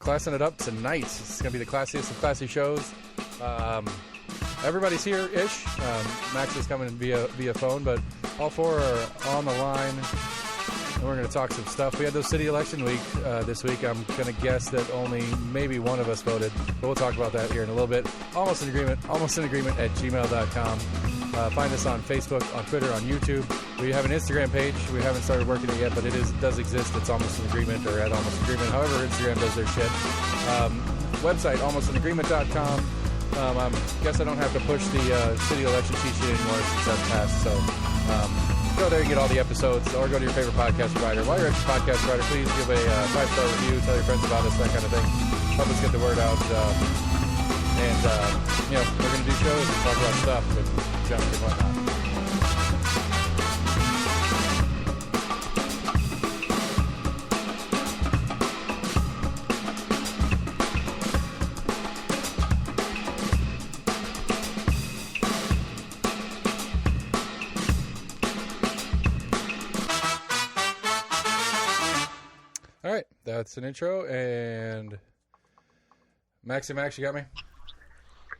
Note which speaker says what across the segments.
Speaker 1: classing it up tonight. It's going to be the classiest of classy shows. Everybody's here-ish. Max is coming via phone, but all four are on the line. And we're going to talk some stuff. We had those city election week this week. I'm going to guess that only maybe one of us voted, but we'll talk about that here in a little bit. Almost in agreement at gmail.com. Find us on Facebook, on Twitter, on YouTube. We have an Instagram page. We haven't started working it yet, but it does exist. It's Almost in Agreement or at Almost in Agreement. However, Instagram does their shit. Website, almostinagreement.com. I guess I don't have to push the city election cheat sheet anymore since that's passed. So go there and get all the episodes, or go to your favorite podcast provider. While you're at your podcast provider, please give a 5-star review. Tell your friends about us, that kind of thing. Help us get the word out. We're going to do shows and talk about stuff and junk and whatnot. All right, that's an intro, and Max, you got me?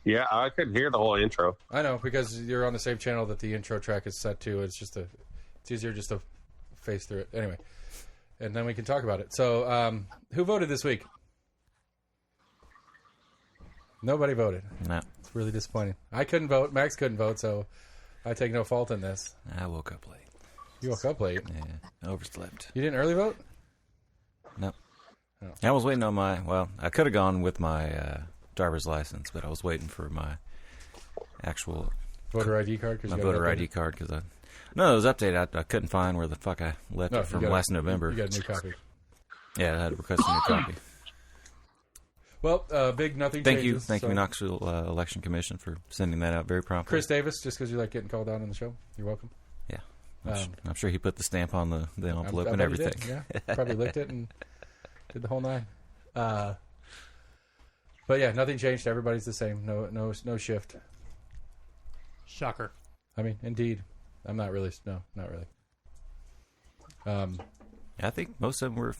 Speaker 2: Yeah, I couldn't hear the whole intro.
Speaker 1: I know, because you're on the same channel that the intro track is set to. It's easier just to face through it. Anyway, and then we can talk about it. So, who voted this week? Nobody voted.
Speaker 3: No.
Speaker 1: It's really disappointing. I couldn't vote. Max couldn't vote, so I take no fault in this.
Speaker 3: I woke up late.
Speaker 1: You woke up late?
Speaker 3: Yeah, overslept.
Speaker 1: You didn't early vote?
Speaker 3: No.
Speaker 1: Oh.
Speaker 3: I was waiting on I could have gone with my driver's license, but I was waiting for my actual
Speaker 1: voter ID card.
Speaker 3: My voter ID card, because it was updated. I couldn't find where the fuck I left it from last November.
Speaker 1: You got a new copy.
Speaker 3: Yeah, I had to request a new copy.
Speaker 1: Well, big nothing changes.
Speaker 3: Thank you, Knoxville Election Commission, for sending that out very promptly.
Speaker 1: Chris Davis, just because you like getting called out on the show, you're welcome.
Speaker 3: Yeah, I'm sure he put the stamp on the envelope and everything.
Speaker 1: Yeah, probably licked it and did the whole nine. But yeah, nothing changed. Everybody's the same. No shift.
Speaker 4: Shocker.
Speaker 1: I mean, indeed. I'm not really. No, not really.
Speaker 3: I think most of them were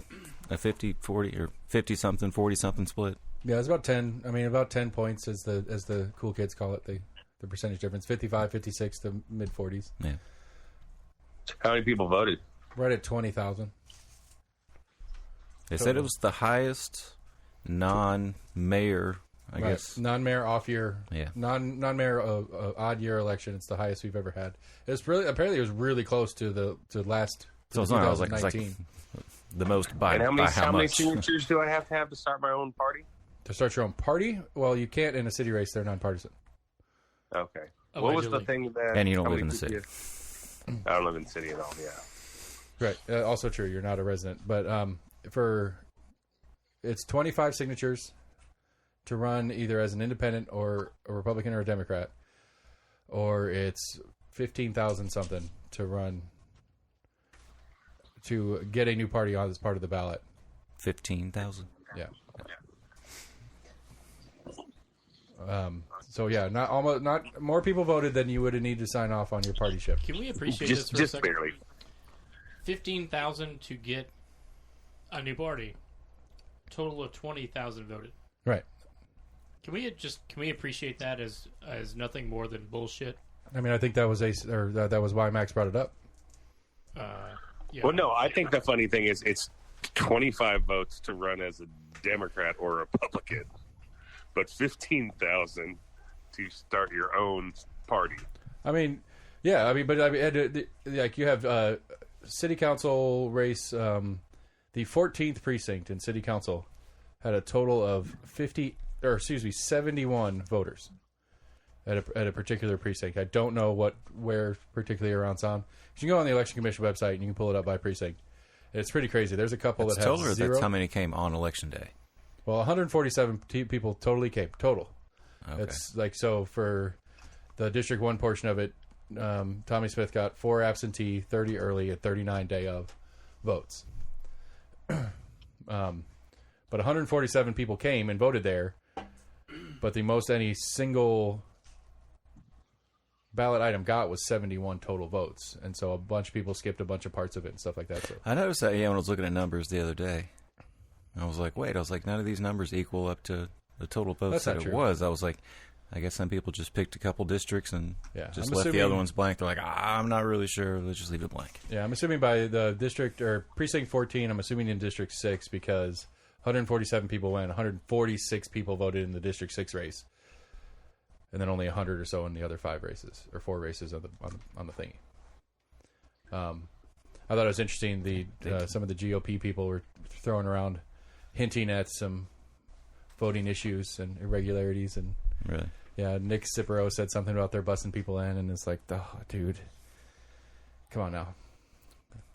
Speaker 3: a 50-40 or 50-something, 40-something split.
Speaker 1: Yeah, it's about 10. I mean, about 10 points, as the cool kids call it. The percentage difference: 55, 56 to mid 40s.
Speaker 3: Yeah.
Speaker 2: How many people voted?
Speaker 1: Right at 20,000.
Speaker 3: They said it was the highest non-mayor, I guess.
Speaker 1: Non-mayor off-year.
Speaker 3: Yeah.
Speaker 1: Non-mayor odd-year election. It's the highest we've ever had. Apparently it was really close to last.
Speaker 3: So it's not. I was like, it's like the most by
Speaker 2: and
Speaker 3: how
Speaker 2: many
Speaker 3: much
Speaker 2: signatures do I have to start my own party?
Speaker 1: To start your own party? Well, you can't in a city race. They're nonpartisan.
Speaker 2: Okay. What was the thing that?
Speaker 3: And you don't live in the city.
Speaker 2: I don't live in the city at all. Yeah.
Speaker 1: Right. Also true. You're not a resident, but it's 25 signatures to run either as an independent or a Republican or a Democrat, or it's 15,000 something to run to get a new party on as part of the ballot.
Speaker 3: 15,000.
Speaker 1: Yeah. So yeah, not more people voted than you would have needed to sign off on your party ship.
Speaker 4: Can we appreciate this for a
Speaker 2: just
Speaker 4: second?
Speaker 2: barely.
Speaker 4: 15,000 to get a new party. Total of 20,000 voted.
Speaker 1: Right.
Speaker 4: Can we appreciate that as nothing more than bullshit?
Speaker 1: I mean, I think that was that was why Max brought it up.
Speaker 4: Yeah.
Speaker 2: Well, no, I think the funny thing is it's 25 votes to run as a Democrat or a Republican, but 15,000 to start your own party.
Speaker 1: I mean, yeah, like you have city council race. The 14th precinct in city council had a total of 71 voters at a particular precinct. I don't know where particularly around town. You can go on the election commission website and you can pull it up by precinct. It's pretty crazy. There's a couple that have
Speaker 3: total, or
Speaker 1: zero.
Speaker 3: that's how many came on election day?
Speaker 1: Well, 147 people totally came total.
Speaker 3: Okay.
Speaker 1: It's like, so for the District 1 portion of it, Tommy Smith got 4 absentee, 30 early, and 39 day of votes. But 147 people came and voted there, but the most any single ballot item got was 71 total votes, and so a bunch of people skipped a bunch of parts of it and stuff like that. So
Speaker 3: I noticed that, when I was looking at numbers the other day. I was like, wait, none of these numbers equal up to the total votes
Speaker 1: That's
Speaker 3: that
Speaker 1: not
Speaker 3: it
Speaker 1: true.
Speaker 3: was. I was like, I guess some people just picked a couple districts and just
Speaker 1: I'm
Speaker 3: left the
Speaker 1: assuming-
Speaker 3: other ones blank. They're like, I'm not really sure. Let's just leave it blank.
Speaker 1: Yeah, I'm assuming by the district or precinct 14, I'm assuming in District 6 because 147 people went, 146 people voted in the District 6 race, and then only 100 or so in the other 5 races or 4 races on the thingy. I thought it was interesting. Some of the GOP people were throwing around, hinting at some voting issues and irregularities, and
Speaker 3: Really?
Speaker 1: yeah, Nick Cipro said something about they're busting people in, and it's like, oh, dude, come on now.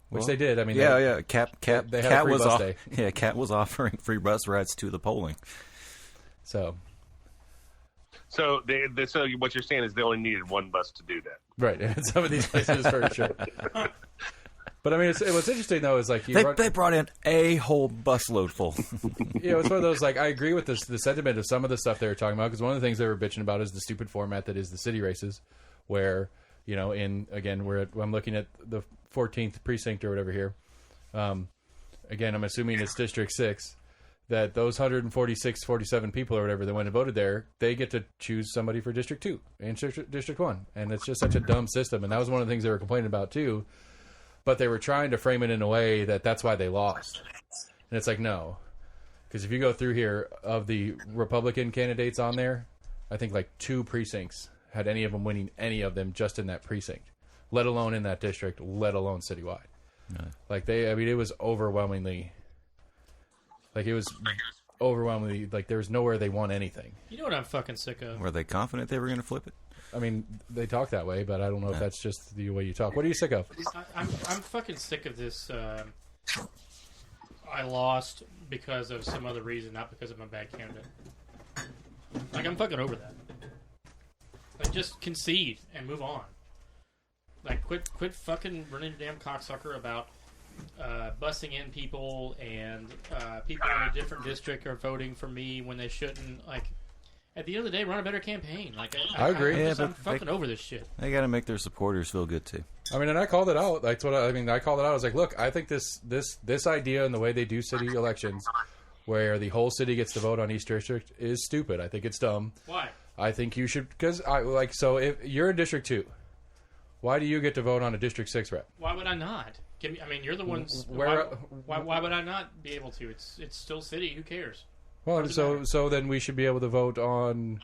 Speaker 1: Which they did. I mean,
Speaker 3: yeah. Cat
Speaker 1: they had a free
Speaker 3: was
Speaker 1: bus day.
Speaker 3: Yeah, Cat was offering free bus rides to the polling.
Speaker 1: So
Speaker 2: So so what you're saying is they only needed one bus to do that.
Speaker 1: right, in some of these places for sure. But I mean, what's interesting though is like
Speaker 3: They brought in a whole busload full.
Speaker 1: Yeah, it's one of those, like, I agree with the sentiment of some of the stuff they were talking about, because one of the things they were bitching about is the stupid format that is the city races, where, I'm looking at the 14th precinct or whatever here. Again, I'm assuming it's District 6, that those 47 people or whatever that went and voted there, they get to choose somebody for District 2 and District 1. And it's just such a dumb system. And that was one of the things they were complaining about, too. But they were trying to frame it in a way that that's why they lost. And it's like, no. Because if you go through here, of the Republican candidates on there, I think like 2 precincts had any of them winning any of them just in that precinct, let alone in that district, let alone citywide.
Speaker 3: No.
Speaker 1: It was overwhelmingly, like there was nowhere they won anything.
Speaker 4: You know what I'm fucking sick of?
Speaker 3: Were they confident they were going to flip it?
Speaker 1: I mean, they talk that way, but I don't know if that's just the way you talk. What are you sick of?
Speaker 4: I'm fucking sick of this. I lost because of some other reason, not because I'm a bad candidate. Like, I'm fucking over that. Like, just concede and move on. Like, quit fucking running a damn cocksucker about busing in people and people in a different district are voting for me when they shouldn't. Like, at the end of the day, run a better campaign. Like,
Speaker 1: I agree.
Speaker 4: I'm fucking over this shit.
Speaker 3: They got to make their supporters feel good too.
Speaker 1: I mean, and I called it out. That's what I called it out. I was like, look, I think this idea and the way they do city elections, where the whole city gets to vote on each district, is stupid. I think it's dumb.
Speaker 4: Why?
Speaker 1: I think you should, because if you're in District 2, why do you get to vote on a District 6 rep?
Speaker 4: Why would I not? You're the ones.
Speaker 1: Where-
Speaker 4: Why would I not be able to? It's still city. Who cares?
Speaker 1: Well,
Speaker 4: Does it matter?
Speaker 1: so then we should be able to vote on.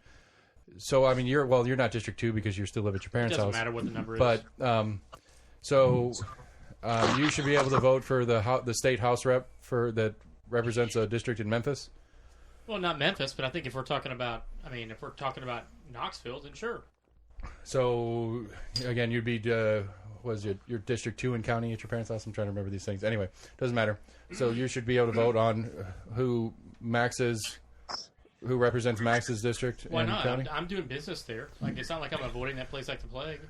Speaker 1: So I mean, you're not District 2 because you still live at your
Speaker 4: It
Speaker 1: parents'
Speaker 4: doesn't
Speaker 1: house.
Speaker 4: matter what the number is.
Speaker 1: But you should be able to vote for the state house rep that represents a district in Memphis.
Speaker 4: Well, not Memphis, but I think if we're talking about Knoxville, then sure.
Speaker 1: So again, you'd be your District 2 in county at your parents' house? I'm trying to remember these things. Anyway, doesn't matter. So you should be able to vote on who represents Max's district
Speaker 4: Why
Speaker 1: in
Speaker 4: not?
Speaker 1: county.
Speaker 4: I'm doing business there. Like, it's not like I'm avoiding that place like the plague.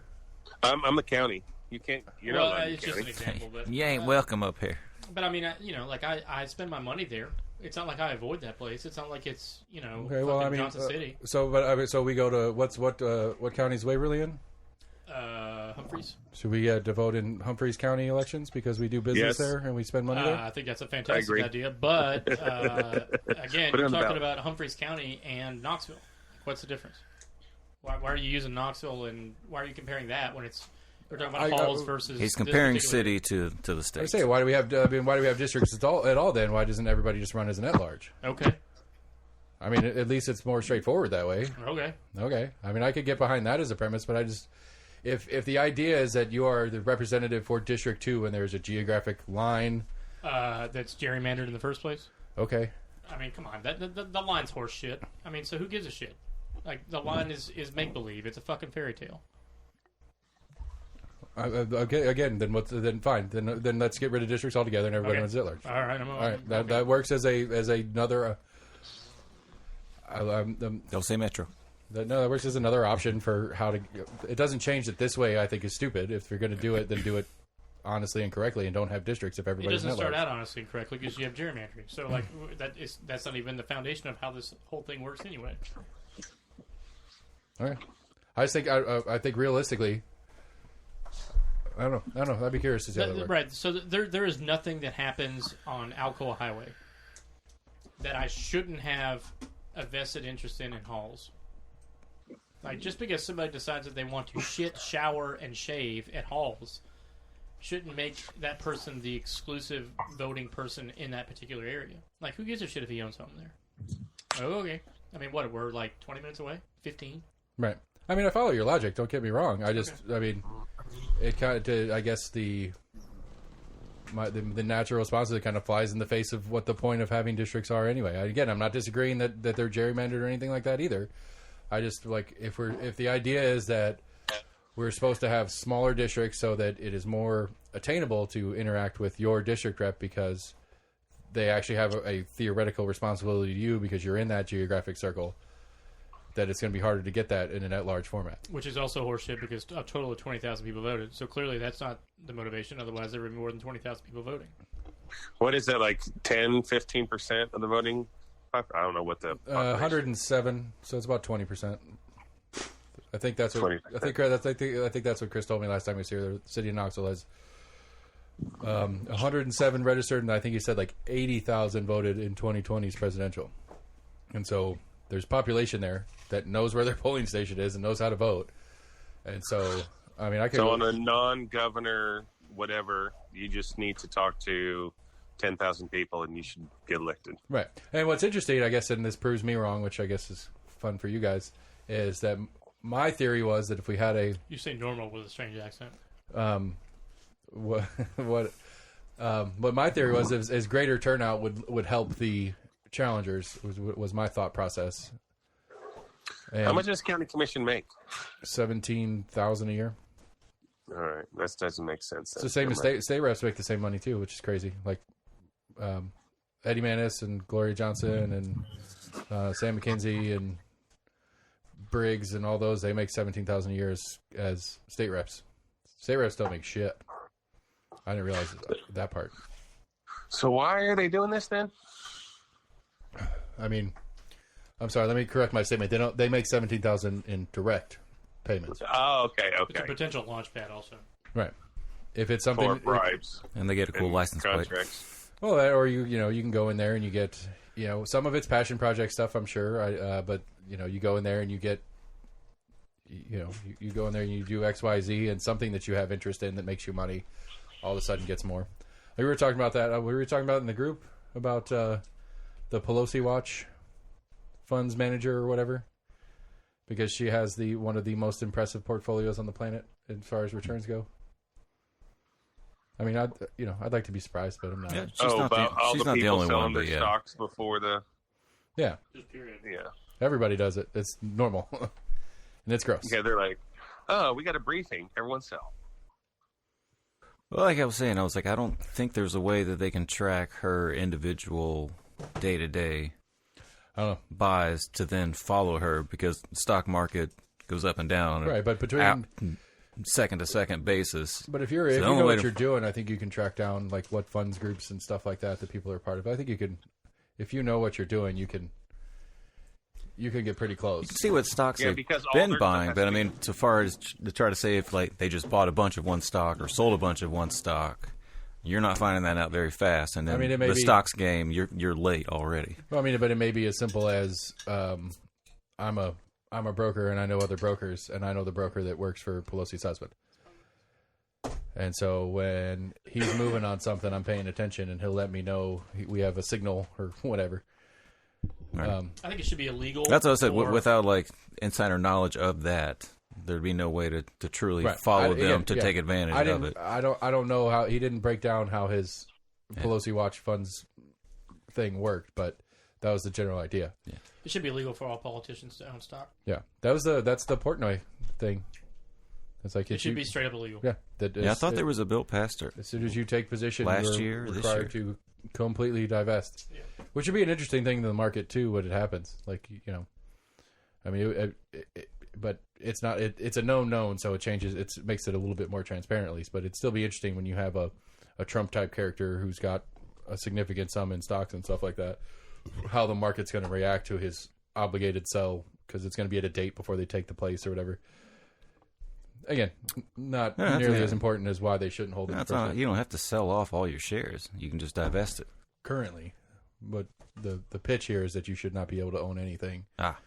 Speaker 2: I'm the county. You can't. You're
Speaker 4: Well,
Speaker 2: not allowed in
Speaker 4: it's
Speaker 2: the
Speaker 4: just an
Speaker 2: county.
Speaker 4: example, but
Speaker 3: You ain't welcome up here.
Speaker 4: But I mean, I spend my money there. It's not like I avoid that place. It's not like it's
Speaker 1: Okay, well, I mean,
Speaker 4: Johnson City,
Speaker 1: so we go to what county is Waverly in?
Speaker 4: Humphreys.
Speaker 1: Should we to vote in Humphreys County elections because we do business
Speaker 2: Yes.
Speaker 1: there and we spend money there?
Speaker 4: I think that's a
Speaker 2: I
Speaker 4: fantastic
Speaker 2: agree.
Speaker 4: idea. But again,
Speaker 2: Put it
Speaker 4: you're
Speaker 2: on the
Speaker 4: talking
Speaker 2: ballot.
Speaker 4: about Humphreys County and Knoxville. What's the difference? Why are you using Knoxville and why are you comparing that when we're talking about Halls versus?
Speaker 3: He's
Speaker 4: this
Speaker 3: comparing
Speaker 4: particular-
Speaker 3: city to the
Speaker 1: I
Speaker 3: state.
Speaker 1: say, why do we have districts at all? Then why doesn't everybody just run as an at-large?
Speaker 4: Okay.
Speaker 1: I mean, at least it's more straightforward that way.
Speaker 4: Okay.
Speaker 1: Okay. I mean, I could get behind that as a premise, but I just if the idea is that you are the representative for District 2 and there's a geographic line,
Speaker 4: That's gerrymandered in the first place.
Speaker 1: okay.
Speaker 4: I mean, come on. The line's horse shit. I mean, so who gives a shit? Like, the line is make believe. It's a fucking fairy tale.
Speaker 1: Okay, again, then fine. Then let's get rid of districts altogether and everybody
Speaker 4: Okay.
Speaker 1: runs at-large.
Speaker 4: All right.
Speaker 1: All right, that works as another.
Speaker 3: Don't say Metro.
Speaker 1: That works as another option for how to. It doesn't change it this way. I think is stupid. If you're going to do it, then do it honestly and correctly, and don't have districts if
Speaker 4: It
Speaker 1: everybody's
Speaker 4: doesn't start
Speaker 1: at-large.
Speaker 4: out honestly and correctly because you have gerrymandering. So, like, that's not even the foundation of how this whole thing works anyway.
Speaker 1: All right. I just think I think realistically. I don't know. I'd be curious to see how that works.
Speaker 4: Right. So there is nothing that happens on Alcoa Highway that I shouldn't have a vested interest in halls. Like, just because somebody decides that they want to shit, shower, and shave at halls shouldn't make that person the exclusive voting person in that particular area. Like, who gives a shit if he owns something there? Oh, okay. I mean, what, we're like 20 minutes away? 15?
Speaker 1: Right. I mean, I follow your logic. Don't get me wrong. I mean, it kind of, I guess the natural response is it kind of flies in the face of what the point of having districts are anyway. Again, I'm not disagreeing that they're gerrymandered or anything like that either. I just, like, if the idea is that we're supposed to have smaller districts so that it is more attainable to interact with your district rep because they actually have a theoretical responsibility to you because you're in that geographic circle, that it's going to be harder to get that in an at-large format.
Speaker 4: Which is also horseshit because a total of 20,000 people voted. So clearly that's not the motivation. Otherwise, there would be more than 20,000 people voting.
Speaker 2: What is that, like 10, 15% of the voting? I don't know what the
Speaker 1: 107, so it's about 20%. I think that's what 20%. I think that's what Chris told me last time he was here. The city of Knoxville has 107 registered, and I think he said like 80,000 voted in 2020's presidential. And so there's population there that knows where their polling station is and knows how to vote. And so, I mean,
Speaker 2: on a non-governor, whatever, you just need to talk to 10,000 people and you should get elected.
Speaker 1: Right. And what's interesting, I guess, and this proves me wrong, which I guess is fun for you guys, is that my theory was that if we had a...
Speaker 4: You say normal with a strange accent.
Speaker 1: What my theory was is greater turnout would help the challengers was my thought process. And
Speaker 2: how much does county commission make?
Speaker 1: 17,000 a year.
Speaker 2: All right, that doesn't make sense.
Speaker 1: It's the same as state reps make the same money too, which is crazy. Like Eddie Manis and Gloria Johnson and Sam McKenzie and Briggs and all those, they make 17,000 a year as state reps. State reps don't make shit. I didn't realize that part.
Speaker 2: So why are they doing this then?
Speaker 1: I mean, I'm sorry. Let me correct my statement. They make 17,000 in direct payments.
Speaker 2: Oh, okay.
Speaker 4: It's a potential launch pad, also.
Speaker 1: Right. If it's something
Speaker 2: for bribes,
Speaker 3: and they get a cool license plate.
Speaker 1: Well, or you can go in there and you get some of it's passion project stuff. I'm sure. But you go in there and you get you go in there and you do XYZ and something that you have interest in that makes you money. All of a sudden gets more. We were talking about that. We were talking about in the group about the Pelosi Watch funds manager or whatever, because she has one of the most impressive portfolios on the planet as far as returns go. I mean, I'd like to be surprised, but I'm not.
Speaker 3: Yeah, she's not the only one.
Speaker 2: But yeah, stocks before the
Speaker 4: Just period.
Speaker 2: Yeah,
Speaker 1: everybody does it. It's normal, and it's gross.
Speaker 2: Yeah, they're like, oh, we got a briefing. Everyone sell.
Speaker 3: Well, like I was saying, I don't think there's a way that they can track her individual day-to-day buys to then follow her, because the stock market goes up and down on
Speaker 1: right, but between
Speaker 3: second-to-second basis.
Speaker 1: But if you know what you're doing, I think you can track down like what funds groups and stuff like that people are part of. I think you can, if you know what you're doing, you can get pretty close.
Speaker 3: You can see what stocks they've been buying, but I mean, so far as to try to say if like they just bought a bunch of one stock or sold a bunch of one stock, you're not finding that out very fast. And then the stocks game, you're late already.
Speaker 1: Well, I mean, but it may be as simple as I'm a broker and I know other brokers, and I know the broker that works for Pelosi's husband. And so when he's moving on something, I'm paying attention, and he'll let me know we have a signal or whatever.
Speaker 3: Right.
Speaker 4: I think it should be illegal.
Speaker 3: That's what I said. Without like insider knowledge of that, there'd be no way to truly follow them to take advantage of it.
Speaker 1: I don't know how he didn't break down how his Pelosi Watch funds thing worked, but that was the general idea.
Speaker 3: Yeah.
Speaker 4: It should be illegal for all politicians to own stock.
Speaker 1: Yeah, that's the Portnoy thing. It's like
Speaker 4: it should be straight up illegal.
Speaker 1: Yeah,
Speaker 3: I thought there was a bill passed
Speaker 1: as soon as you take position
Speaker 3: last
Speaker 1: you're
Speaker 3: year,
Speaker 1: required to completely divest. Yeah. Which would be an interesting thing in the market too when it happens. Like I mean, but it's not. It's a known, so it changes. It makes it a little bit more transparent at least. But it'd still be interesting when you have a Trump type character who's got a significant sum in stocks and stuff like that. How the market's going to react to his obligated sell, because it's going to be at a date before they take the place or whatever. Again, not nearly as important as why they shouldn't hold it.
Speaker 3: You don't have to sell off all your shares. You can just divest it.
Speaker 1: Currently. but the pitch here is that you should not be able to own anything.
Speaker 3: Gotcha.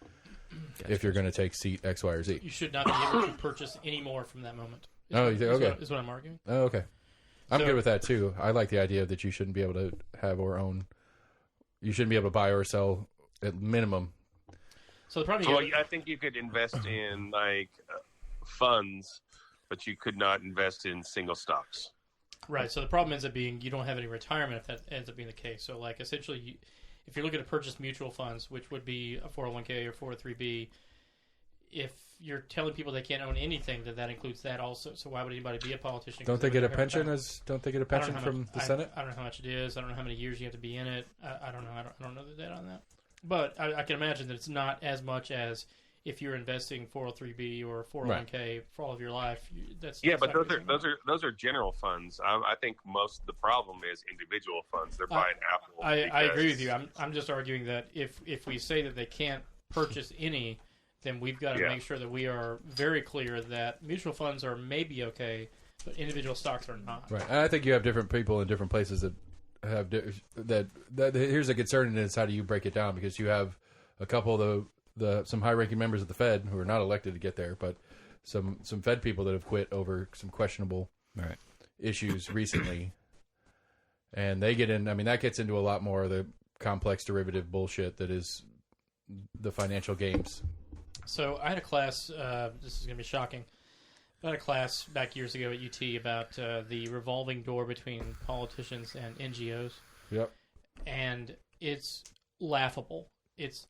Speaker 1: If you're going to take seat X, Y, or Z.
Speaker 4: You should not be able to purchase any more from that moment.
Speaker 1: Is
Speaker 4: what I'm arguing.
Speaker 1: Oh, okay. I'm good with that too. I like the idea that you shouldn't be able to have or own. You shouldn't be able to buy or sell at minimum.
Speaker 4: So the problem.
Speaker 2: Well, I think you could invest in funds, but you could not invest in single stocks.
Speaker 4: Right. So the problem ends up being you don't have any retirement if that ends up being the case. So like essentially, if you're looking to purchase mutual funds, which would be a 401k or 403b, if you're telling people they can't own anything, then that includes that also. So why would anybody be a politician?
Speaker 1: Don't they get a pension? Don't they get a pension from the Senate?
Speaker 4: I don't know how much it is. I don't know how many years you have to be in it. I don't know. I don't know the data on that. But I can imagine that it's not as much as if you're investing 403b or 401k for all of your life. But
Speaker 2: those are general funds. I think most of the problem is individual funds. They're buying Apple.
Speaker 4: I agree with you. I'm just arguing that if we say that they can't purchase any, then we've got to make sure that we are very clear that mutual funds are maybe okay, but individual stocks are not.
Speaker 1: Right. And I think you have different people in different places that have that. Here's a concern, and it's how do you break it down? Because you have a couple of some high-ranking members of the Fed who are not elected to get there, but some Fed people that have quit over some questionable issues recently, and they get in. I mean, that gets into a lot more of the complex derivative bullshit that is the financial games.
Speaker 4: So I had a class, this is going to be shocking, I had a class back years ago at UT about the revolving door between politicians and NGOs.
Speaker 1: Yep.
Speaker 4: And it's laughable. It's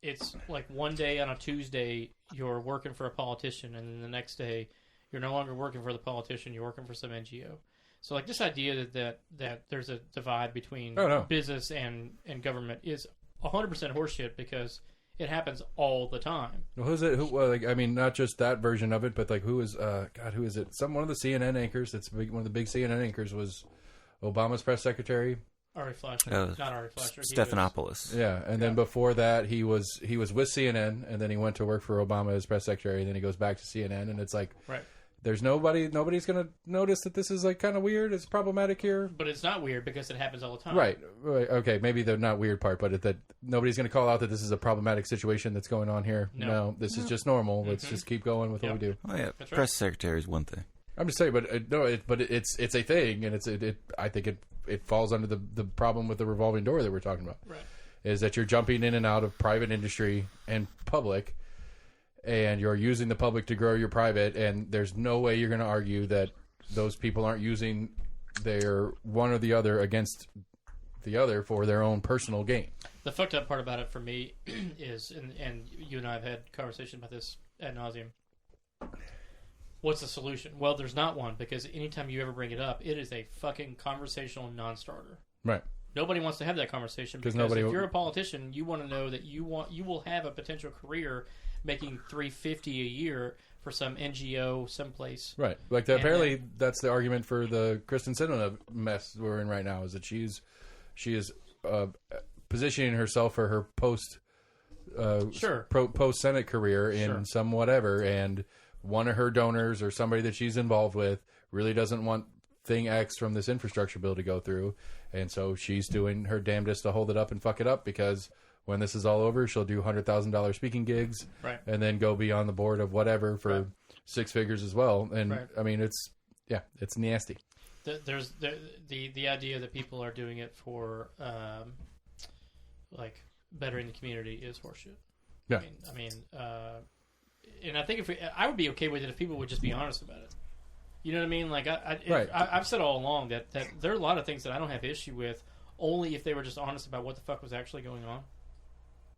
Speaker 4: like one day on a Tuesday you're working for a politician, and then the next day you're no longer working for the politician, you're working for some NGO. So like this idea that there's a divide between business and government is 100% horseshit because it happens all the time.
Speaker 1: Well, who's it? I mean, not just that version of it, but like who is? Who is it? One of the CNN anchors. One of the big CNN anchors was Obama's press secretary.
Speaker 4: Ari Fleischer, not Ari Fleischer.
Speaker 3: Stephanopoulos.
Speaker 1: And then before that, he was with CNN, and then he went to work for Obama as press secretary, and then he goes back to CNN, and it's like, there's nobody's going to notice that this is like kind of weird. It's problematic here.
Speaker 4: But it's not weird because it happens all the time.
Speaker 1: Right. Okay. Maybe the not weird part, but that nobody's going to call out that this is a problematic situation that's going on here. No, this is just normal. Let's just keep going with what we do.
Speaker 3: Oh yeah, press secretary is one thing.
Speaker 1: I'm just saying, but it's a thing, and I think it falls under the problem with the revolving door that we're talking about.
Speaker 4: Right.
Speaker 1: Is that you're jumping in and out of private industry and public. And you're using the public to grow your private, and there's no way you're going to argue that those people aren't using their one or the other against the other for their own personal gain.
Speaker 4: The fucked up part about it for me is, and you and I have had conversation about this ad nauseum, what's the solution? Well, there's not one, because anytime you ever bring it up, it is a fucking conversational non-starter.
Speaker 1: Right.
Speaker 4: Nobody wants to have that conversation because if you're a politician, you want to know that you will have a potential career making $350 a year for some NGO someplace. Right.
Speaker 1: Like apparently that's the argument for the Kristen Sinema mess we're in right now, is that she is positioning herself for her post Senate career in some whatever, and one of her donors or somebody that she's involved with really doesn't want thing X from this infrastructure bill to go through, and so she's doing her damnedest to hold it up and fuck it up, because when this is all over, she'll do $100,000 speaking gigs, and then go be on the board of whatever for six figures as well. And I mean, it's nasty.
Speaker 4: There's the idea that people are doing it for like bettering the community is horseshit.
Speaker 1: Yeah.
Speaker 4: I mean, and I think I would be okay with it if people would just be honest about it. You know what I mean? Like I've said all along that there are a lot of things that I don't have issue with, only if they were just honest about what the fuck was actually going on.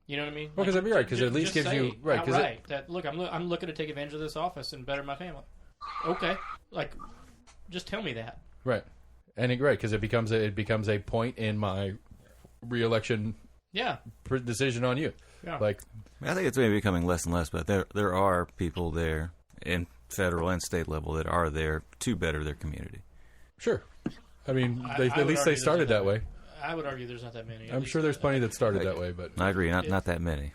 Speaker 4: You know what I mean?
Speaker 1: Well, because it'd be right, because it at least gives you
Speaker 4: that look, I'm looking to take advantage of this office and better my family. Okay, like just tell me that.
Speaker 1: Right, and because it becomes a point in my re-election decision on you.
Speaker 4: Yeah.
Speaker 1: Like
Speaker 3: I think it's maybe becoming less and less, but there are people there in federal and state level that are there to better their community.
Speaker 1: Sure, I mean at least they started that way.
Speaker 4: I would argue there's not that many.
Speaker 1: I'm sure there's plenty that started that way, but
Speaker 3: I agree, not that many.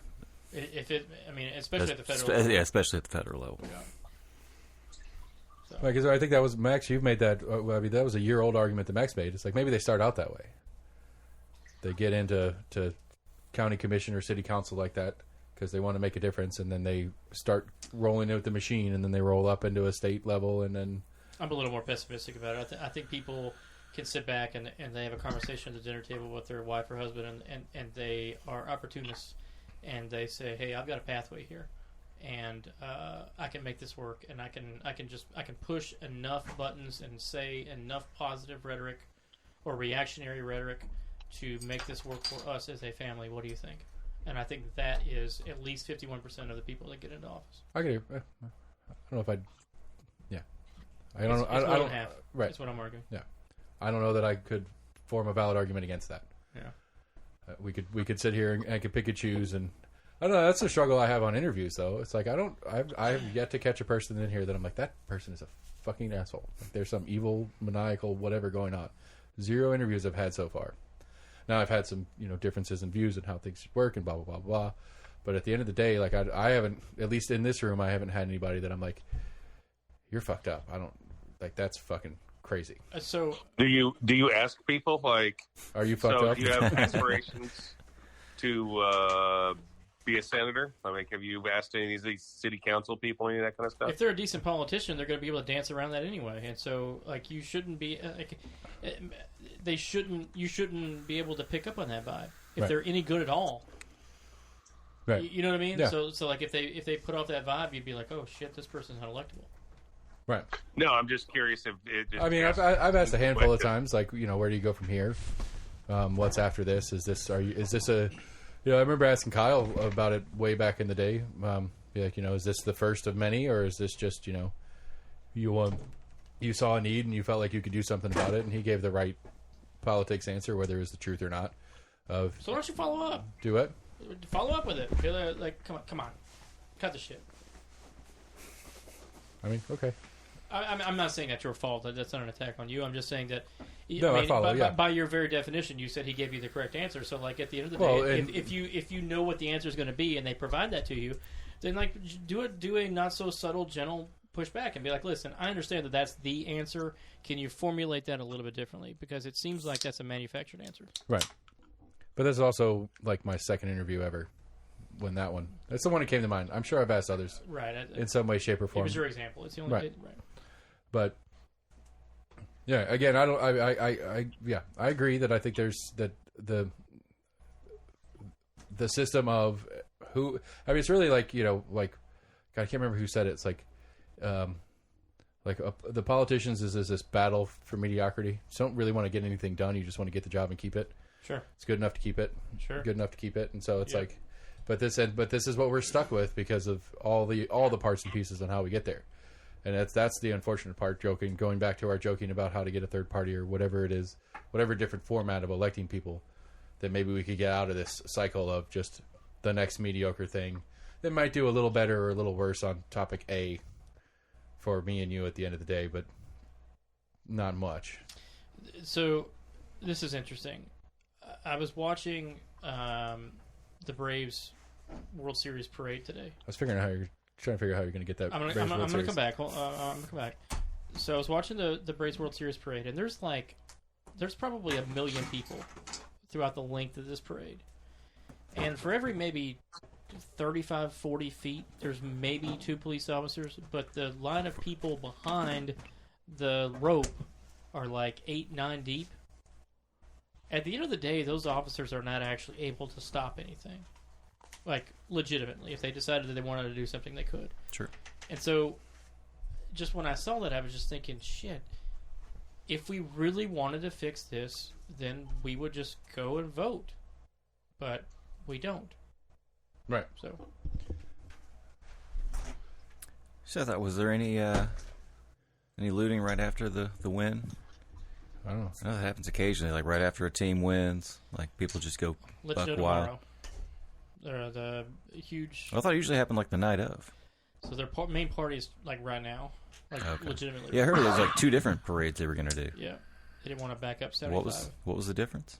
Speaker 4: Especially at the federal level.
Speaker 3: Yeah, especially at the federal level.
Speaker 4: Yeah. So.
Speaker 1: Because I think that was Max. You've made that. that was a year-old argument that Max made. It's like maybe they start out that way. They get into county commission or city council like that because they want to make a difference, and then they start rolling out the machine, and then they roll up into a state level, and then...
Speaker 4: I'm a little more pessimistic about it. I think people can sit back and they have a conversation at the dinner table with their wife or husband, and they are opportunists, and they say, hey, I've got a pathway here, and I can make this work, and I can push enough buttons and say enough positive rhetoric or reactionary rhetoric to make this work for us as a family. What do you think? And I think that is at least 51% of the people that get into office.
Speaker 1: I don't know if I'd... Yeah. I don't know.
Speaker 4: It's more than half.
Speaker 1: Right.
Speaker 4: That's what I'm arguing.
Speaker 1: Yeah. I don't know that I could form a valid argument against that.
Speaker 4: Yeah.
Speaker 1: We could sit here and I could pick and choose, and I don't know. That's the struggle I have on interviews, though. It's like I've yet to catch a person in here that I'm like, that person is a fucking asshole. Like, there's some evil, maniacal, whatever going on. 0 interviews I've had so far. Now I've had some differences in views and how things should work and blah blah blah blah. But at the end of the day, like I haven't, at least in this room, I haven't had anybody that I'm like, you're fucked up. I don't like, that's fucking crazy.
Speaker 4: So
Speaker 2: do you ask people like,
Speaker 1: are you fucked up?
Speaker 2: Do you have aspirations to be a senator? I mean, have you asked any of these city council people any of that kind of stuff?
Speaker 4: if they're a decent politician, they're going to be able to dance around that anyway. And so, like, you shouldn't be you shouldn't be able to pick up on that vibe if
Speaker 1: Right.
Speaker 4: they're any good at all.
Speaker 1: Right.
Speaker 4: You know what I mean?
Speaker 1: Yeah.
Speaker 4: So like if they put off that vibe, you'd be like, oh shit, this person's not electable.
Speaker 1: Right.
Speaker 2: No, I'm just curious if it just...
Speaker 1: I mean, I've asked a handful of times, like, where do you go from here? What's after this? Is this a... I remember asking Kyle about it way back in the day. Is this the first of many, or is this just, you saw a need and you felt like you could do something about it, and he gave the right politics answer, whether it was the truth or not.
Speaker 4: So why don't you follow up?
Speaker 1: Do what?
Speaker 4: Follow up with it. Like, come on. Cut the shit.
Speaker 1: I mean, okay.
Speaker 4: I'm not saying that's your fault. That's not an attack on you. I'm just saying that.
Speaker 1: No, I follow.
Speaker 4: By your very definition, you said he gave you the correct answer. So, like at the end of the day, if you know what the answer is going to be and they provide that to you, then like do a not so subtle, gentle pushback and be like, listen, I understand that that's the answer. Can you formulate that a little bit differently? Because it seems like that's a manufactured answer.
Speaker 1: Right. But that's also like my second interview ever. When that's the one that came to mind. I'm sure I've asked others,
Speaker 4: right?
Speaker 1: In some way, shape, or form.
Speaker 4: It was your example. It's the only
Speaker 1: right.
Speaker 4: Right.
Speaker 1: But yeah, again, I agree that I think there's that the system of who. I mean, it's really like God, I can't remember who said it. It's like the politicians is this battle for mediocrity. You don't really want to get anything done. You just want to get the job and keep it.
Speaker 4: Sure.
Speaker 1: It's good enough to keep it.
Speaker 4: Sure.
Speaker 1: Good enough to keep it. And so it's like, but this is what we're stuck with because of all the parts and pieces on how we get there. And that's the unfortunate part. Going back to our joking about how to get a third party or whatever it is, whatever different format of electing people, that maybe we could get out of this cycle of just the next mediocre thing that might do a little better or a little worse on topic A for me and you at the end of the day, but not much.
Speaker 4: So this is interesting. I was watching the Braves World Series parade today.
Speaker 1: I was trying to figure out how you're going to get that.
Speaker 4: I'm going to come back. I'm going to come back. So I was watching the Braves World Series parade, and there's probably 1 million people throughout the length of this parade. And for every maybe 35, 40 feet, there's maybe 2 police officers, but the line of people behind the rope are like 8, 9 deep. At the end of the day, those officers are not actually able to stop anything. Like, legitimately. If they decided that they wanted to do something, they could.
Speaker 3: Sure.
Speaker 4: And so, just when I saw that, I was just thinking, shit, if we really wanted to fix this, then we would just go and vote. But we don't.
Speaker 1: Right.
Speaker 3: So I thought, was there any looting right after the win?
Speaker 1: I don't know.
Speaker 3: I know that happens occasionally, like right after a team wins, like people just go
Speaker 4: Let's
Speaker 3: buck
Speaker 4: do it
Speaker 3: wild.
Speaker 4: Tomorrow. The huge.
Speaker 3: I thought it usually happened like the night of.
Speaker 4: So their main party is like right now, like legitimately.
Speaker 3: Yeah, I heard there was like 2 different parades they were going to do.
Speaker 4: Yeah, they didn't want to back up 75.
Speaker 3: What was the difference?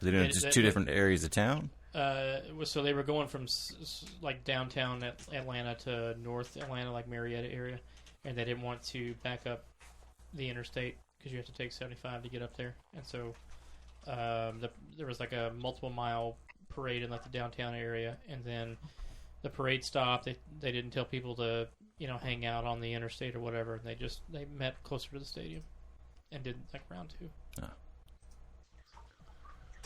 Speaker 3: Were they doing just 2 different areas of town?
Speaker 4: So they were going from like downtown Atlanta to North Atlanta, like Marietta area, and they didn't want to back up the interstate because you have to take 75 to get up there. And so there was like a multiple mile parade in like the downtown area, and then the parade stopped. They didn't tell people to hang out on the interstate or whatever. And they met closer to the stadium and did like round 2. Oh.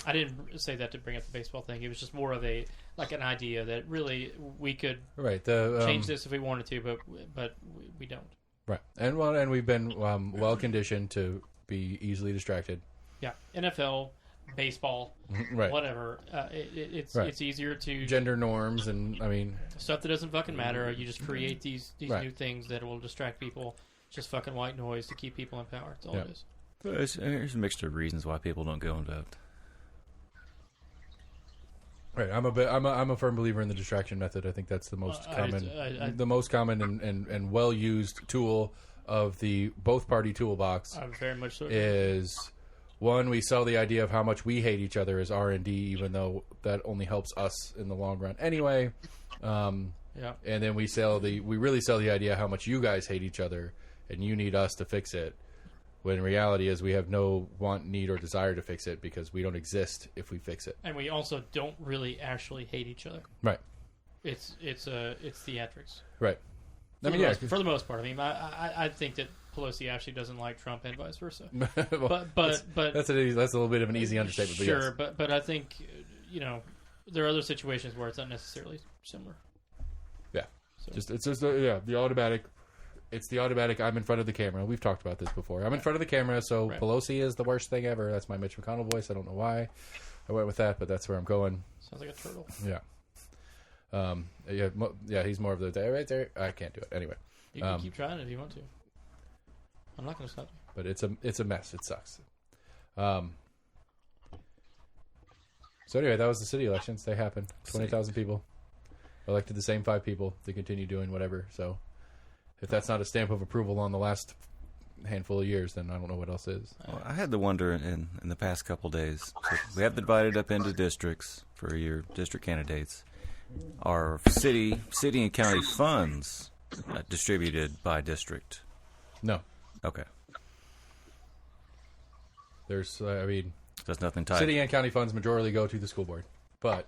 Speaker 4: I didn't say that to bring up the baseball thing. It was just more of an idea that really we could change this if we wanted to, but we don't.
Speaker 1: Right, and we've been well conditioned to be easily distracted.
Speaker 4: Yeah, NFL, baseball,
Speaker 1: right.
Speaker 4: Whatever. It's easier to
Speaker 1: gender norms and
Speaker 4: stuff that doesn't fucking matter. You just create these new things that will distract people. Just fucking white noise to keep people in power. That's all it is.
Speaker 3: There's a mixture of reasons why people don't go and vote.
Speaker 1: Right, I'm a firm believer in the distraction method. I think that's the most common, and well used tool of the both party toolbox.
Speaker 4: Very much so.
Speaker 1: Is one, we sell the idea of how much we hate each other as R&D, even though that only helps us in the long run anyway. And then we really sell the idea how much you guys hate each other and you need us to fix it. When reality is we have no want, need, or desire to fix it because we don't exist if we fix it.
Speaker 4: And we also don't really actually hate each other.
Speaker 1: Right.
Speaker 4: It's theatrics.
Speaker 1: Right.
Speaker 4: For the most part. I think that Pelosi actually doesn't like Trump and vice versa.
Speaker 1: Well, but that's a little bit of an easy understatement.
Speaker 4: Sure,
Speaker 1: but, yes.
Speaker 4: but I think there are other situations where it's not necessarily similar.
Speaker 1: Yeah. So. The automatic. It's the automatic, I'm in front of the camera. We've talked about this before. I'm in front of the camera, so Pelosi is the worst thing ever. That's my Mitch McConnell voice. I don't know why I went with that, but that's where I'm going.
Speaker 4: Sounds like a turtle.
Speaker 1: Yeah. He's more of the right there. I can't do it. Anyway.
Speaker 4: You can keep trying if you want to. I'm not going to stop you.
Speaker 1: But it's a mess. It sucks. So anyway, that was the city elections. They happened. 20,000 people elected the same 5 people to continue doing whatever, so... If that's not a stamp of approval on the last handful of years, then I don't know what else is.
Speaker 3: Well, I had to wonder in the past couple days. So we have divided up into districts for your district candidates. Are city and county funds distributed by district?
Speaker 1: No.
Speaker 3: Okay.
Speaker 1: There's,
Speaker 3: there's nothing tied.
Speaker 1: City and county funds majorly go to the school board, but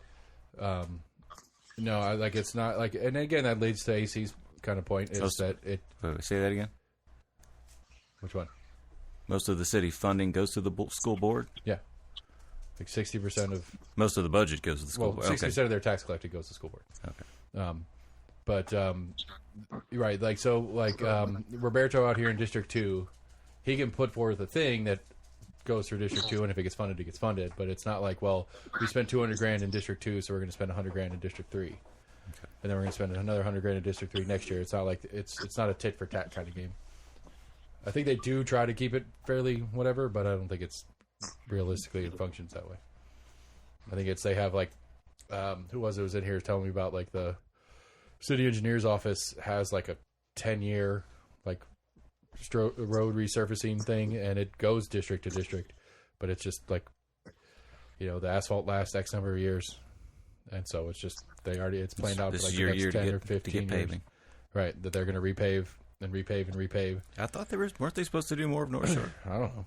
Speaker 1: no, it's not like. And again, that leads to AC's kind of point is that it.
Speaker 3: Wait, say that again.
Speaker 1: Which one?
Speaker 3: Most of the city funding goes to the school board.
Speaker 1: Yeah, like 60% of
Speaker 3: most of the budget goes to the school board.
Speaker 1: 60% of their tax collected goes to the school board. Okay. Right, Roberto out here in District 2, he can put forth a thing that goes through District 2, and if it gets funded, it gets funded. But it's not like, well, we spent $200,000 in District 2, so we're going to spend $100,000 in District 3. Okay. And then we're going to spend another $100,000 in District 3 next year. It's not like it's not a tit for tat kind of game. I think they do try to keep it fairly whatever, but I don't think it's realistically it functions that way. I think they have who was in here telling me about the city engineer's office has a 10-year road resurfacing thing, and it goes district to district, but it's just the asphalt lasts X number of years. And so it's just it's planned out for the next 10 or 15 years. Paving. Right, that they're going to repave and repave and repave.
Speaker 3: I thought weren't they supposed to do more of North Shore?
Speaker 1: I don't know.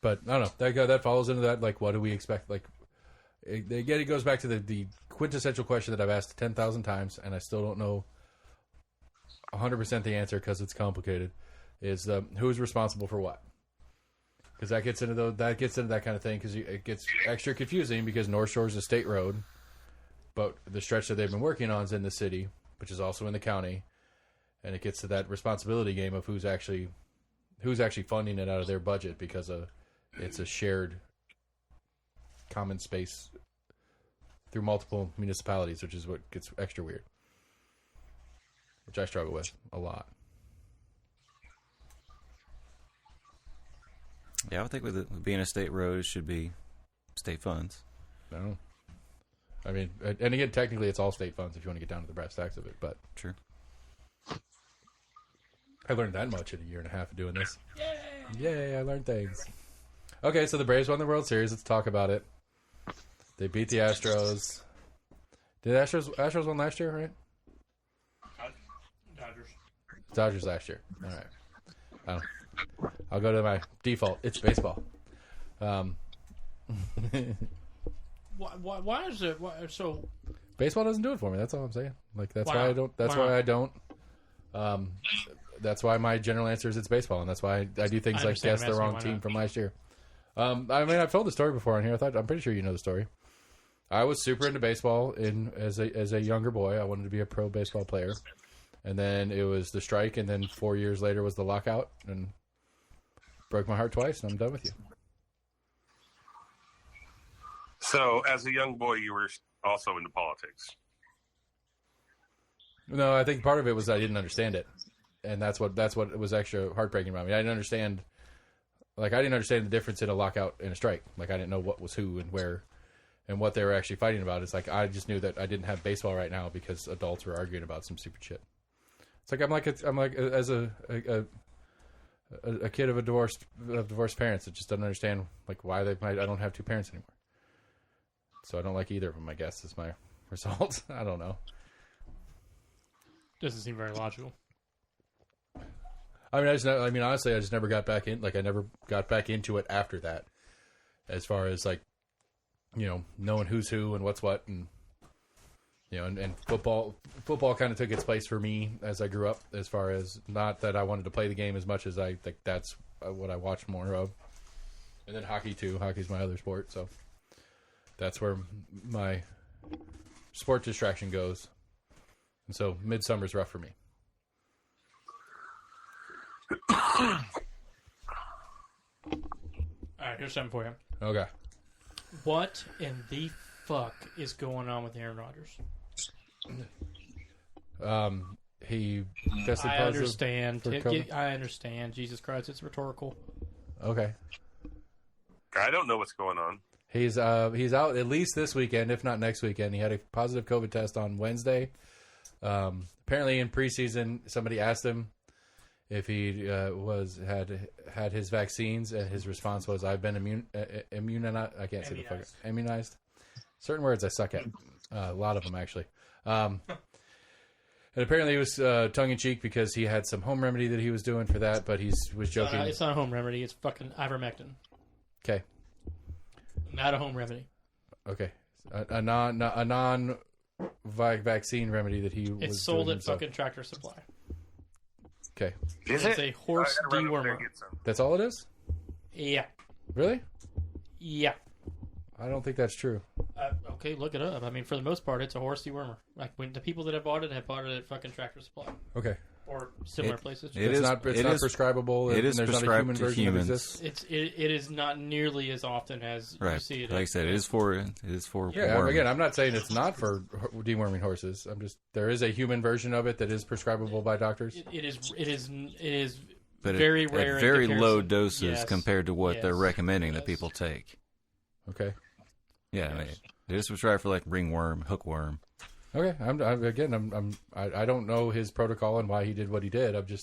Speaker 1: But I don't know. That follows into that. What do we expect? It goes back to the quintessential question that I've asked 10,000 times, and I still don't know 100% the answer because it's complicated. Is who's responsible for what? Because that gets into that kind of thing. Because it gets extra confusing because North Shore is a state road, but the stretch that they've been working on is in the city, which is also in the county, and it gets to that responsibility game of who's actually funding it out of their budget because it's a shared common space through multiple municipalities, which is what gets extra weird, which I struggle with a lot.
Speaker 3: Yeah, I would think with it being a state road, it should be state funds.
Speaker 1: No. I mean, and again, technically it's all state funds if you want to get down to the brass tacks of it, but...
Speaker 3: True.
Speaker 1: I learned that much in a year and a half of doing this. Yay, I learned things. Okay, so the Braves won the World Series. Let's talk about it. They beat the Astros. Did Astros won last year, right? Dodgers last year. All right. I'll go to my default. It's baseball.
Speaker 4: Why is it so?
Speaker 1: Baseball doesn't do it for me. That's all I'm saying. Like that's
Speaker 4: Why
Speaker 1: why I
Speaker 4: not?
Speaker 1: don't. That's
Speaker 4: Why
Speaker 1: why
Speaker 4: not?
Speaker 1: I don't. That's why my general answer is it's baseball, and that's why I do things
Speaker 4: I
Speaker 1: like
Speaker 4: understand.
Speaker 1: guess
Speaker 4: I'm
Speaker 1: the
Speaker 4: asking
Speaker 1: wrong
Speaker 4: why
Speaker 1: team
Speaker 4: not.
Speaker 1: from last year. I mean, I've told the story before on here. I'm pretty sure you know the story. I was super into baseball as a younger boy. I wanted to be a pro baseball player, and then it was the strike, and then 4 years later was the lockout, and broke my heart twice, and I'm done with you.
Speaker 2: So, as a young boy, you were also into politics.
Speaker 1: No, I think part of it was I didn't understand it, and that's what was extra heartbreaking about me. I didn't understand, I didn't understand the difference in a lockout and a strike. Like I didn't know what was who and where, and what they were actually fighting about. It's like I just knew that I didn't have baseball right now because adults were arguing about some stupid shit. It's like I'm like as a kid of divorced parents that just doesn't understand like why I don't have two parents anymore. So I don't like either of them. I guess is my result. I don't know.
Speaker 4: Doesn't seem very logical.
Speaker 1: I mean, honestly, I just never got back in. Like, I never got back into it after that. As far as like, knowing who's who and what's what, and and football kind of took its place for me as I grew up. As far as not that I wanted to play the game as much as I think that's what I watched more of, and then hockey too. Hockey's my other sport, so that's where my sport distraction goes. And so midsummer's rough for me.
Speaker 4: All right, here's something for you.
Speaker 1: Okay.
Speaker 4: What in the fuck is going on with Aaron Rodgers?
Speaker 1: He tested
Speaker 4: I
Speaker 1: positive
Speaker 4: understand.
Speaker 1: for COVID.
Speaker 4: I understand. Jesus Christ, it's rhetorical.
Speaker 1: Okay.
Speaker 2: I don't know what's going on.
Speaker 1: He's out at least this weekend, if not next weekend. He had a positive COVID test on Wednesday. Apparently in preseason, somebody asked him if he had his vaccines, and his response was, "I've been immunized." I can't say the fuck. Immunized. Certain words I suck at. A lot of them actually. And apparently it was tongue in cheek because he had some home remedy that he was doing for that, but he was joking.
Speaker 4: It's not a home remedy. It's fucking ivermectin.
Speaker 1: Okay.
Speaker 4: Not a home remedy.
Speaker 1: Okay. A non vaccine remedy that he was
Speaker 4: It's sold
Speaker 1: doing
Speaker 4: at
Speaker 1: himself.
Speaker 4: fucking Tractor Supply.
Speaker 1: Okay.
Speaker 2: Is
Speaker 4: It's
Speaker 2: it?
Speaker 4: a horse
Speaker 2: I gotta run over there
Speaker 4: dewormer.
Speaker 2: and get some.
Speaker 1: That's all it is?
Speaker 4: Yeah.
Speaker 1: Really?
Speaker 4: Yeah.
Speaker 1: I don't think that's true.
Speaker 4: Okay, look it up. I mean, for the most part, it's a horse dewormer. Like, when the people that have bought it at fucking Tractor Supply.
Speaker 1: Okay.
Speaker 4: Or similar places.
Speaker 3: It
Speaker 1: It's
Speaker 3: is
Speaker 1: not
Speaker 3: it is
Speaker 1: prescribable.
Speaker 3: it is
Speaker 1: and there's not a human
Speaker 3: prescribed to
Speaker 1: version that
Speaker 3: humans.
Speaker 1: exists.
Speaker 4: It is not nearly as often as you
Speaker 3: Right.
Speaker 4: see it.
Speaker 3: Like I said, it is for
Speaker 1: Yeah,
Speaker 3: worms.
Speaker 1: again, I'm not saying it's not for deworming horses. There is a human version of it that is prescribable by doctors.
Speaker 4: It is
Speaker 3: but
Speaker 4: very
Speaker 3: at
Speaker 4: rare. in
Speaker 3: very low
Speaker 4: comparison.
Speaker 3: doses
Speaker 4: Yes.
Speaker 3: compared to what they're
Speaker 4: Yes.
Speaker 3: recommending
Speaker 4: Yes.
Speaker 3: that people take.
Speaker 1: Okay.
Speaker 3: Yeah, I mean, it is prescribed for like ringworm, hookworm.
Speaker 1: Okay. I don't know his protocol and why he did what he did.
Speaker 3: I don't. Yeah,
Speaker 4: That's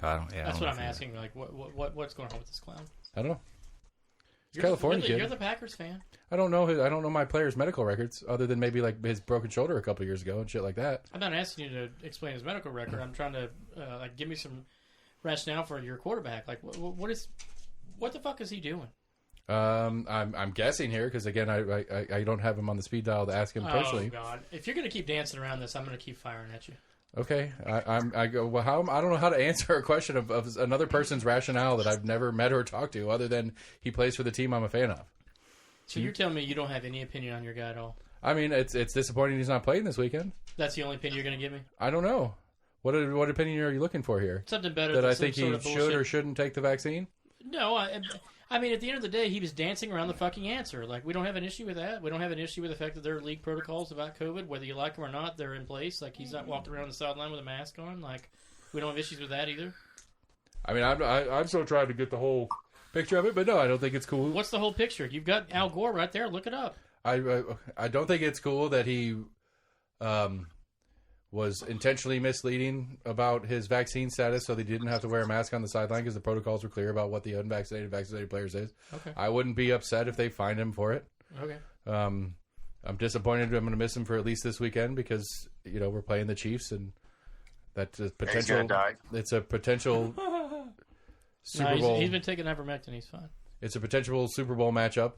Speaker 3: I don't
Speaker 4: what
Speaker 3: know
Speaker 4: I'm
Speaker 3: if you-
Speaker 4: asking. Like, what's going on with this clown?
Speaker 1: I don't know.
Speaker 4: You're
Speaker 1: California
Speaker 4: the,
Speaker 1: kid.
Speaker 4: You're the Packers fan.
Speaker 1: I don't know my player's medical records other than maybe like his broken shoulder a couple years ago and shit like that.
Speaker 4: I'm not asking you to explain his medical record. I'm trying to give me some rationale for your quarterback. Like, what the fuck is he doing?
Speaker 1: I'm guessing here because again, I don't have him on the speed dial to ask him personally.
Speaker 4: Oh God! If you're gonna keep dancing around this, I'm gonna keep firing at you.
Speaker 1: Okay, I go. Well, I don't know how to answer a question of another person's rationale that I've never met or talked to, other than he plays for the team I'm a fan of.
Speaker 4: So you're telling me you don't have any opinion on your guy at all?
Speaker 1: I mean, it's disappointing he's not playing this weekend.
Speaker 4: That's the only opinion you're gonna give me?
Speaker 1: I don't know. What opinion are you looking for here?
Speaker 4: Something better
Speaker 1: That
Speaker 4: than
Speaker 1: I
Speaker 4: some
Speaker 1: think
Speaker 4: sort
Speaker 1: he
Speaker 4: of
Speaker 1: should
Speaker 4: bullshit.
Speaker 1: or shouldn't take the vaccine?
Speaker 4: No, I mean, at the end of the day, he was dancing around the fucking answer. Like, we don't have an issue with that. We don't have an issue with the fact that there are league protocols about COVID, whether you like them or not. They're in place. Like, he's not walking around the sideline with a mask on. Like, we don't have issues with that either.
Speaker 1: I mean, I'm still trying to get the whole picture of it, but no, I don't think it's cool.
Speaker 4: What's the whole picture? You've got Al Gore right there. Look it up.
Speaker 1: I don't think it's cool that he was intentionally misleading about his vaccine status so they didn't have to wear a mask on the sideline because the protocols were clear about what the unvaccinated, vaccinated players is.
Speaker 4: Okay.
Speaker 1: I wouldn't be upset if they fined him for it.
Speaker 4: Okay.
Speaker 1: I'm disappointed. I'm going to miss him for at least this weekend because, we're playing the Chiefs and that's a potential.
Speaker 2: gonna die.
Speaker 1: It's a potential Super
Speaker 4: No,
Speaker 1: Bowl.
Speaker 4: he's been taking ivermectin. He's fine.
Speaker 1: It's a potential Super Bowl matchup.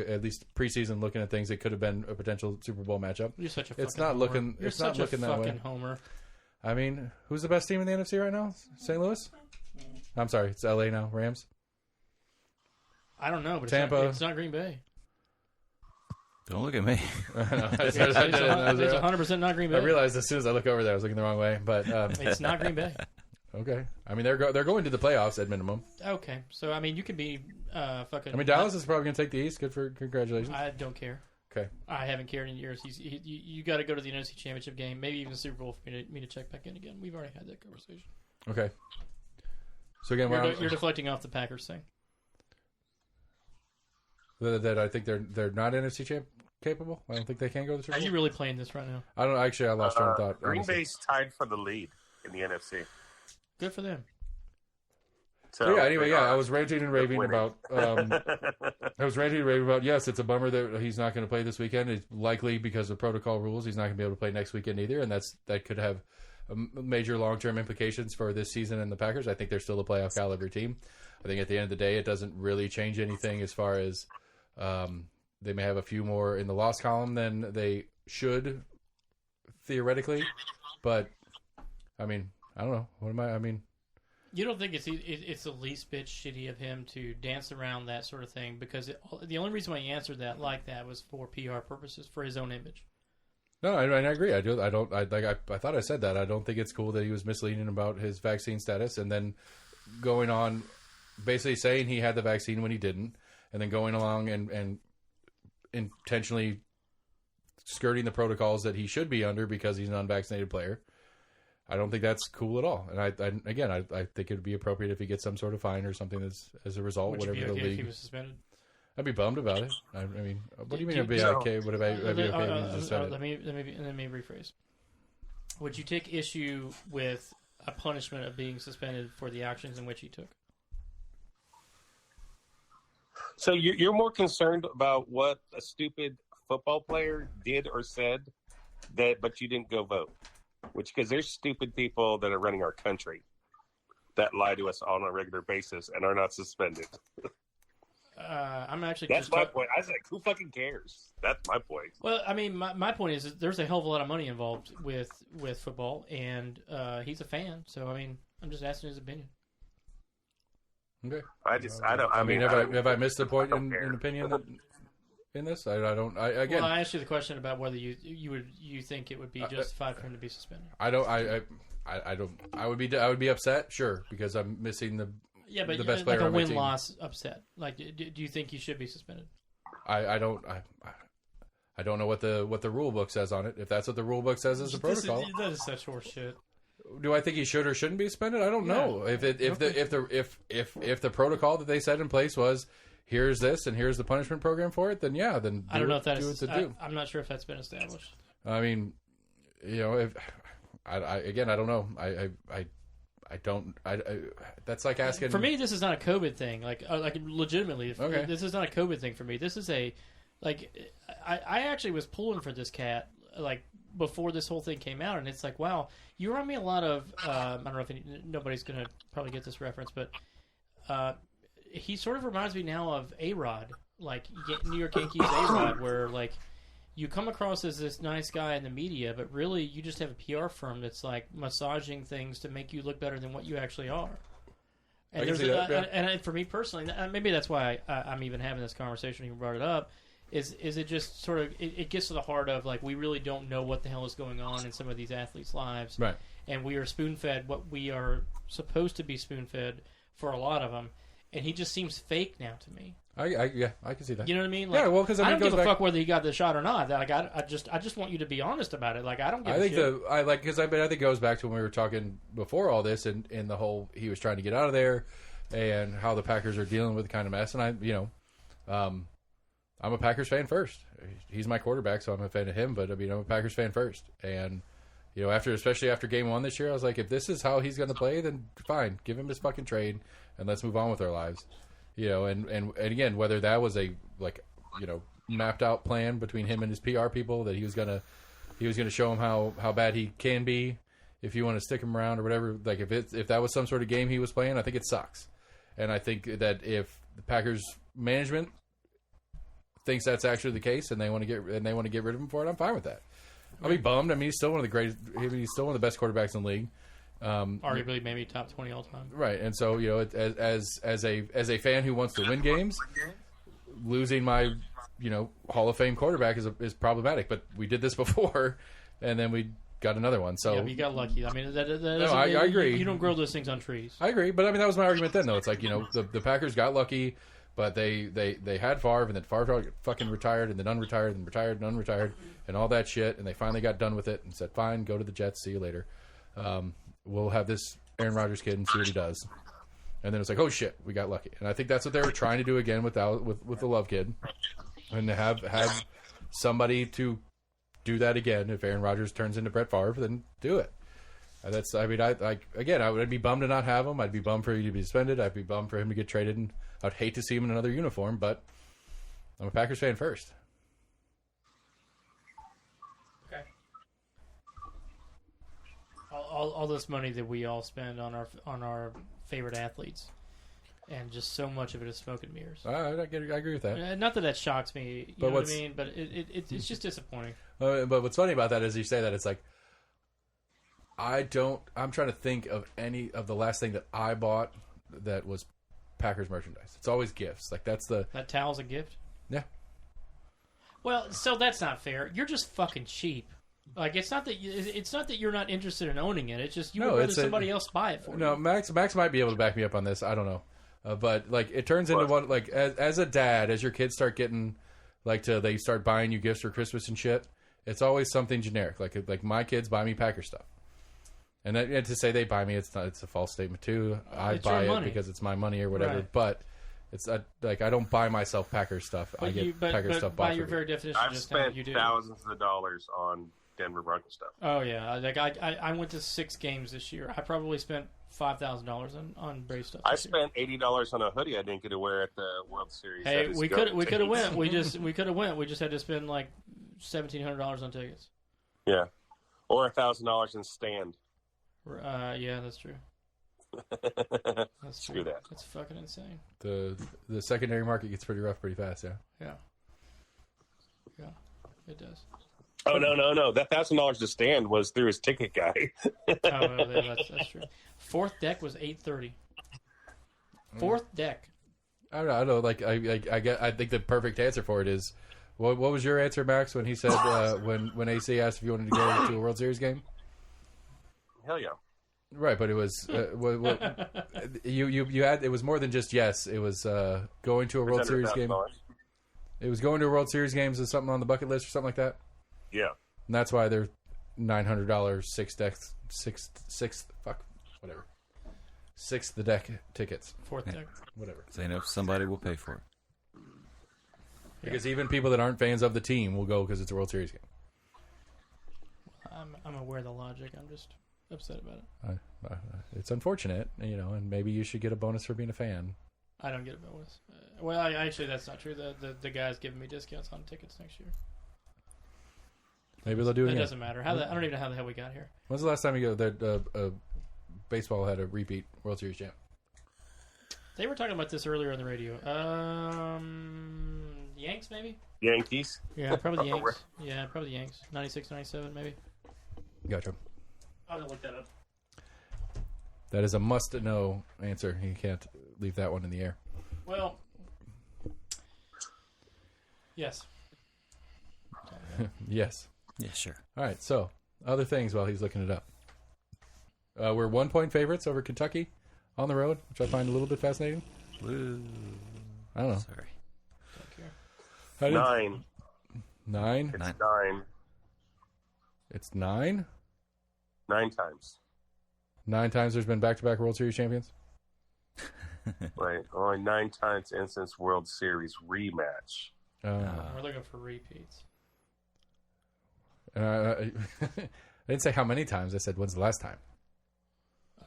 Speaker 1: At least preseason, looking at things, it could have been a potential Super Bowl matchup.
Speaker 4: You're such a fucking
Speaker 1: It's not
Speaker 4: homer.
Speaker 1: looking.
Speaker 4: You're
Speaker 1: It's not
Speaker 4: such
Speaker 1: looking
Speaker 4: a
Speaker 1: that way.
Speaker 4: fucking homer.
Speaker 1: I mean, who's the best team in the NFC right now? St. Louis? I'm sorry, it's LA now. Rams?
Speaker 4: I don't know, but
Speaker 1: Tampa.
Speaker 4: It's not Green Bay.
Speaker 3: Don't look at me.
Speaker 4: It's 100% not Green Bay.
Speaker 1: I realized as soon as I look over there, I was looking the wrong way. But
Speaker 4: It's not Green Bay.
Speaker 1: okay, I mean they're going to the playoffs at minimum.
Speaker 4: Okay, so I mean you could be fucking.
Speaker 1: I mean Dallas is probably going to take the East. Congratulations.
Speaker 4: I don't care.
Speaker 1: Okay,
Speaker 4: I haven't cared in years. You got to go to the NFC Championship game, maybe even the Super Bowl for me to check back in again. We've already had that conversation.
Speaker 1: okay. So again,
Speaker 4: You're deflecting off the Packers thing.
Speaker 1: That I think they're not NFC capable. I don't think they can go to the Super
Speaker 4: Are
Speaker 1: Bowl.
Speaker 4: you really playing this right now?
Speaker 1: I don't actually. I lost train of thought.
Speaker 2: Green
Speaker 1: honestly.
Speaker 2: Bay's tied for the lead in the NFC.
Speaker 4: Good for them.
Speaker 1: So yeah. Anyway,
Speaker 2: they
Speaker 1: yeah,
Speaker 2: are
Speaker 1: I was ranting and raving
Speaker 2: winning.
Speaker 1: about. Yes, it's a bummer that he's not going to play this weekend. It's likely because of protocol rules. He's not going to be able to play next weekend either, and that could have major long-term implications for this season and the Packers. I think they're still a playoff caliber team. I think at the end of the day, it doesn't really change anything as far as they may have a few more in the loss column than they should theoretically, but I mean, I don't know. What am I? I mean.
Speaker 4: You don't think it's the least bit shitty of him to dance around that sort of thing? Because the only reason why he answered that like that was for PR purposes, for his own image.
Speaker 1: No, I agree. I do. I don't. I thought I said that. I don't think it's cool that he was misleading about his vaccine status, and then going on, basically saying he had the vaccine when he didn't, and then going along and intentionally skirting the protocols that he should be under because he's an unvaccinated player. I don't think that's cool at all. And I think it would be appropriate if he gets some sort of fine or something as a result.
Speaker 4: Would
Speaker 1: whatever
Speaker 4: you be okay
Speaker 1: the
Speaker 4: if
Speaker 1: league.
Speaker 4: he was suspended?
Speaker 1: I'd be bummed about it. I mean, what do you mean
Speaker 4: Do-
Speaker 1: I'd be
Speaker 4: so-
Speaker 1: okay? Would I be okay if he was suspended?
Speaker 4: Let me rephrase. Would you take issue with a punishment of being suspended for the actions in which he took?
Speaker 2: So you're more concerned about what a stupid football player did or said, but you didn't go vote. Because there's stupid people that are running our country that lie to us on a regular basis and are not suspended.
Speaker 4: I'm actually.
Speaker 2: That's my point. I was like, who fucking cares? That's my point.
Speaker 4: Well, I mean, my point is that there's a hell of a lot of money involved with football, and he's a fan. So I mean, I'm just asking his opinion.
Speaker 1: Okay.
Speaker 2: I mean,
Speaker 1: have I missed the point in opinion in this? I don't. Again,
Speaker 4: Well, I asked you the question about whether you think it would be justified for him to be suspended.
Speaker 1: I don't. I don't. I would be upset, sure, because I'm missing the best player
Speaker 4: like a
Speaker 1: on my team.
Speaker 4: win-loss upset. Like, do you think you should be suspended?
Speaker 1: I don't. I don't know what the rule book says on it. If that's what the rule book says as a protocol,
Speaker 4: That is such horse shit.
Speaker 1: do I think he should or shouldn't be suspended? I don't know. If the protocol that they set in place was here's this and here's the punishment program for it, then yeah, then
Speaker 4: I don't know if that's.
Speaker 1: do what to do.
Speaker 4: I'm not sure if that's been established.
Speaker 1: I mean, if I don't know. I don't. That's like asking.
Speaker 4: For me, this is not a COVID thing. Like legitimately,
Speaker 1: Okay.
Speaker 4: This is not a COVID thing for me. This is I actually was pulling for this cat like before this whole thing came out, and it's like, wow, you remind me a lot of. I don't know if nobody's gonna probably get this reference, but he sort of reminds me now of A-Rod, like New York Yankees A-Rod, where like. You come across as this nice guy in the media, but really you just have a PR firm that's like massaging things to make you look better than what you actually are. And
Speaker 1: I can see that, yeah.
Speaker 4: And for me personally, maybe that's why I'm even having this conversation. You brought it up. Is it just sort of it gets to the heart of like we really don't know what the hell is going on in some of these athletes' lives,
Speaker 1: right?
Speaker 4: And we are spoon fed what we are supposed to be spoon fed for a lot of them, and he just seems fake now to me.
Speaker 1: I can see that.
Speaker 4: You know what I mean? Like,
Speaker 1: yeah, well, because
Speaker 4: I don't give a fuck whether he got the shot or not. Like, I just want you to be honest about it. Like, I don't give a shit.
Speaker 1: I think it goes back to when we were talking before all this, and the whole he was trying to get out of there, and how the Packers are dealing with the kind of mess. And I'm a Packers fan first. He's my quarterback, so I'm a fan of him. But I mean, I'm a Packers fan first, and especially after Game 1 this year, I was like, if this is how he's going to play, then fine, give him his fucking trade, and let's move on with our lives. And again, whether that was a mapped out plan between him and his PR people that he was gonna show him how bad he can be if you want to stick him around or whatever. Like if that was some sort of game he was playing, I think it sucks. And I think that if the Packers management thinks that's actually the case and they want to get rid of him for it, I'm fine with that. I'll be bummed. I mean, he's still one of the greatest. He's still one of the best quarterbacks in the league.
Speaker 4: Arguably, maybe top 20 all time.
Speaker 1: Right, and so as a fan who wants to win games, losing my Hall of Fame quarterback is problematic. But we did this before, and then we got another one. So
Speaker 4: yeah, but you got lucky. I mean,
Speaker 1: I agree.
Speaker 4: You don't grow those things on trees.
Speaker 1: I agree, but I mean that was my argument then. Though it's like the Packers got lucky, but they had Favre, and then Favre fucking retired, and then unretired, and retired, and unretired, and all that shit, and they finally got done with it and said, "Fine, go to the Jets. See you later. We'll have this Aaron Rodgers kid and see what he does." And then it's like, "Oh shit, we got lucky." And I think that's what they were trying to do again with the Love kid, and to have somebody to do that again. If Aaron Rodgers turns into Brett Favre, then do it. And I'd be bummed to not have him. I'd be bummed for him to be suspended. I'd be bummed for him to get traded, and I'd hate to see him in another uniform. But I'm a Packers fan first.
Speaker 4: Okay. All this money that we all spend on our favorite athletes, and just so much of it is smoke and mirrors.
Speaker 1: I agree with that.
Speaker 4: Not that shocks me, you know what I mean? But it's just disappointing.
Speaker 1: But what's funny about that is you say that it's like I'm trying to think of any of the last thing that I bought that was Packers merchandise. It's always gifts. Like that
Speaker 4: towel's a gift.
Speaker 1: Yeah.
Speaker 4: Well, so that's not fair. You're just fucking cheap. Like it's not that you're not interested in owning it. It's just would rather somebody else buy it for you.
Speaker 1: No, Max might be able to back me up on this. I don't know, but like it turns into one like as a dad, as your kids start getting they start buying you gifts for Christmas and shit. It's always something generic. Like my kids buy me Packer stuff, and to say they buy me, it's a false statement too. I buy it because it's my money or whatever,
Speaker 4: right.
Speaker 1: But. It's I don't buy myself Packer stuff. I get Packer stuff bought
Speaker 4: by your very definition.
Speaker 2: I've spent thousands of dollars on Denver Broncos stuff.
Speaker 4: Oh yeah, I went to 6 games this year. I probably spent $5,000 on Brave stuff.
Speaker 2: I spent $80 on a hoodie I didn't get to wear at the World Series.
Speaker 4: Hey, we could have went. We could have went. We just had to spend like $1,700 on tickets.
Speaker 2: Yeah, or $1,000 in stand.
Speaker 4: Yeah, that's true.
Speaker 2: Screw that.
Speaker 4: That's fucking insane.
Speaker 1: The secondary market gets pretty rough pretty fast, yeah.
Speaker 4: Yeah, it does.
Speaker 2: Oh no! That $1,000 to stand was through his ticket guy.
Speaker 4: That's true. Fourth deck was $830. Fourth deck.
Speaker 1: I don't know. Like I think the perfect answer for it is, what was your answer, Max, when he said when AC asked if you wanted to go to a World Series game?
Speaker 2: Hell yeah.
Speaker 1: Right, but it was you had it was more than just yes. It was going to a World Series game. It was going to a World Series games as something on the bucket list or something like that.
Speaker 2: Yeah,
Speaker 1: and that's why they're $900 sixth the deck tickets.
Speaker 4: Fourth deck,
Speaker 1: whatever.
Speaker 3: They know somebody will pay for it.
Speaker 1: Because even people that aren't fans of the team will go because it's a World Series game.
Speaker 4: I'm aware of the logic. I'm just upset about it.
Speaker 1: It's unfortunate, and maybe you should get a bonus for being a fan.
Speaker 4: I don't get a bonus. Well, actually, that's not true. The guy's giving me discounts on tickets next year.
Speaker 1: Maybe they'll do it again.
Speaker 4: It doesn't matter. I don't even know how the hell we got here.
Speaker 1: When's the last time that baseball had a repeat World Series champ?
Speaker 4: They were talking about this earlier on the radio. Yanks, maybe?
Speaker 2: Yankees?
Speaker 4: Yeah, probably the Yanks. Yeah, probably the Yanks. 96, 97, maybe.
Speaker 1: Gotcha.
Speaker 4: I'm going to look that up.
Speaker 1: That is a must-know answer. You can't leave that one in the air.
Speaker 4: Well, yes.
Speaker 1: Yes.
Speaker 3: Yeah, sure.
Speaker 1: All right, so other things while he's looking it up. We're 1-point favorites over Kentucky on the road, which I find a little bit fascinating.
Speaker 3: Woo.
Speaker 1: I don't know.
Speaker 3: Sorry.
Speaker 4: Don't care.
Speaker 2: 9.
Speaker 1: 9?
Speaker 2: It's 9.
Speaker 1: It's 9?
Speaker 2: 9 times.
Speaker 1: 9 times there's been back-to-back World Series champions?
Speaker 2: Right. Only 9 times instance World Series rematch.
Speaker 4: We're looking for repeats.
Speaker 1: I didn't say how many times. I said, when's the last time?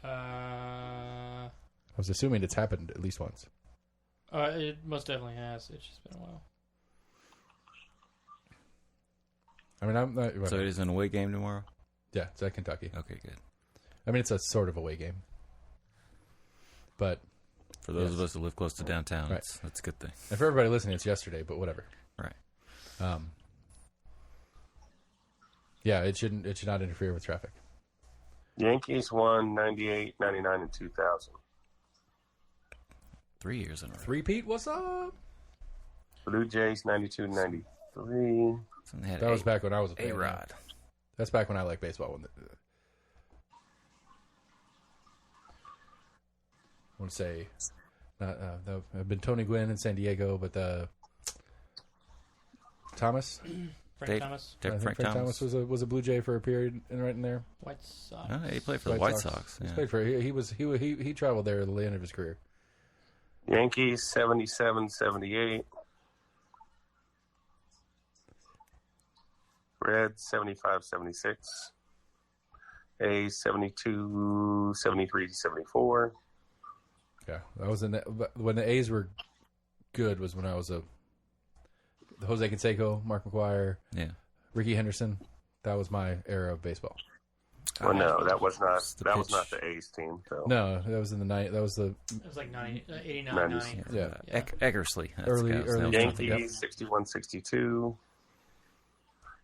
Speaker 4: I
Speaker 1: was assuming it's happened at least once.
Speaker 4: It most definitely has. It's just been a while.
Speaker 1: I mean, I'm not...
Speaker 3: So it is an away game tomorrow?
Speaker 1: Yeah, it's at Kentucky.
Speaker 3: Okay, good.
Speaker 1: I mean, it's a sort of away game. But
Speaker 3: For those of us who live close to downtown,
Speaker 1: Right.
Speaker 3: that's a good thing.
Speaker 1: And for everybody listening, it's yesterday, but whatever.
Speaker 3: Right.
Speaker 1: Yeah, it should not interfere with traffic.
Speaker 2: Yankees won 98, 99, and 2000.
Speaker 3: 3 years in a row.
Speaker 1: Three-peat, what's up?
Speaker 2: Blue Jays 92, 93.
Speaker 1: That was back when I was a fan.
Speaker 3: A-Rod.
Speaker 1: That's back when I liked baseball. I want to say, I've been Tony Gwynn in San Diego, but Thomas.
Speaker 4: Frank Thomas.
Speaker 1: I think Frank Thomas was a Blue Jay for a period right in there.
Speaker 4: White Sox.
Speaker 3: Oh, he played for the White Sox.
Speaker 1: He
Speaker 3: Yeah.
Speaker 1: played for he traveled there at the end of his career.
Speaker 2: Yankees 77, 78. Reds 75, 76. A's 72, 73, 74.
Speaker 1: Yeah, that was when the A's were good. Was when I was Jose Canseco, Mark McGwire, Ricky Henderson. That was my era of baseball.
Speaker 2: Well, no, that was not the A's team. So.
Speaker 1: No, that was in the night. That was the.
Speaker 4: It was like 89,
Speaker 2: 90s.
Speaker 4: 90.
Speaker 1: Yeah.
Speaker 3: Eckersley. That's
Speaker 1: Early-
Speaker 3: the guy's
Speaker 1: early
Speaker 3: name.
Speaker 2: Yankees 61, 62.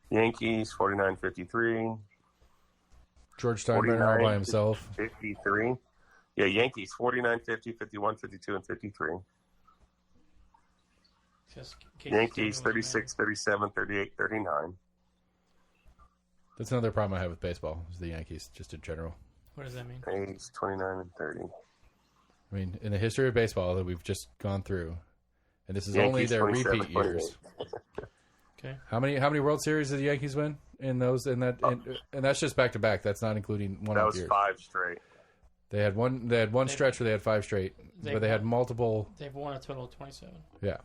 Speaker 2: Yankees 49, 53.
Speaker 1: George Steinbrenner all by himself.
Speaker 2: 53. Yeah, Yankees 49, 50, 51, 52, and 53. Yankees 36, 37, 38, 39.
Speaker 1: That's another problem I have with baseball. Is the Yankees just in general.
Speaker 4: What does that mean?
Speaker 2: A's 29 and 30.
Speaker 1: I mean, in the history of baseball that we've just gone through, and this is
Speaker 2: Yankees
Speaker 1: only their
Speaker 2: 27,
Speaker 1: repeat years.
Speaker 2: 28.
Speaker 4: Okay.
Speaker 1: How many World Series did the Yankees win in those? And that's just back to back. That's not including one.
Speaker 2: That
Speaker 1: off
Speaker 2: was
Speaker 1: years.
Speaker 2: 5 straight.
Speaker 1: They had one stretch where they had 5 straight, but they had multiple.
Speaker 4: They've won a total of 27.
Speaker 1: Yeah.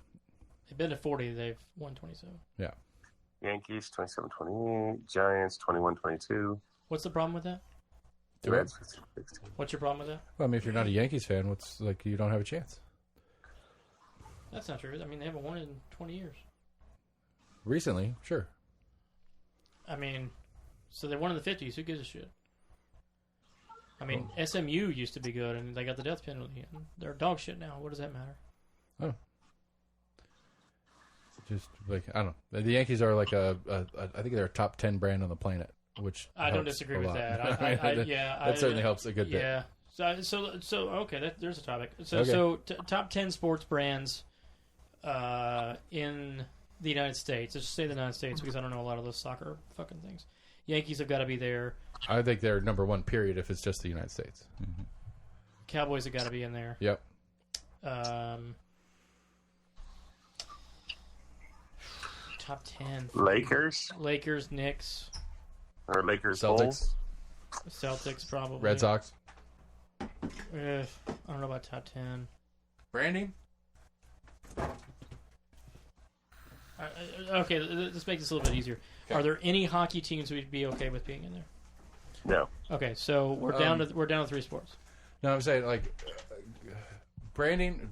Speaker 4: They've been to 40. They've won 27.
Speaker 1: Yeah.
Speaker 2: Yankees 27, 28. Giants 21, 22.
Speaker 4: What's the problem with that?
Speaker 2: Reds 15, 16.
Speaker 4: What's your problem with that?
Speaker 1: Well, I mean, if you're not a Yankees fan, what's like you don't have a chance.
Speaker 4: That's not true. I mean, they haven't won in 20 years.
Speaker 1: Recently, sure.
Speaker 4: I mean, so they won in the 50s. Who gives a shit? I mean, SMU used to be good, and they got the death penalty. And they're dog shit now. What does that matter?
Speaker 1: Oh. Just like I don't know. The Yankees are like I think they're a top 10 brand on the planet, which
Speaker 4: I don't
Speaker 1: helps
Speaker 4: disagree
Speaker 1: a
Speaker 4: with
Speaker 1: lot.
Speaker 4: that.
Speaker 1: That certainly helps a good bit.
Speaker 4: Yeah. So okay. There's a topic. So
Speaker 1: Okay.
Speaker 4: Top 10 sports brands in the United States. Let's just say the United States because I don't know a lot of those soccer fucking things. Yankees have got to be there.
Speaker 1: I think they're number 1 period if it's just the United States.
Speaker 3: Mm-hmm.
Speaker 4: Cowboys have got to be in there.
Speaker 1: Yep.
Speaker 4: Top 10.
Speaker 2: Lakers,
Speaker 4: Knicks,
Speaker 2: or Lakers,
Speaker 1: Celtics.
Speaker 2: Bulls.
Speaker 4: Celtics probably.
Speaker 1: Red Sox.
Speaker 4: I don't know about top 10.
Speaker 1: Branding.
Speaker 4: Okay, let's make this a little bit easier.
Speaker 1: Okay.
Speaker 4: Are there any hockey teams we'd be okay with being in there?
Speaker 2: No.
Speaker 4: Okay, so we're down to 3 sports.
Speaker 1: No, I'm saying like branding,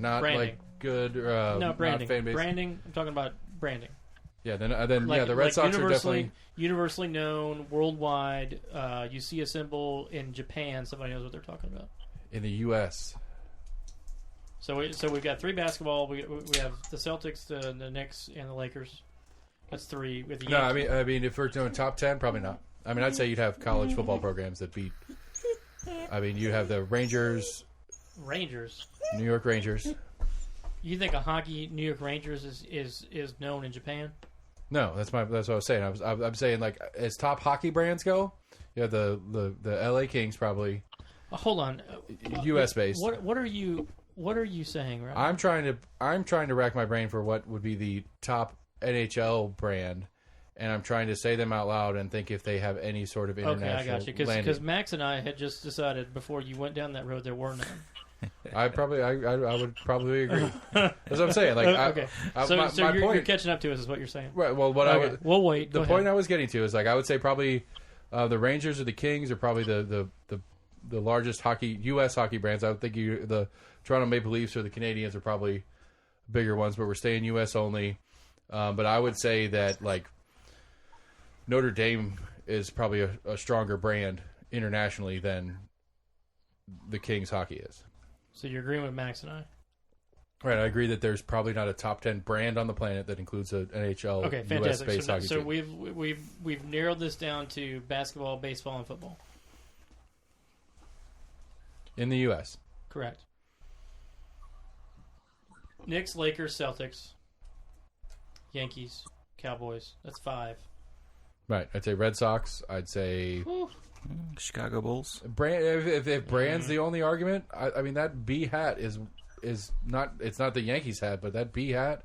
Speaker 1: not
Speaker 4: Branding.
Speaker 1: like good.
Speaker 4: No, branding.
Speaker 1: Not fan base.
Speaker 4: Branding. I'm talking about branding.
Speaker 1: Yeah, then the Red Sox are definitely
Speaker 4: universally known worldwide. You see a symbol in Japan, somebody knows what they're talking about.
Speaker 1: in the U.S.
Speaker 4: So we've got 3 basketball. We have the Celtics, the Knicks, and the Lakers. That's 3. With the
Speaker 1: No,
Speaker 4: Yankees.
Speaker 1: I mean, if we're doing top 10, probably not. I mean, I'd say you'd have college football programs that beat. I mean, you have the Rangers, New York Rangers.
Speaker 4: You think a hockey New York Rangers is known in Japan?
Speaker 1: No, that's what I was saying. I'm saying like as top hockey brands go, you have the LA Kings probably.
Speaker 4: Hold on,
Speaker 1: U.S. based.
Speaker 4: What are you saying? Right?
Speaker 1: I'm trying to rack my brain for what would be the top NHL brand, and I'm trying to say them out loud and think if they have any sort of international.
Speaker 4: Okay, I got you. Because Max and I had just decided before you went down that road there were none.
Speaker 1: I would probably agree. That's what I'm saying. Like,
Speaker 4: okay, so
Speaker 1: my
Speaker 4: you're
Speaker 1: point,
Speaker 4: catching up to us, is what you're saying.
Speaker 1: right? Well,
Speaker 4: We'll wait.
Speaker 1: The point I was getting to is like I would say probably the Rangers or the Kings are probably the largest U.S. hockey brands. I would think the Toronto Maple Leafs or the Canadiens are probably bigger ones, but we're staying U.S. only. But I would say that like Notre Dame is probably a stronger brand internationally than the Kings hockey is.
Speaker 4: So you're agreeing with Max and I?
Speaker 1: Right, I agree that there's probably not a top 10 brand on the planet that includes an NHL
Speaker 4: Okay, fantastic.
Speaker 1: US-based hockey
Speaker 4: So
Speaker 1: team.
Speaker 4: we've narrowed this down to basketball, baseball, and football.
Speaker 1: In the U.S.
Speaker 4: Correct. Knicks, Lakers, Celtics, Yankees, Cowboys. That's 5.
Speaker 1: Right, I'd say Red Sox. I'd say
Speaker 3: Chicago Bulls.
Speaker 1: brand. If brand's the only argument, I mean that B hat is not. It's not the Yankees hat, but that B hat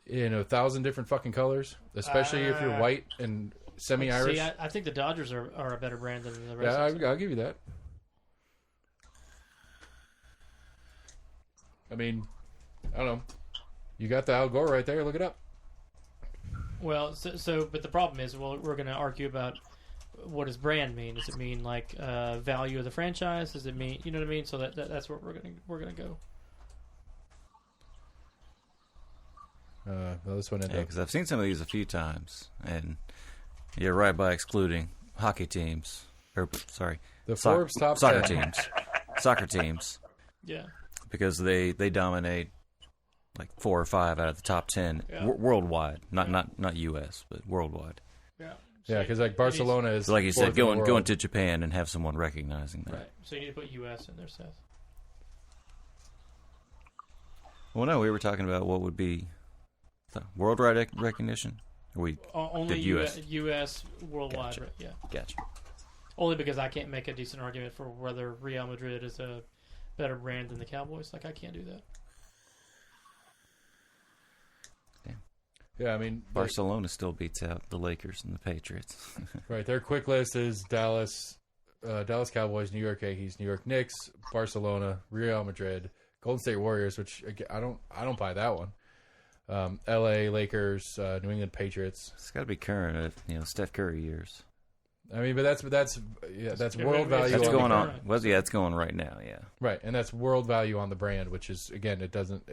Speaker 1: in 1,000 different fucking colors, especially if you're white and semi-Irish.
Speaker 4: See, I think the Dodgers are a better brand than the Red
Speaker 1: Yeah,
Speaker 4: Sox.
Speaker 1: I'll give you that. I mean, I don't know. You got the Al Gore right there. Look it up.
Speaker 4: Well, but the problem is, we're going to argue about what does brand mean. Does it mean like value of the franchise? Does it mean, you know what I mean? So that's what we're gonna go.
Speaker 1: Well, this one ended up.
Speaker 3: Because I've seen some of these a few times, and you're right by excluding hockey teams. Or sorry,
Speaker 1: The Forbes top
Speaker 3: soccer
Speaker 1: 10.
Speaker 3: teams, soccer teams,
Speaker 4: Yeah.
Speaker 3: because they dominate like 4 or 5 out of the top 10
Speaker 4: Yeah.
Speaker 3: worldwide, not U.S. but worldwide.
Speaker 4: Yeah.
Speaker 1: Yeah, because like Barcelona is
Speaker 3: So like you said,
Speaker 1: fourth in the
Speaker 3: going
Speaker 1: world.
Speaker 3: to Japan and have someone recognizing that.
Speaker 4: Right. So you need to put U.S. in there, Seth.
Speaker 3: Well, no, we were talking about what would be the worldwide recognition. Or we
Speaker 4: Only
Speaker 3: did US.
Speaker 4: U.S. worldwide.
Speaker 3: Gotcha.
Speaker 4: Right? Yeah.
Speaker 3: Gotcha.
Speaker 4: Only because I can't make a decent argument for whether Real Madrid is a better brand than the Cowboys. Like, I can't do that.
Speaker 1: Yeah, I mean,
Speaker 3: Barcelona still beats out the Lakers and the Patriots.
Speaker 1: right. Their quick list is Dallas Cowboys, New York Yankees, New York Knicks, Barcelona, Real Madrid, Golden State Warriors. Which again, I don't buy that one. L.A. Lakers, New England Patriots.
Speaker 3: It's got to be current at Steph Curry years.
Speaker 1: I mean, but that's world value.
Speaker 3: That's
Speaker 1: on
Speaker 3: going
Speaker 1: the,
Speaker 3: on. Well, yeah, it's going right now. Yeah.
Speaker 1: right, and that's world value on the brand, which is again, it doesn't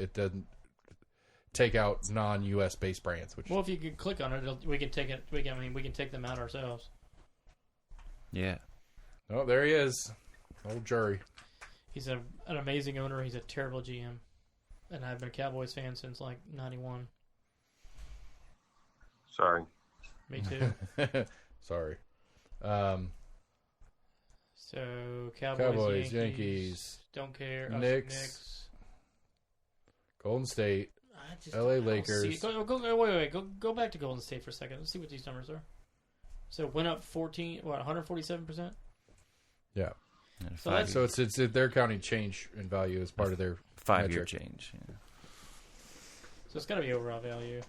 Speaker 1: take out non-U.S. based brands. Which
Speaker 4: Well, if you can click on it, we can take it. We can take them out ourselves.
Speaker 3: Yeah.
Speaker 1: oh, there he is, old jury.
Speaker 4: He's an amazing owner. He's a terrible GM. And I've been a Cowboys fan since like 91.
Speaker 2: Sorry.
Speaker 4: Me too.
Speaker 1: Sorry.
Speaker 4: So
Speaker 1: Cowboys,
Speaker 4: Yankees,
Speaker 1: Yankees,
Speaker 4: don't care.
Speaker 1: Knicks, Golden State, LA
Speaker 4: I don't
Speaker 1: Lakers.
Speaker 4: see- Wait. Go back to Golden State for a second. Let's see what these numbers are. So went up 147%.
Speaker 1: Yeah.
Speaker 3: And
Speaker 4: So that's-
Speaker 1: So it's they're counting change in value as part of their
Speaker 3: 5-year
Speaker 1: metric.
Speaker 3: change. Yeah.
Speaker 4: So it's got to be overall value.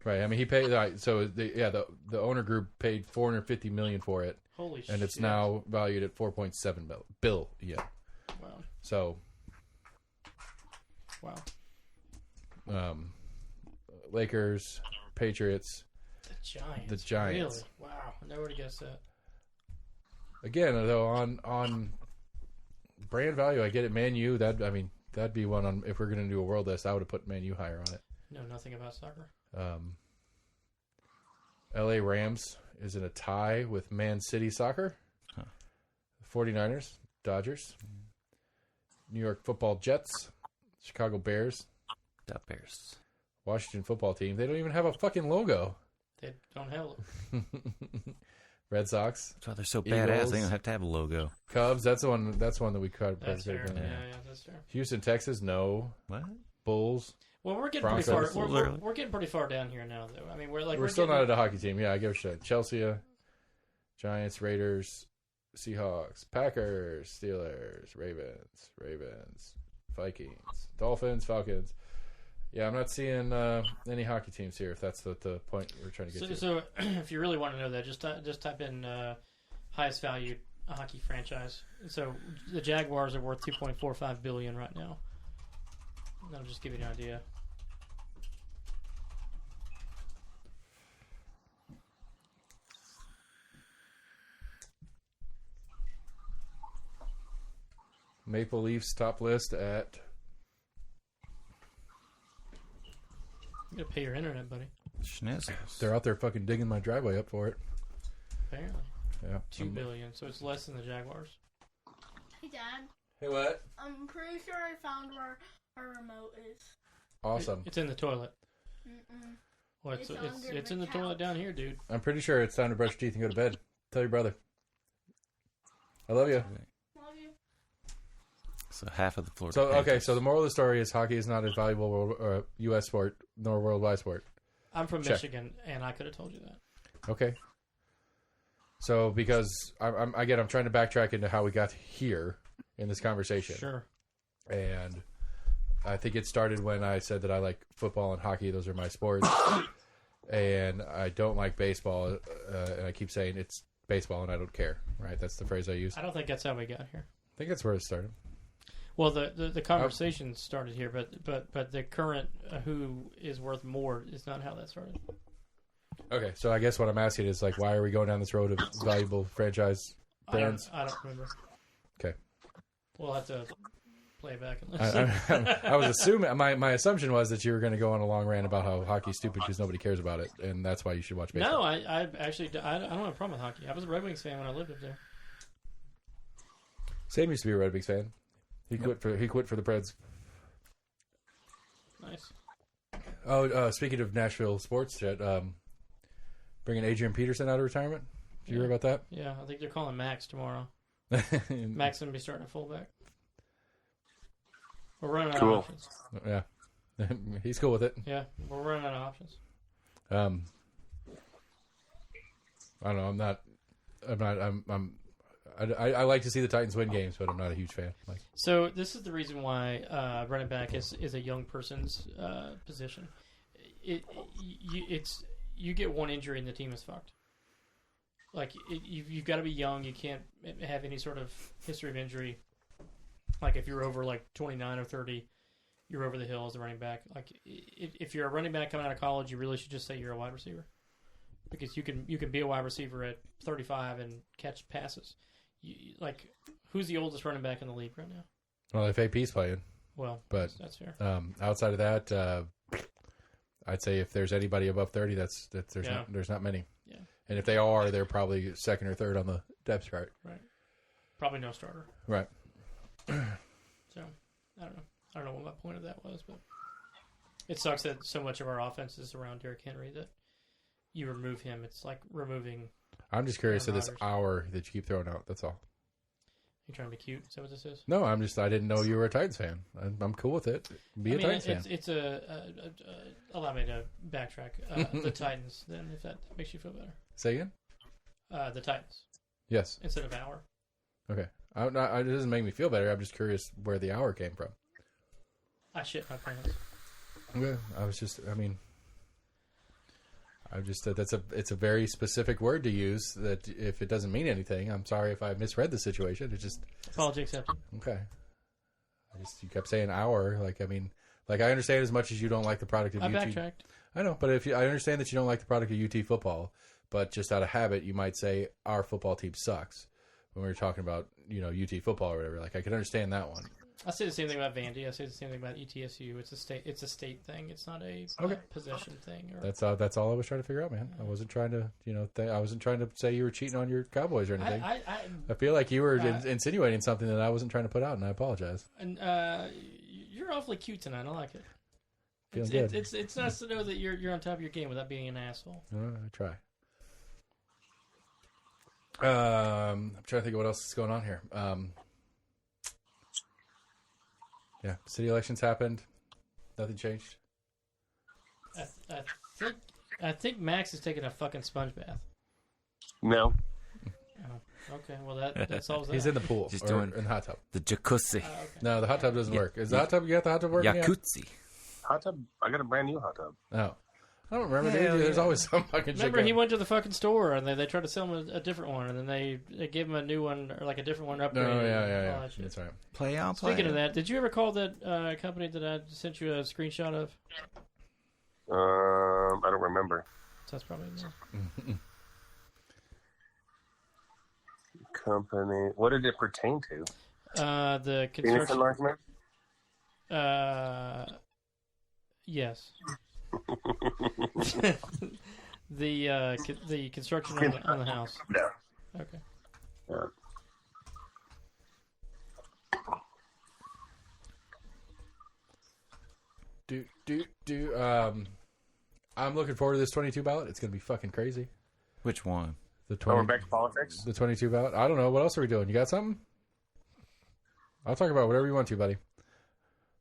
Speaker 1: Right. I mean, he paid. Right, so the owner group paid $450 million for it,
Speaker 4: Holy shit.
Speaker 1: and it's now valued at $4.7 billion. Yeah.
Speaker 4: Wow.
Speaker 1: So, Lakers, Patriots.
Speaker 4: The
Speaker 1: Giants.
Speaker 4: Really? Wow. I never would have guessed that.
Speaker 1: Again, though, on brand value, I get it. Man U. That'd be one on if we're going to do a world list. I would have put Man U higher on it.
Speaker 4: Know nothing about soccer.
Speaker 1: L.A. Rams is in a tie with Man City Soccer. 49ers, Dodgers, New York Football Jets, Chicago Bears,
Speaker 3: The Bears.
Speaker 1: Washington Football Team. They don't even have a fucking logo.
Speaker 4: They don't have it.
Speaker 1: Red Sox,
Speaker 3: That's why they're so
Speaker 1: Eagles.
Speaker 3: badass. They don't have to have a logo.
Speaker 1: Cubs. That's one that we cut.
Speaker 4: That's fair.
Speaker 1: participated in.
Speaker 4: Yeah, that's fair.
Speaker 1: Houston, Texas. No.
Speaker 3: What?
Speaker 1: Bulls.
Speaker 4: Well, we're getting pretty
Speaker 1: Broncos.
Speaker 4: far. We're getting pretty far down here now, though. I mean,
Speaker 1: We're still not at a hockey team. Yeah, I give a shit. Chelsea, Giants, Raiders, Seahawks, Packers, Steelers, Ravens, Vikings, Dolphins, Falcons. Yeah, I'm not seeing any hockey teams here. If that's the point we're trying to get to.
Speaker 4: So if you really want to know that, just type in highest valued hockey franchise. So the Jaguars are worth $2.45 billion right now. That'll just give you an idea.
Speaker 1: Maple Leafs top list at.
Speaker 4: You gotta pay your internet, buddy.
Speaker 3: Schnizzles.
Speaker 1: They're out there fucking digging my driveway up for it.
Speaker 4: Apparently,
Speaker 1: Yeah.
Speaker 4: $2 billion. So it's less than the Jaguars.
Speaker 5: Hey, Dad.
Speaker 1: Hey, what?
Speaker 5: I'm pretty sure I found where our remote is.
Speaker 1: Awesome.
Speaker 4: It's in the toilet.
Speaker 5: Mm-mm.
Speaker 4: Well, it's in the toilet down here, dude.
Speaker 1: I'm pretty sure it's time to brush your teeth and go to bed. Tell your brother. I love you.
Speaker 5: Love you.
Speaker 3: So half of the Florida.
Speaker 1: So, okay,
Speaker 3: Panthers.
Speaker 1: so the moral of the story is hockey is not a valuable U.S. sport nor worldwide sport.
Speaker 4: I'm from
Speaker 1: Check.
Speaker 4: Michigan, and I could have told you that.
Speaker 1: Okay. So, because I'm trying to backtrack into how we got here in this conversation.
Speaker 4: Sure.
Speaker 1: And I think it started when I said that I like football and hockey. Those are my sports. And I don't like baseball. And I keep saying it's baseball and I don't care. Right? That's the phrase I use.
Speaker 4: I don't think that's how we got here.
Speaker 1: I think that's where it started.
Speaker 4: Well, the conversation started here, but the current who is worth more is not how that started.
Speaker 1: Okay, so I guess what I'm asking is, like, why are we going down this road of valuable franchise brands?
Speaker 4: I don't remember.
Speaker 1: Okay.
Speaker 4: We'll have to play it back and listen.
Speaker 1: I was assuming, my assumption was that you were going to go on a long rant about how hockey's stupid because nobody cares about it, and that's why you should watch baseball.
Speaker 4: No, I actually don't have a problem with hockey. I was a Red Wings fan when I lived up there.
Speaker 1: Sam used to be a Red Wings fan. He quit for the Preds.
Speaker 4: Nice.
Speaker 1: Oh, speaking of Nashville sports, Jet, bringing Adrian Peterson out of retirement. Did you hear about that?
Speaker 4: Yeah, I think they're calling Max tomorrow. Max going to be starting at fullback. We're running out of options.
Speaker 1: Yeah, he's cool with it.
Speaker 4: Yeah, we're running out of options.
Speaker 1: I don't know. I like to see the Titans win games, but I'm not a huge fan. Like,
Speaker 4: So this is the reason why running back is a young person's position. You get one injury and the team is fucked. Like you've got to be young. You can't have any sort of history of injury. Like if you're over like 29 or 30, you're over the hill as a running back. Like if you're a running back coming out of college, you really should just say you're a wide receiver, because you can be a wide receiver at 35 and catch passes. Like who's the oldest running back in the league right now?
Speaker 1: well, if AP's playing,
Speaker 4: Well,
Speaker 1: but
Speaker 4: that's fair.
Speaker 1: outside of that, I'd say if there's anybody above 30, there's not many.
Speaker 4: Yeah.
Speaker 1: And if they are, they're probably second or third on the depth chart.
Speaker 4: Right. Probably no starter.
Speaker 1: Right.
Speaker 4: So I don't know what my point of that was, but it sucks that so much of our offense is around Derrick Henry that you remove him. It's like removing.
Speaker 1: I'm just curious of
Speaker 4: Aaron
Speaker 1: this
Speaker 4: Rodgers.
Speaker 1: hour that you keep throwing out. That's all.
Speaker 4: You trying to be cute? Is that what this is?
Speaker 1: No, I didn't know you were a Titans fan. I'm cool with it. Be a Titans fan.
Speaker 4: It's allow me to backtrack. The Titans, then, if that makes you feel better.
Speaker 1: Say again?
Speaker 4: The Titans
Speaker 1: Yes.
Speaker 4: instead of our.
Speaker 1: Okay. It doesn't make me feel better. I'm just curious where the hour came from.
Speaker 4: I shit my pants.
Speaker 1: Okay. It's a very specific word to use that if it doesn't mean anything, I'm sorry if I misread the situation. It just,
Speaker 4: Apology accepted.
Speaker 1: okay. You kept saying hour. I understand as much as you don't like the product of
Speaker 4: I
Speaker 1: UT.
Speaker 4: backtracked.
Speaker 1: I know, but I understand that you don't like the product of UT football, but just out of habit, you might say our football team sucks when we were talking about, UT football or whatever. Like, I could understand that one.
Speaker 4: I say the same thing about Vandy. I say the same thing about ETSU. It's a state thing. It's not a possession thing. Or...
Speaker 1: That's all I was trying to figure out, man. I wasn't trying to, I wasn't trying to say you were cheating on your Cowboys or anything. I feel like you were insinuating something that I wasn't trying to put out, and I apologize.
Speaker 4: And you're awfully cute tonight. I like it.
Speaker 1: Feeling good.
Speaker 4: It's nice to know that you're on top of your game without being an asshole.
Speaker 1: I try. I'm trying to think of what else is going on here. Yeah, city elections happened. Nothing changed.
Speaker 4: I think Max is taking a fucking sponge bath.
Speaker 2: No.
Speaker 4: Oh, okay, well that solves that.
Speaker 1: He's in the pool.
Speaker 3: Just
Speaker 1: or
Speaker 3: doing
Speaker 1: in the hot tub.
Speaker 3: the jacuzzi.
Speaker 4: Okay.
Speaker 1: No, the hot tub doesn't work. Is the hot tub? You got the hot tub working?
Speaker 3: Jacuzzi.
Speaker 2: Hot tub. I got a brand new hot tub.
Speaker 1: Oh, I don't remember.
Speaker 3: Hell
Speaker 1: There's
Speaker 3: yeah.
Speaker 1: always some fucking.
Speaker 4: Remember, he went to the fucking store and they tried to sell him a different one, and then they gave him a new one, or like a different one upgrade.
Speaker 1: No,
Speaker 4: and
Speaker 1: yeah.
Speaker 4: all that shit.
Speaker 1: That's right.
Speaker 3: Play on.
Speaker 4: Speaking of that, did you ever call that company that I sent you a screenshot of?
Speaker 2: I don't remember.
Speaker 4: So that's probably no.
Speaker 2: Company. What did it pertain to?
Speaker 4: The
Speaker 2: Phoenix
Speaker 4: construction.
Speaker 2: enlargement.
Speaker 4: Yes. the construction on the house.
Speaker 2: No.
Speaker 4: Okay.
Speaker 2: Yeah.
Speaker 1: I'm looking forward to this 22 ballot. It's going to be fucking crazy.
Speaker 3: Which one?
Speaker 1: The
Speaker 2: we're back to politics?
Speaker 1: The 22 ballot. I don't know. What else are we doing? You got something? I'll talk about whatever you want to, buddy.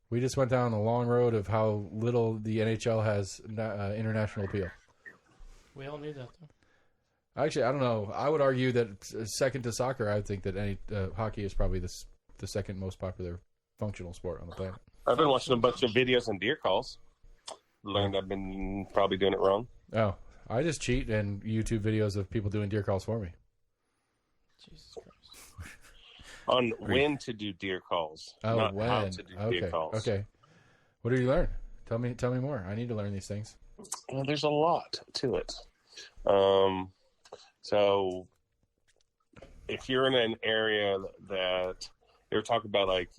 Speaker 1: We just went down the long road of how little the NHL has international appeal.
Speaker 4: We all need that, though.
Speaker 1: Actually, I don't know. I would argue that second to soccer, I would think that hockey is probably the second most popular functional sport on the planet.
Speaker 2: I've been watching a bunch of videos on deer calls. Learned I've been probably doing it wrong.
Speaker 1: Oh, I just cheat and YouTube videos of people doing deer calls for me.
Speaker 4: Jesus Christ.
Speaker 2: On when to do deer calls, not
Speaker 1: when.
Speaker 2: how to do deer calls.
Speaker 1: Okay. What did you learn? Tell me more. I need to learn these things.
Speaker 2: Well, there's a lot to it. So if you're in an area that they were talking about, like,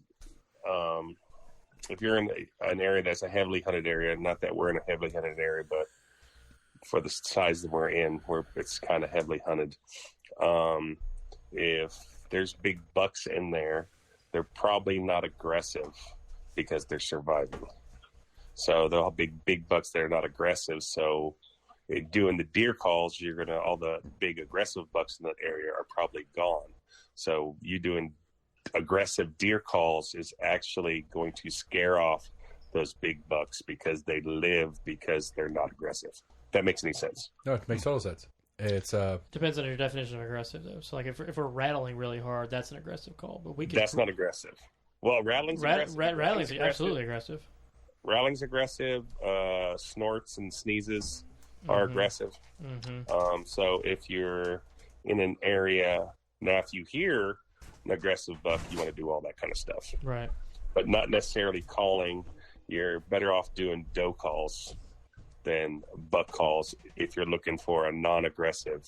Speaker 2: if you're in an area that's a heavily hunted area, not that we're in a heavily hunted area, but for the size that we're in, where it's kind of heavily hunted, if there's big bucks in there, they're probably not aggressive because they're surviving. So they'll have big bucks that are not aggressive. So doing the deer calls, all the big aggressive bucks in that area are probably gone. So you doing aggressive deer calls is actually going to scare off those big bucks because they live because they're not aggressive. If that makes any sense.
Speaker 1: No, it makes total sense. It's
Speaker 4: depends on your definition of aggressive, though. So, like, if we're rattling really hard, that's an aggressive call. But
Speaker 2: that's not aggressive. Well, rattling's aggressive.
Speaker 4: Rattling's absolutely aggressive.
Speaker 2: Rattling's aggressive. Snorts and sneezes are aggressive.
Speaker 4: Mm-hmm.
Speaker 2: So if you're in an area now, if you hear an aggressive buck, you want to do all that kind of stuff,
Speaker 4: right?
Speaker 2: But not necessarily calling. You're better off doing doe calls than buck calls if you're looking for a non-aggressive.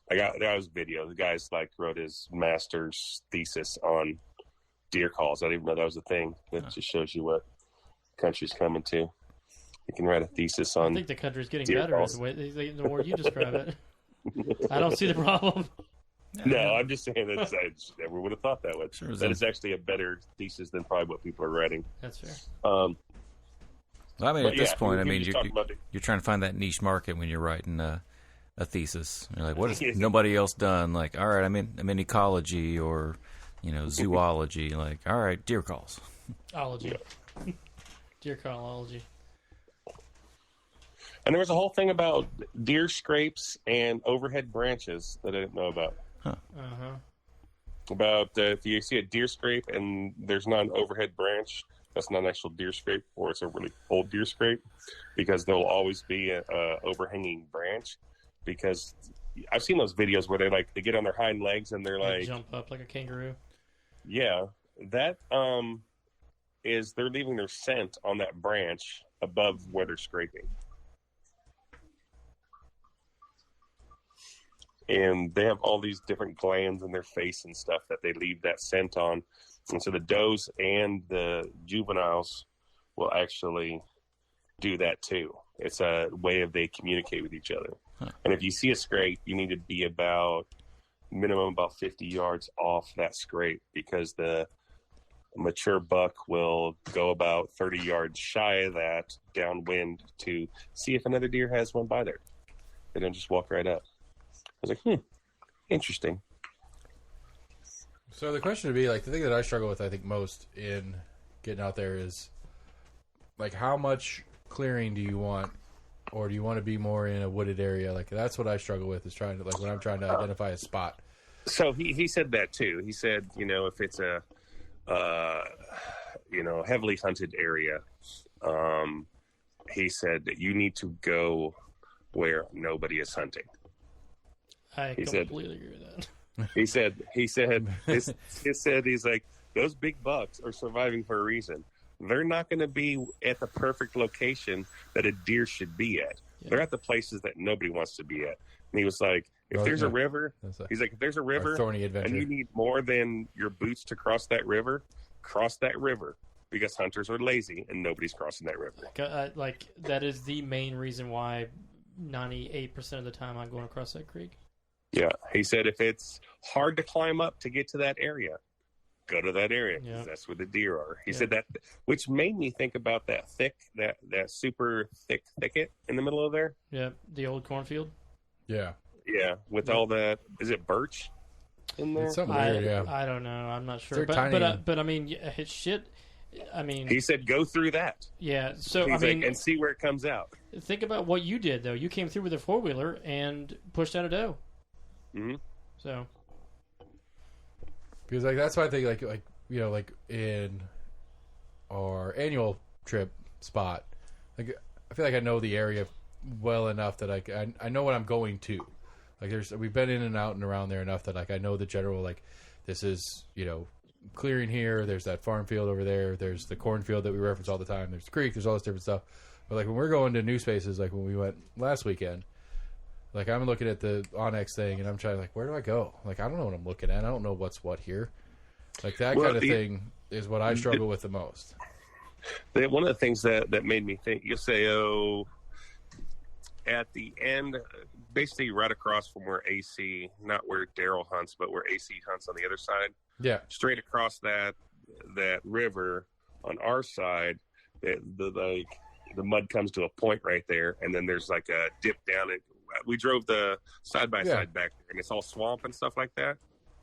Speaker 2: There was a video. The guy's wrote his master's thesis on deer calls. I didn't even know that was a thing. That just shows you what country's coming to. You can write a thesis on.
Speaker 4: I think the country's getting better the more you describe it. I don't see the problem.
Speaker 2: No, I'm just saying that everyone would have thought that way. Sure, that is actually a better thesis than probably what people are writing.
Speaker 4: That's fair.
Speaker 3: Well, I mean, at this point, you're trying to find that niche market when you're writing a thesis. You're like, what has nobody else done? Like, all right, I'm in ecology or, zoology. Like, all right, deer calls.
Speaker 4: Ology. Yeah. Deer callology.
Speaker 2: And there was a whole thing about deer scrapes and overhead branches that I didn't know about.
Speaker 3: Huh.
Speaker 4: Uh-huh.
Speaker 2: About if you see a deer scrape and there's not an overhead branch, that's not an actual deer scrape, or it's a really old deer scrape, because there'll always be a overhanging branch. Because I've seen those videos where they get on their hind legs and they
Speaker 4: jump up like a kangaroo.
Speaker 2: Yeah, that is they're leaving their scent on that branch above where they're scraping. And they have all these different glands in their face and stuff that they leave that scent on. And so the does and the juveniles will actually do that too. It's a way of they communicate with each other. Huh. And if you see a scrape, you need to be minimum about 50 yards off that scrape, because the mature buck will go about 30 yards shy of that downwind to see if another deer has one by there. They don't just walk right up. I was like, interesting.
Speaker 1: So the question would be, the thing that I struggle with, I think, most in getting out there is, how much clearing do you want, or do you want to be more in a wooded area? That's what I struggle with, is trying to, when I'm trying to identify a spot.
Speaker 2: So he said that too. He said, if it's a, heavily hunted area, he said that you need to go where nobody is hunting.
Speaker 4: I completely agree with that.
Speaker 2: He said, he's like, those big bucks are surviving for a reason. They're not going to be at the perfect location that a deer should be at. Yeah. They're at the places that nobody wants to be at. And he was like, if there's a river, if there's a river and you need more than your boots to cross that river, because hunters are lazy and nobody's crossing that river.
Speaker 4: That is the main reason why 98% of the time I'm going across that creek.
Speaker 2: Yeah, he said if it's hard to climb up to get to that area, go to that area because that's where the deer are. He said that, which made me think about that super thick thicket in the middle of there.
Speaker 4: Yeah, the old cornfield.
Speaker 1: Yeah.
Speaker 2: Yeah, with all that, is it birch in there?
Speaker 1: It's something weird, yeah.
Speaker 4: I don't know. I'm not sure.
Speaker 1: Tiny...
Speaker 4: But I mean, it's shit. I mean,
Speaker 2: he said go through that.
Speaker 4: Yeah. So
Speaker 2: he's and see where it comes out.
Speaker 4: Think about what you did though. You came through with a 4-wheeler and pushed out a doe.
Speaker 2: Mm-hmm.
Speaker 4: So.
Speaker 1: Because that's why I think like in our annual trip spot, like I feel like I know the area well enough that I know what I'm going to. Like we've been in and out and around there enough that like I know the general like this is clearing here. There's that farm field over there. There's the cornfield that we reference all the time. There's the creek. There's all this different stuff. But like when we're going to new spaces, like when we went last weekend, like I'm looking at the Onyx thing and I'm trying like where do I go? Like I don't know what I'm looking at. I don't know what's what here. Like that kind of thing is what I struggle with the most.
Speaker 2: One of the things that made me think, you'll say, at the end, basically right across from where AC, not where Daryl hunts, but where AC hunts on the other side. Yeah. Straight across that river on our side, the mud comes to a point right there, and then there's like a dip down. We drove the side-by-side back there, and it's all swamp and stuff like that.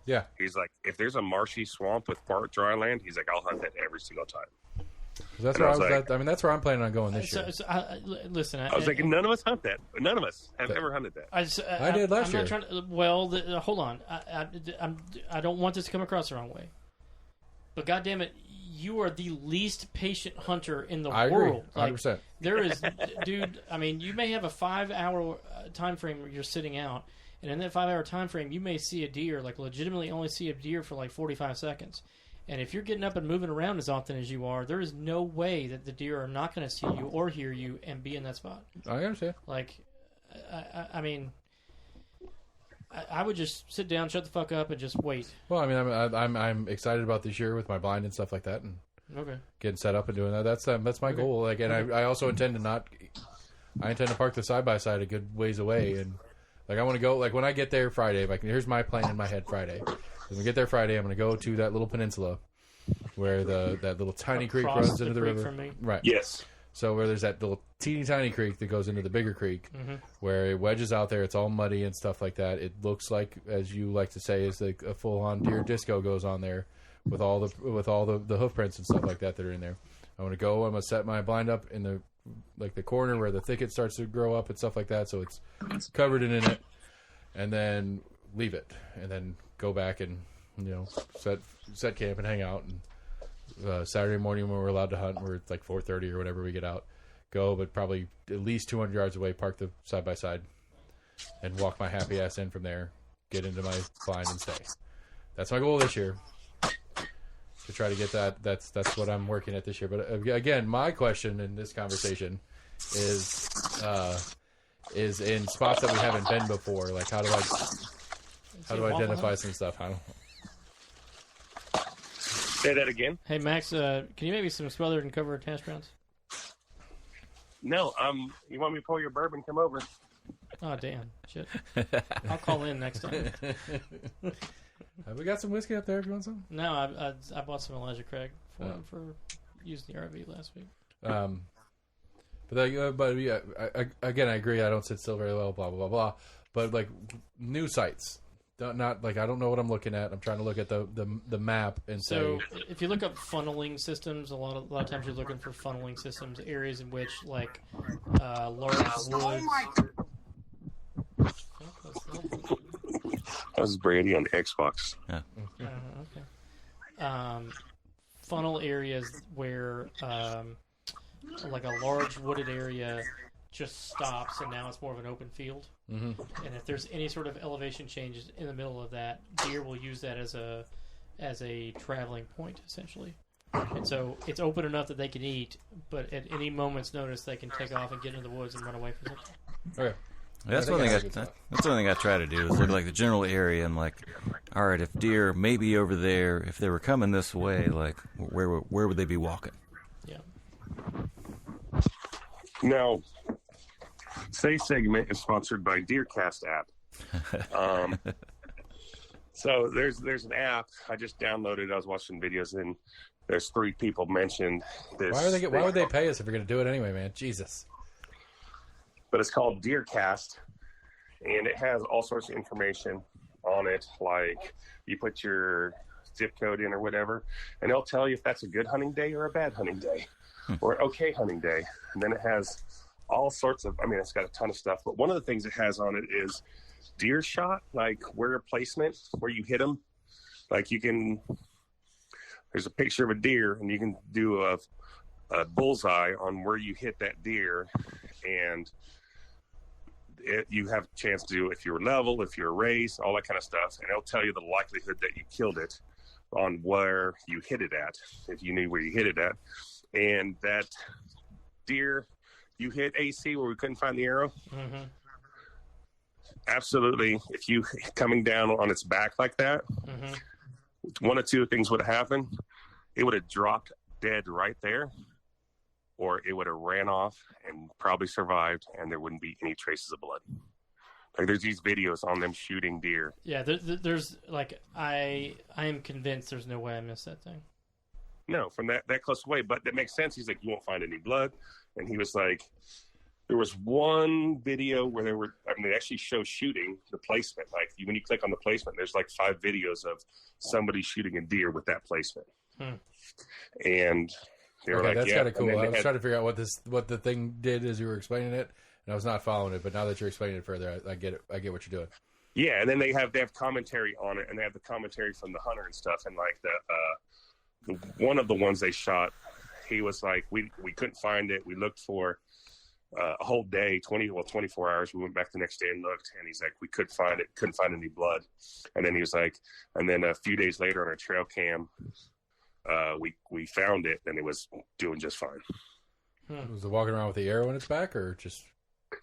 Speaker 2: Yeah. He's like, if there's a marshy swamp with part dry land, he's like, I'll hunt that every single time.
Speaker 1: That's where that's where I'm planning on going this year.
Speaker 4: Listen,
Speaker 2: I was like, none of us hunt that. None of us have ever hunted that.
Speaker 1: I did last year.
Speaker 4: Hold on. I don't want this to come across the wrong way. But goddamn it, you are the least patient hunter in the world.
Speaker 1: I agree, 100%.
Speaker 4: There is, dude. I mean, you may have a 5-hour time frame where you're sitting out, and in that 5-hour time frame, you may see a deer, like legitimately only see a deer for like 45 seconds. And if you're getting up and moving around as often as you are, there is no way that the deer are not going to see you or hear you and be in that spot.
Speaker 1: I understand.
Speaker 4: Like, I mean, I would just sit down, shut the fuck up, and just wait.
Speaker 1: Well, I mean, I'm excited about this year with my blind and stuff like that, and getting set up and doing that. That's my goal. Like, and I also intend to park the side by side a good ways away, and like I want to go. Like when I get there Friday, here's my plan in my head Friday. When we get there Friday, I'm going to go to that little peninsula where that little tiny creek runs into the river.
Speaker 4: From me.
Speaker 1: Right.
Speaker 2: Yes.
Speaker 1: So where there's that little teeny tiny creek that goes into the bigger creek, where it wedges out there. It's all muddy and stuff like that. It looks like, as you like to say, is like a full on deer disco goes on there with all the hoof prints and stuff like that are in there. I want to go. I'm going to set my blind up in the corner where the thicket starts to grow up and stuff like that, so it's covered in it, and then leave it, and then go back and set camp and hang out. And Saturday morning when we're allowed to hunt, we're like 4:30 or whatever we get out, go, but probably at least 200 yards away, park the side by side, and walk my happy ass in from there, get into my blind and stay. That's my goal this year, to try to get that. That's what I'm working at this year. But again, my question in this conversation is in spots that we haven't been before. Like how do I identify some stuff?
Speaker 2: Say that again.
Speaker 4: Hey Max, can you make me some smothered and covered hash browns?
Speaker 2: No, you want me to pour your bourbon? Come over.
Speaker 4: Oh damn, shit! I'll call in next time.
Speaker 1: Have we got some whiskey up there if you want some?
Speaker 4: No, I bought some Elijah Craig for using the RV last week.
Speaker 1: But yeah, again, I agree. I don't sit still very well. Blah blah blah blah. But like new sites. Not like I don't know what I'm looking at. I'm trying to look at the map and
Speaker 4: so if you look up funneling systems, a lot of times you're looking for funneling systems, areas in which like large woods.
Speaker 2: That was Brady on Xbox.
Speaker 3: Yeah.
Speaker 4: Okay. Funnel areas where like a large wooded area just stops and now it's more of an open field. And if there's any sort of elevation changes in the middle of that, deer will use that as a traveling point essentially. And so it's open enough that they can eat, but at any moment's notice they can take off and get into the woods and run away from something.
Speaker 1: Okay.
Speaker 3: That's one thing I try to do is look at like the general area and like, all right, if deer may be over there, if they were coming this way, like where would they be walking?
Speaker 4: Yeah.
Speaker 2: Now, today's segment is sponsored by Deercast app. So there's an app I just downloaded. I was watching videos and there's 3 people mentioned this.
Speaker 1: Why would they pay us if we're going to do it anyway, man? Jesus.
Speaker 2: But it's called Deercast, and it has all sorts of information on it. Like you put your zip code in or whatever, and it'll tell you if that's a good hunting day or a bad hunting day or an okay hunting day. And then it has all sorts of, it's got a ton of stuff. But one of the things it has on it is deer shot, like where placement, where you hit them. Like there's a picture of a deer and you can do a bullseye on where you hit that deer, and you have a chance to do if you're level, if you're a race, all that kind of stuff. And it'll tell you the likelihood that you killed it on where you hit it at, if you knew where you hit it at. And that deer you hit AC where we couldn't find the arrow, absolutely, if you coming down on its back like that, one of 2 things would have happened. It would have dropped dead right there, or it would have ran off and probably survived, and there wouldn't be any traces of blood. Like, there's these videos on them shooting deer.
Speaker 4: Yeah, there's like, I am convinced there's no way I missed that thing.
Speaker 2: No, from that close away, but that makes sense. He's like, you won't find any blood. And he was like, there was one video where they actually show shooting the placement. Like when you click on the placement, there's like 5 videos of somebody shooting a deer with that placement. And they were like,
Speaker 1: that's
Speaker 2: yeah.
Speaker 1: kind of cool. I was trying to figure out what the thing did as you were explaining it, and I was not following it. But now that you're explaining it further, I get it. I get what you're doing.
Speaker 2: Yeah, and then they have commentary on it, and they have the commentary from the hunter and stuff. And like one of the ones they shot, he was like, we couldn't find it. We looked for a whole day, 24 hours. We went back the next day and looked, and he's like, we couldn't find it, couldn't find any blood. And then he was like, and then a few days later on our trail cam, we found it, and it was doing just fine.
Speaker 1: Was it walking around with the arrow in its back, or just?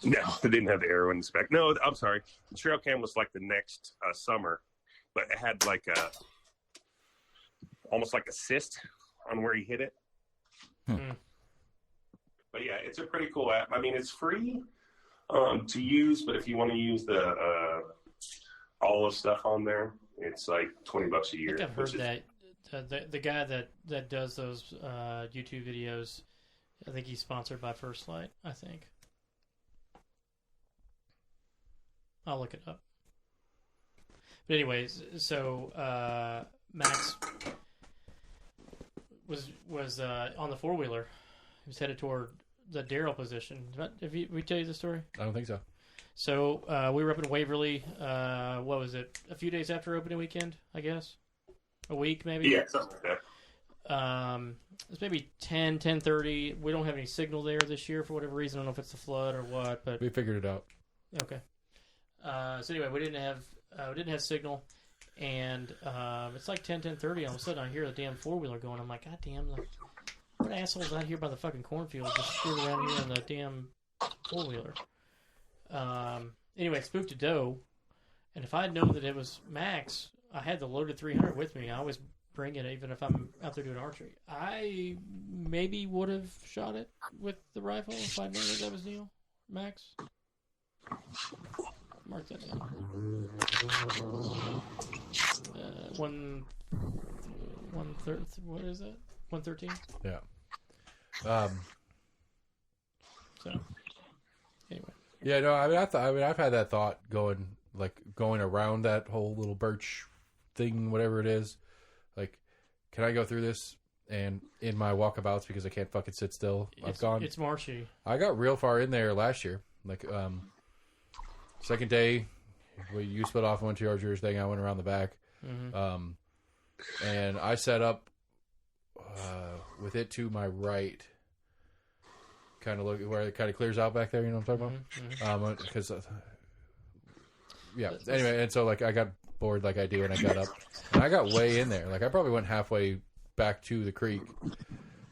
Speaker 2: No, it didn't have the arrow in its back. No, I'm sorry. The trail cam was like the next summer, but it had like almost like a cyst on where he hit it. But yeah, it's a pretty cool app. It's free to use, but if you want to use the all the stuff on there, it's like $20 a year.
Speaker 4: I think I've heard that the guy that does those YouTube videos, I think he's sponsored by First Light. I think I'll look it up. But anyways, so Max was on the 4-wheeler. He was headed toward the Darrell position. Have we tell you the story?
Speaker 1: I don't think so.
Speaker 4: So we were up in Waverly. What was it? A few days after opening weekend, I guess. A week, maybe.
Speaker 2: Yeah, something like that.
Speaker 4: It's maybe 10:30. We don't have any signal there this year for whatever reason. I don't know if it's the flood or what, but
Speaker 1: we figured it out.
Speaker 4: Okay. So anyway, we didn't have signal, and it's like 10:30. All of a sudden, I hear the damn 4-wheeler going. I'm like, God damn, what assholes out here by the fucking cornfield just screwed around here in the damn 4-wheeler. Anyway, spooked a doe, and if I had known that it was Max, I had the loaded 300 with me. I always bring it, even if I'm out there doing archery. I maybe would have shot it with the rifle if I knew that was Neil Max. Mark that down. 113. What is that? 113.
Speaker 1: Yeah.
Speaker 4: So anyway.
Speaker 1: Yeah. No. I've had that thought going around that whole little birch thing, whatever it is. Like, can I go through this? And in my walkabouts, because I can't fucking sit still,
Speaker 4: It's marshy.
Speaker 1: I got real far in there last year. Like, second day, you split off and went to your archery thing. I went around the back.
Speaker 4: Mm-hmm.
Speaker 1: And I set up with it to my right, kind of look where it kind of clears out back there. You know what I'm talking about? Because anyway, and so like I got bored like I do, and I got up, and I got way in there. Like I probably went halfway back to the creek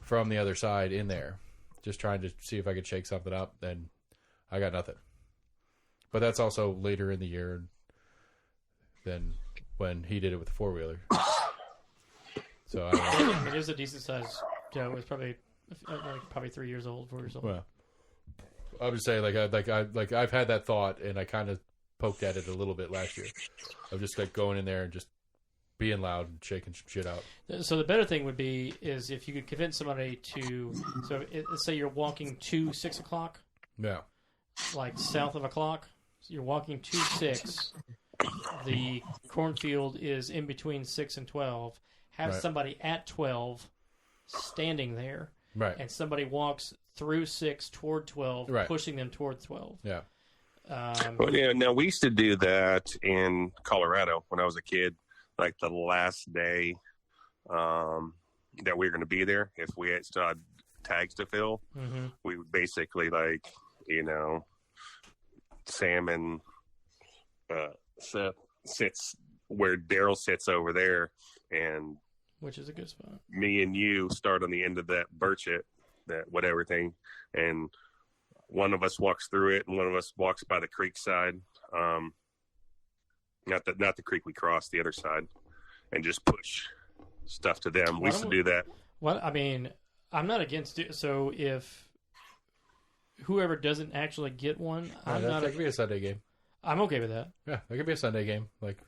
Speaker 1: from the other side in there, just trying to see if I could shake something up. And I got nothing. But that's also later in the year than when he did it with the 4-wheeler. So
Speaker 4: it is a decent size doe. It was probably 3 years old, 4 years old.
Speaker 1: Well, I would say I've had that thought, and I kind of poked at it a little bit last year of just like going in there and just being loud and shaking some shit out.
Speaker 4: So the better thing would be is if you could convince somebody to. So let's say you're walking to 6 o'clock.
Speaker 1: Yeah.
Speaker 4: Like south of a clock. So you're walking to 6. The cornfield is in between 6 and 12. Have somebody at 12 standing there.
Speaker 1: Right.
Speaker 4: And somebody walks through 6 toward 12, pushing them toward 12.
Speaker 1: Yeah.
Speaker 2: Well, yeah. Now we used to do that in Colorado when I was a kid. Like the last day that we were going to be there, if we had still had tags to fill, we would basically Sam and Seth sits where Daryl sits over there, and
Speaker 4: which is a good spot.
Speaker 2: Me and you start on the end of that birchet, that whatever thing, and one of us walks through it, and one of us walks by the creek side. Not the creek we crossed, the other side, and just push stuff to them. We used to do that.
Speaker 4: Well, I mean, I'm not against it. So if whoever doesn't actually get one,
Speaker 1: that could be a Sunday game.
Speaker 4: I'm okay with that.
Speaker 1: Yeah, that could be a Sunday game. Like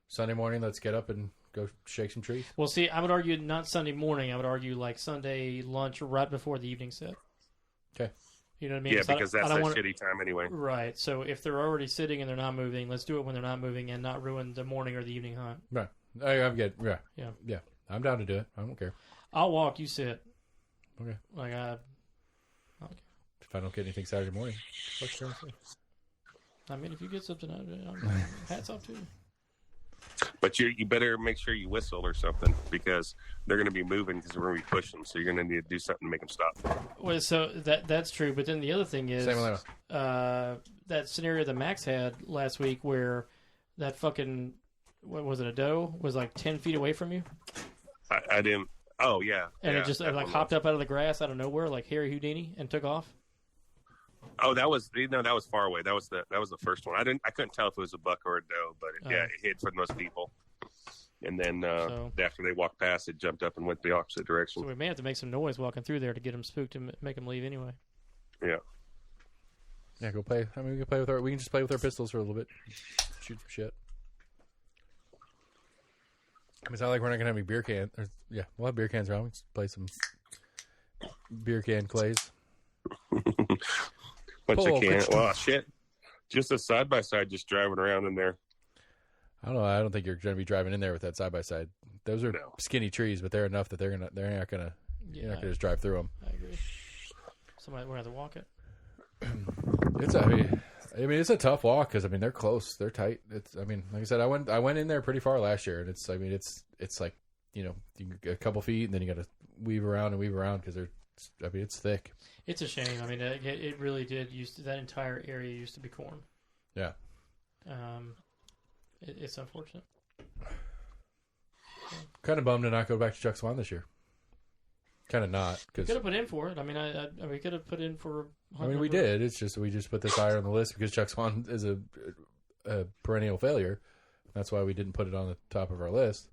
Speaker 1: Sunday morning, let's get up and go shake some trees.
Speaker 4: Well, see, I would argue not Sunday morning. I would argue like Sunday lunch right before the evening set.
Speaker 1: Okay.
Speaker 4: You know what I mean?
Speaker 2: Yeah, because that's a shitty time anyway.
Speaker 4: Right. So if they're already sitting and they're not moving, let's do it when they're not moving and not ruin the morning or the evening hunt.
Speaker 1: Right. I'm good. Yeah. I'm down to do it. I don't care.
Speaker 4: I'll walk. You sit.
Speaker 1: Okay.
Speaker 4: Like okay.
Speaker 1: If I don't get anything Saturday morning, what's going to say?
Speaker 4: I mean, if you get something out of it, hats off to you.
Speaker 2: But you better make sure you whistle or something, because they're going to be moving because we're going to be pushing them. So you're going to need to do something to make them stop.
Speaker 4: Well, so that's true. But then the other thing is that scenario that Max had last week where that fucking, what was it, a doe was like 10 feet away from you?
Speaker 2: I didn't. Oh, yeah.
Speaker 4: And it just like hopped up out of the grass out of nowhere like Harry Houdini and took off?
Speaker 2: Oh, that was far away. That was the first one. I couldn't tell if it was a buck or a doe, but it hid from those people. And then after they walked past, it jumped up and went the opposite direction.
Speaker 4: So we may have to make some noise walking through there to get them spooked and make them leave anyway.
Speaker 2: Yeah.
Speaker 1: Yeah, go play. I mean, we can just play with our pistols for a little bit, shoot some shit. I mean, it's not like we're not gonna have any beer cans. We'll have beer cans around. We can play some beer can clays.
Speaker 2: Bunch of cans. Well, shit. Just a side by side, just driving around in there.
Speaker 1: I don't know. I don't think you're going to be driving in there with that side by side. Those are skinny trees, but they're enough that you're not going to just drive through them.
Speaker 4: I agree. Somebody will have to walk it.
Speaker 1: It's a tough walk because they're close, they're tight. Like I said, I went in there pretty far last year, and it's like you get a couple feet, and then you got to weave around because it's thick.
Speaker 4: It's a shame. I mean, it really did that entire area used to be corn.
Speaker 1: Yeah.
Speaker 4: It's unfortunate.
Speaker 1: Kind of bummed to not go back to Chuck Swan this year. Kind of not.
Speaker 4: We could have put in for it. I mean, we could have put in for.
Speaker 1: We did. It's just we just put this higher on the list because Chuck Swan is a perennial failure. That's why we didn't put it on the top of our list.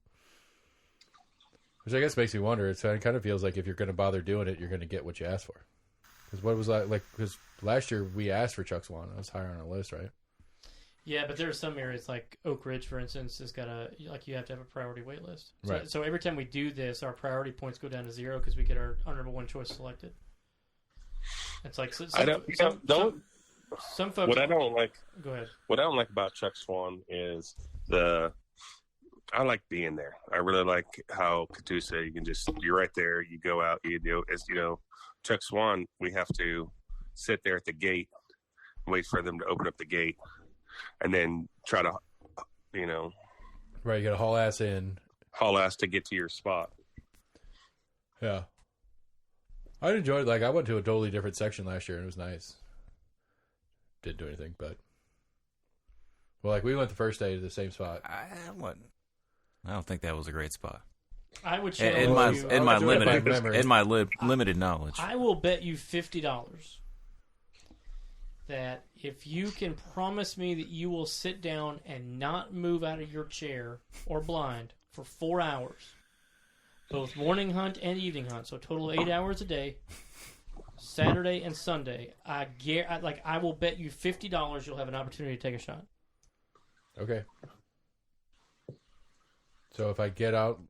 Speaker 1: Which I guess makes me wonder. It kind of feels like if you're going to bother doing it, you're going to get what you asked for. Because what was like? Because last year we asked for Chuck Swan. It was higher on our list, right?
Speaker 4: Yeah, but there are some areas like Oak Ridge, for instance, has got you have to have a priority wait list. So,
Speaker 1: right.
Speaker 4: So every time we do this, our priority points go down to 0 because we get our number one choice selected. It's like some folks.
Speaker 2: What I don't like.
Speaker 4: Go ahead.
Speaker 2: What I don't like about Chuck Swan is I like being there. I really like how Catoosa, you're right there. You go out, Chuck Swan, we have to sit there at the gate, wait for them to open up the gate, and then try to,
Speaker 1: Right, you got to haul ass
Speaker 2: to get to your spot.
Speaker 1: Yeah. I enjoyed it. I went to a totally different section last year, and it was nice. Didn't do anything, but... Well, we went the first day to the same spot.
Speaker 3: I don't think that was a great spot.
Speaker 4: I would
Speaker 3: in my limited knowledge.
Speaker 4: I will bet you $50 that if you can promise me that you will sit down and not move out of your chair or blind for 4 hours, both morning hunt and evening hunt, so a total of 8 hours a day, Saturday and Sunday, I will bet you $50 you'll have an opportunity to take a shot.
Speaker 1: Okay. So if I get out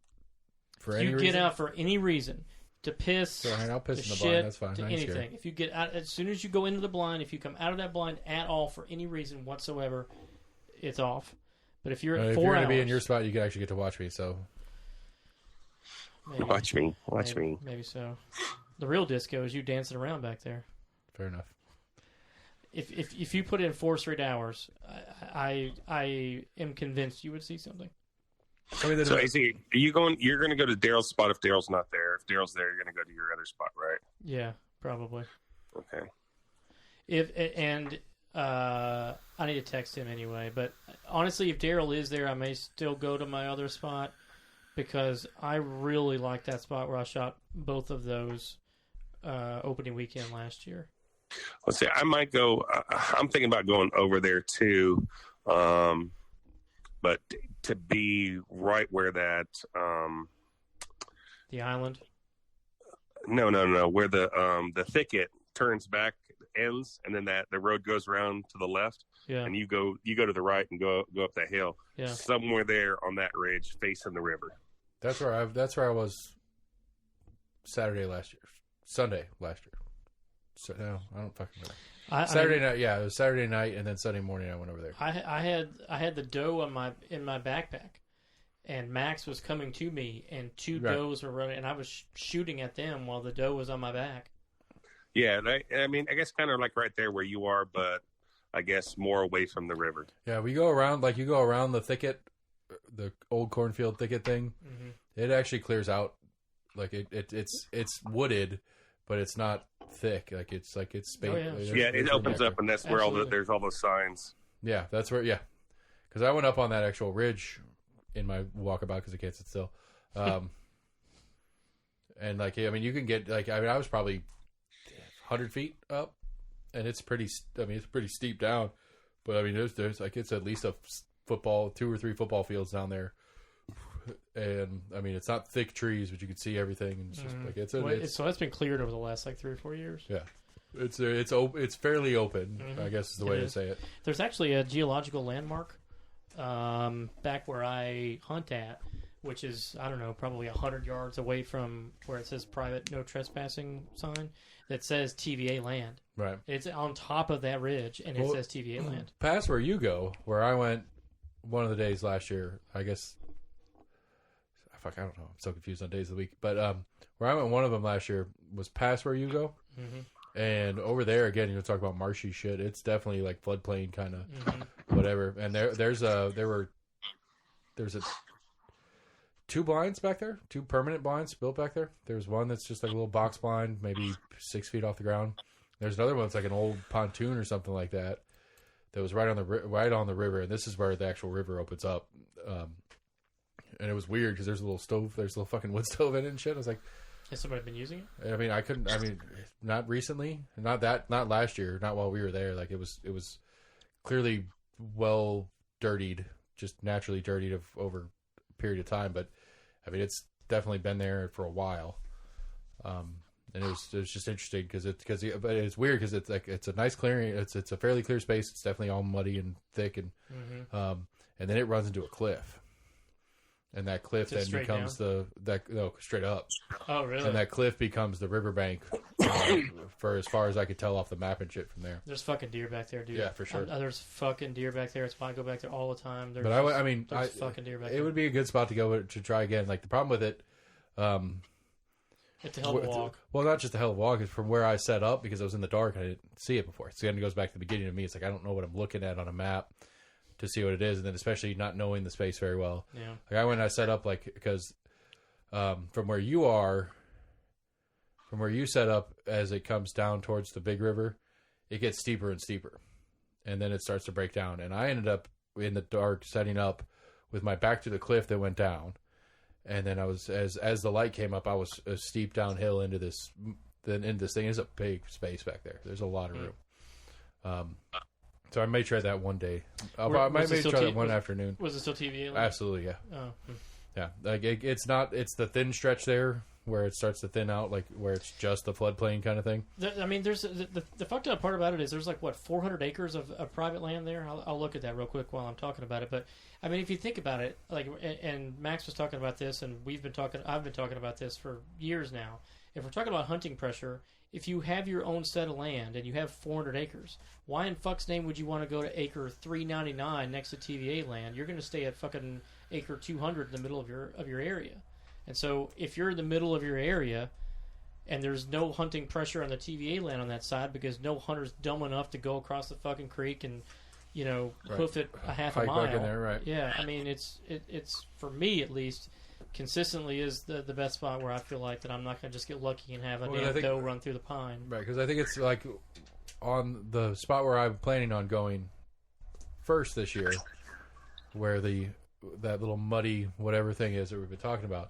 Speaker 1: for any reason?
Speaker 4: You get out for any reason. To piss,
Speaker 1: So, I'll piss
Speaker 4: to
Speaker 1: in the
Speaker 4: shit,
Speaker 1: blind. That's fine.
Speaker 4: to
Speaker 1: I ain't
Speaker 4: anything.
Speaker 1: scared.
Speaker 4: If you get out, as soon as you go into the blind, if you come out of that blind at all for any reason whatsoever, it's off. But if you're at
Speaker 1: If
Speaker 4: 4
Speaker 1: you're
Speaker 4: hours,
Speaker 1: going to be in your spot, you can actually get to watch me. So
Speaker 4: maybe,
Speaker 2: Watch me.
Speaker 4: Maybe so. The real disco is you dancing around back there.
Speaker 1: fair enough.
Speaker 4: If you put in 4 straight hours, I am convinced you would see something.
Speaker 1: I mean,
Speaker 2: So, AC, are you going? You're going to go to Daryl's spot if Daryl's not there. If Daryl's there, you're going to go to your other spot, right?
Speaker 4: Yeah, probably.
Speaker 2: Okay.
Speaker 4: I need to text him anyway. But honestly, if Daryl is there, I may still go to my other spot because I really like that spot where I shot both of those opening weekend last year.
Speaker 2: Let's see. I might go. I'm thinking about going over there too, but to be right where that.
Speaker 4: The island.
Speaker 2: No. Where the thicket turns back, ends, and then the road goes around to the left.
Speaker 4: Yeah.
Speaker 2: And you go to the right and go up that hill.
Speaker 4: Yeah.
Speaker 2: Somewhere there on that ridge, facing the river.
Speaker 1: That's where I was Sunday last year. So no, I don't fucking know. Saturday night, yeah, it was Saturday night, and then Sunday morning I went over there.
Speaker 4: I had the doe in my backpack, and Max was coming to me, and two does were running, and I was shooting at them while the doe was on my back.
Speaker 2: Yeah, I mean, I guess kind of like right there where you are, but I guess more away from the river.
Speaker 1: Yeah, you go around the thicket, the old cornfield thicket thing.
Speaker 4: Mm-hmm.
Speaker 1: It actually clears out, like it's wooded, but it's not thick. Like it's space.
Speaker 4: Oh, yeah.
Speaker 2: Yeah, it opens up, and that's where there's all those signs.
Speaker 1: Yeah, that's where. Yeah, because I went up on that actual ridge in my walkabout because I can't sit still. And like, I mean, you can get I was probably 100 feet up, and it's pretty. I mean, it's pretty steep down, but I mean, there's like it's at least a 2 or 3 football fields down there. And I mean, it's not thick trees, but you can see everything. And it's just like
Speaker 4: so that's been cleared over the last 3 or 4 years.
Speaker 1: Yeah, it's fairly open. I guess is the way to say it.
Speaker 4: There's actually a geological landmark back where I hunt at, which is I don't know, probably 100 yards away from where it says private no trespassing sign that says TVA land.
Speaker 1: Right.
Speaker 4: It's on top of that ridge, and it says TVA land.
Speaker 1: Past where you go, where I went one of the days last year, I guess. Fuck, I don't know. I'm so confused on days of the week. But where I went one of them last year was past where you go. Mm-hmm. And over there, again, you're talking about marshy shit. It's definitely like floodplain kind of whatever. And there were 2 blinds back there, 2 permanent blinds built back there. There's one that's just like a little box blind, maybe 6 feet off the ground. There's another one that's like an old pontoon or something like that was right on the river. And this is where the actual river opens up. And it was weird because there's a little fucking wood stove in it and shit. I was like,
Speaker 4: has somebody been using it?
Speaker 1: I mean, not recently, not last year, not while we were there. Like it was clearly well dirtied, just naturally dirtied over a period of time. But I mean, it's definitely been there for a while. And it was just interesting but it's weird because it's a nice clearing. It's a fairly clear space. It's definitely all muddy and thick and then it runs into a cliff. And that cliff then becomes straight up.
Speaker 4: Oh, really?
Speaker 1: And that cliff becomes the riverbank for as far as I could tell off the map and shit from there.
Speaker 4: There's fucking deer back there, dude.
Speaker 1: Yeah, for sure.
Speaker 4: There's fucking deer back there. It's why I go back there all the time.
Speaker 1: There's fucking deer back there. It would be a good spot to go to try again. Like the problem with it,
Speaker 4: it's a hell of a walk.
Speaker 1: Well, not just a hell of a walk. It's from where I set up because I was in the dark and I didn't see it before. So then it goes back to the beginning of me. It's like I don't know what I'm looking at on a map to see what it is, and then especially not knowing the space very well.
Speaker 4: Yeah.
Speaker 1: Like I went and I set up because from where you set up as it comes down towards the big river, it gets steeper and steeper, and then it starts to break down. And I ended up in the dark setting up with my back to the cliff that went down, and then I was as the light came up, I was a steep downhill into this thing. It's a big space back there. There's a lot of room. So I may try that one day. I may try that one afternoon.
Speaker 4: Was it still TVA?
Speaker 1: Absolutely, yeah.
Speaker 4: Oh.
Speaker 1: Yeah, like it's not. It's the thin stretch there where it starts to thin out, like where it's just the floodplain kind of thing?
Speaker 4: I mean, there's the fucked up part about it is there's like, what, 400 acres of private land there? I'll look at that real quick while I'm talking about it. But, I mean, if you think about it, like, and Max was talking about this, and I've been talking about this for years now. If we're talking about hunting pressure, if you have your own set of land and you have 400 acres, why in fuck's name would you want to go to acre 399 next to TVA land? You're going to stay at fucking acre 200 in the middle of your area. And so if you're in the middle of your area and there's no hunting pressure on the TVA land on that side because no hunter's dumb enough to go across the fucking creek and, you know, hoof it a half a mile.
Speaker 1: In there, right.
Speaker 4: Yeah, I mean, it's for me at least, consistently is the best spot where I feel like that I'm not going to just get lucky and have a damn doe run through the pine.
Speaker 1: Right, because I think it's like on the spot where I'm planning on going first this year, where that little muddy whatever thing is that we've been talking about.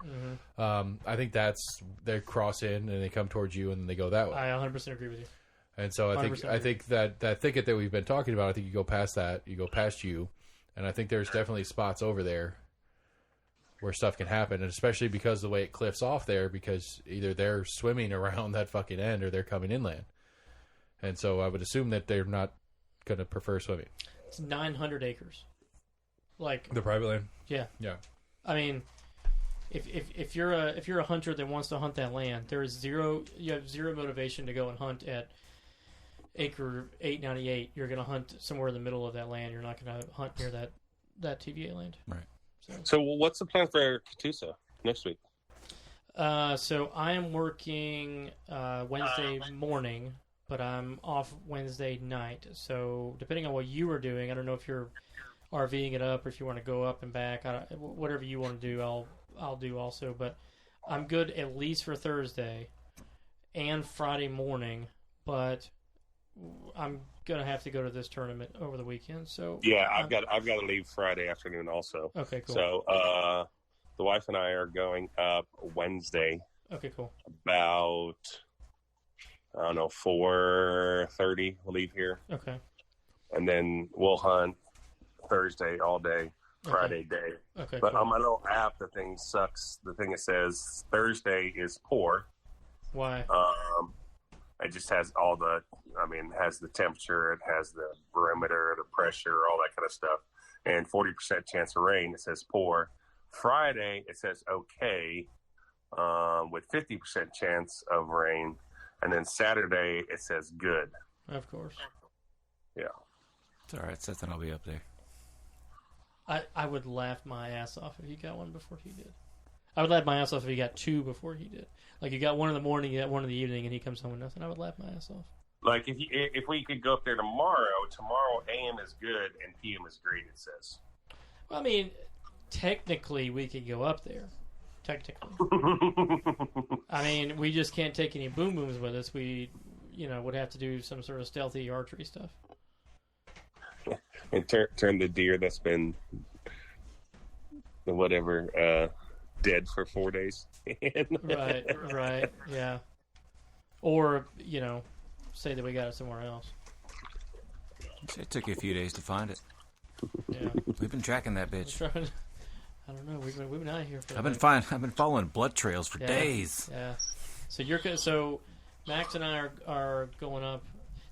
Speaker 4: Mm-hmm.
Speaker 1: I think they cross in and they come towards you and they go that way.
Speaker 4: I 100% agree with you.
Speaker 1: And so I think that thicket that we've been talking about, I think you go past that, you go past you, and I think there's definitely spots over there where stuff can happen, and especially because of the way it cliffs off there, because either they're swimming around that fucking end or they're coming inland. And so I would assume that they're not going to prefer swimming.
Speaker 4: It's 900 acres. Like
Speaker 1: the private land?
Speaker 4: Yeah.
Speaker 1: Yeah.
Speaker 4: I mean, if you're a hunter that wants to hunt that land, you have zero motivation to go and hunt at acre 898. You're going to hunt somewhere in the middle of that land. You're not going to hunt near that TVA land.
Speaker 3: Right.
Speaker 2: So what's the plan for Catoosa next week?
Speaker 4: So I am working Wednesday morning, but I'm off Wednesday night. So depending on what you are doing, I don't know if you're RVing it up or if you want to go up and back. Whatever you want to do, I'll do also. But I'm good at least for Thursday and Friday morning. But I'm gonna have to go to this tournament over the weekend. So
Speaker 2: yeah, I've got to leave Friday afternoon also.
Speaker 4: Okay, cool.
Speaker 2: So the wife and I are going up Wednesday.
Speaker 4: Okay, cool.
Speaker 2: About 4:30. We'll leave here.
Speaker 4: Okay.
Speaker 2: And then we'll hunt Thursday all day, Friday day.
Speaker 4: Okay.
Speaker 2: But
Speaker 4: cool.
Speaker 2: on my little app, the thing sucks. The thing that says Thursday is poor.
Speaker 4: Why?
Speaker 2: It just has has the temperature, it has the barometer, the pressure, all that kind of stuff, and 40% chance of rain. It says poor. Friday, it says okay, with 50% chance of rain, and then Saturday, it says good.
Speaker 4: Of course.
Speaker 2: Yeah.
Speaker 3: It's all right, Seth, and I'll be up there.
Speaker 4: I would laugh my ass off if he got one before he did. I would laugh my ass off if he got two before he did. Like, you got one in the morning, you got one in the evening, and he comes home with nothing. I would laugh my ass off.
Speaker 2: Like, if we could go up there tomorrow AM is good and PM is great, it says.
Speaker 4: Well, I mean, technically, we could go up there. Technically. I mean, we just can't take any boom booms with us. We, would have to do some sort of stealthy archery stuff.
Speaker 2: And turn the deer that's been, dead for 4 days.
Speaker 4: Right, yeah. Or, say that we got it somewhere else.
Speaker 3: It took you a few days to find it.
Speaker 4: Yeah.
Speaker 3: We've been tracking that bitch.
Speaker 4: I don't know. We've been out here for.
Speaker 3: I've been following blood trails for days.
Speaker 4: Yeah. So Max and I are going up.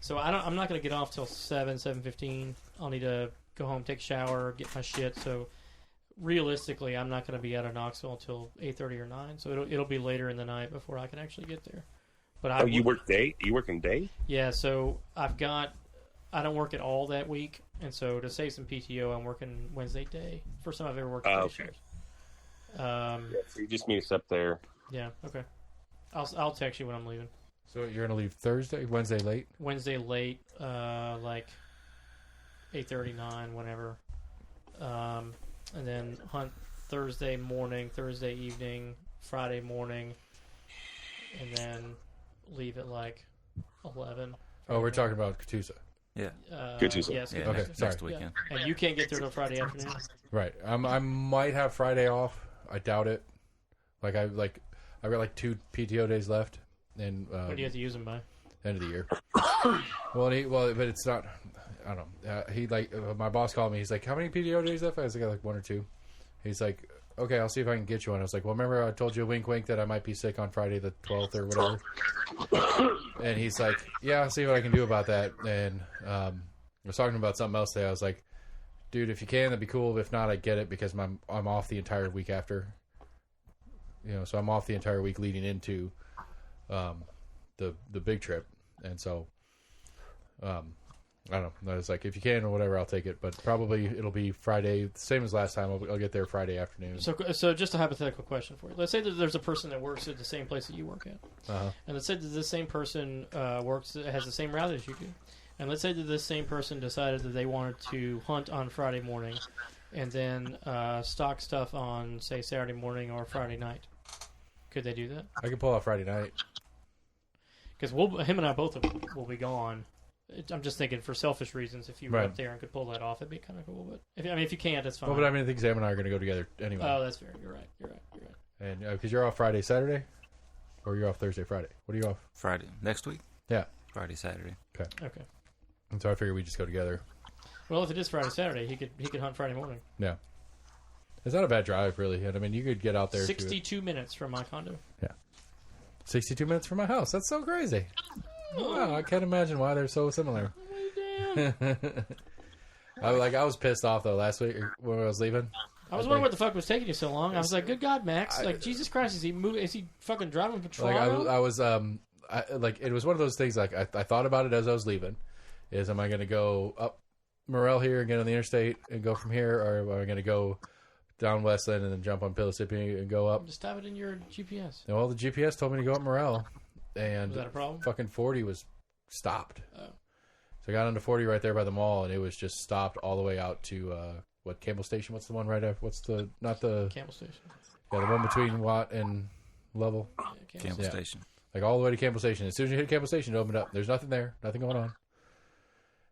Speaker 4: So I'm not going to get off till 7:15. I'll need to go home, take a shower, get my shit. So realistically, I'm not going to be out of Knoxville until 8:30 or 9. So it'll be later in the night before I can actually get there. But
Speaker 2: you work day? You working day?
Speaker 4: Yeah. So I don't work at all that week, and so to save some PTO, I'm working Wednesday day. First time I've ever worked.
Speaker 2: Okay. So you just meet us up there.
Speaker 4: Yeah. Okay. I'll text you when I'm leaving.
Speaker 1: So you're gonna leave Wednesday late,
Speaker 4: like 8:30, 9, whenever, and then hunt Thursday morning, Thursday evening, Friday morning, and then leave at like 11.
Speaker 1: Oh, we're talking about Catoosa.
Speaker 3: Yeah.
Speaker 2: Catoosa.
Speaker 4: Yes.
Speaker 3: Yeah,
Speaker 1: Okay,
Speaker 3: next
Speaker 1: sorry.
Speaker 3: weekend.
Speaker 4: Yeah. And you can't get there till Friday afternoon.
Speaker 1: Right. I might have Friday off. I doubt it. I've got like 2 PTO days left, and
Speaker 4: When do you have to use them by?
Speaker 1: end of the year. But it's not. I don't know. My boss called me. He's like, "How many PTO days left?" I was like, "1 or 2." He's like, okay, I'll see if I can get you one. I was like, well, remember I told you wink wink that I might be sick on Friday the 12th or whatever? And he's like, yeah, I'll see what I can do about that. And I was talking about something else today. I was like, dude, if you can, that'd be cool. If not, I get it because I'm off the entire week after. So I'm off the entire week leading into the big trip. And so, I don't know. I was like, if you can or whatever, I'll take it. But probably it'll be Friday, same as last time. I'll get there Friday afternoon.
Speaker 4: So just a hypothetical question for you. Let's say that there's a person that works at the same place that you work at. And let's say that this same person has the same route as you do. And let's say that this same person decided that they wanted to hunt on Friday morning and then stock stuff on, say, Saturday morning or Friday night. Could they do that?
Speaker 1: I could pull out Friday night.
Speaker 4: Because him and I both will be gone. I'm just thinking for selfish reasons, if you were up there and could pull that off, it'd be kind of cool. But if you can't, that's fine.
Speaker 1: Well, but I think Sam and I are going to go together anyway.
Speaker 4: Oh, that's fair. You're right.
Speaker 1: And because you're off Friday, Saturday? Or you're off Thursday, Friday? What are you off?
Speaker 3: Friday. Next week?
Speaker 1: Yeah.
Speaker 3: Friday, Saturday.
Speaker 1: Okay. And so I figured we just go together.
Speaker 4: Well, if it is Friday, Saturday, he could hunt Friday morning.
Speaker 1: Yeah. It's not a bad drive, really. And I mean, you could get out there.
Speaker 4: 62 minutes from my condo.
Speaker 1: Yeah. 62 minutes from my house. That's so crazy. Wow, I can't imagine why they're so similar.
Speaker 4: Damn.
Speaker 1: I was pissed off, though, last week when I was leaving.
Speaker 4: I was wondering what the fuck was taking you so long. I was like, good God, Max. Jesus Christ, is he fucking driving patrol?
Speaker 1: I was, it was one of those things, I thought about it as I was leaving. Am I going to go up Morel here and get on the interstate and go from here, or am I going to go down Westland and then jump on Pillissippi and go up?
Speaker 4: Just have it in your GPS.
Speaker 1: Well, the GPS told me to go up Morel. And
Speaker 4: was that a problem?
Speaker 1: Fucking 40 was stopped.
Speaker 4: Oh.
Speaker 1: So I got onto 40 right there by the mall, and it was just stopped all the way out to, Campbell Station? What's the one right after? Not the...
Speaker 4: Campbell Station.
Speaker 1: Yeah, the one between Watt and Level.
Speaker 4: Yeah,
Speaker 3: Campbell Station.
Speaker 1: Like all the way to Campbell Station. As soon as you hit Campbell Station, it opened up. There's nothing there. Nothing going on.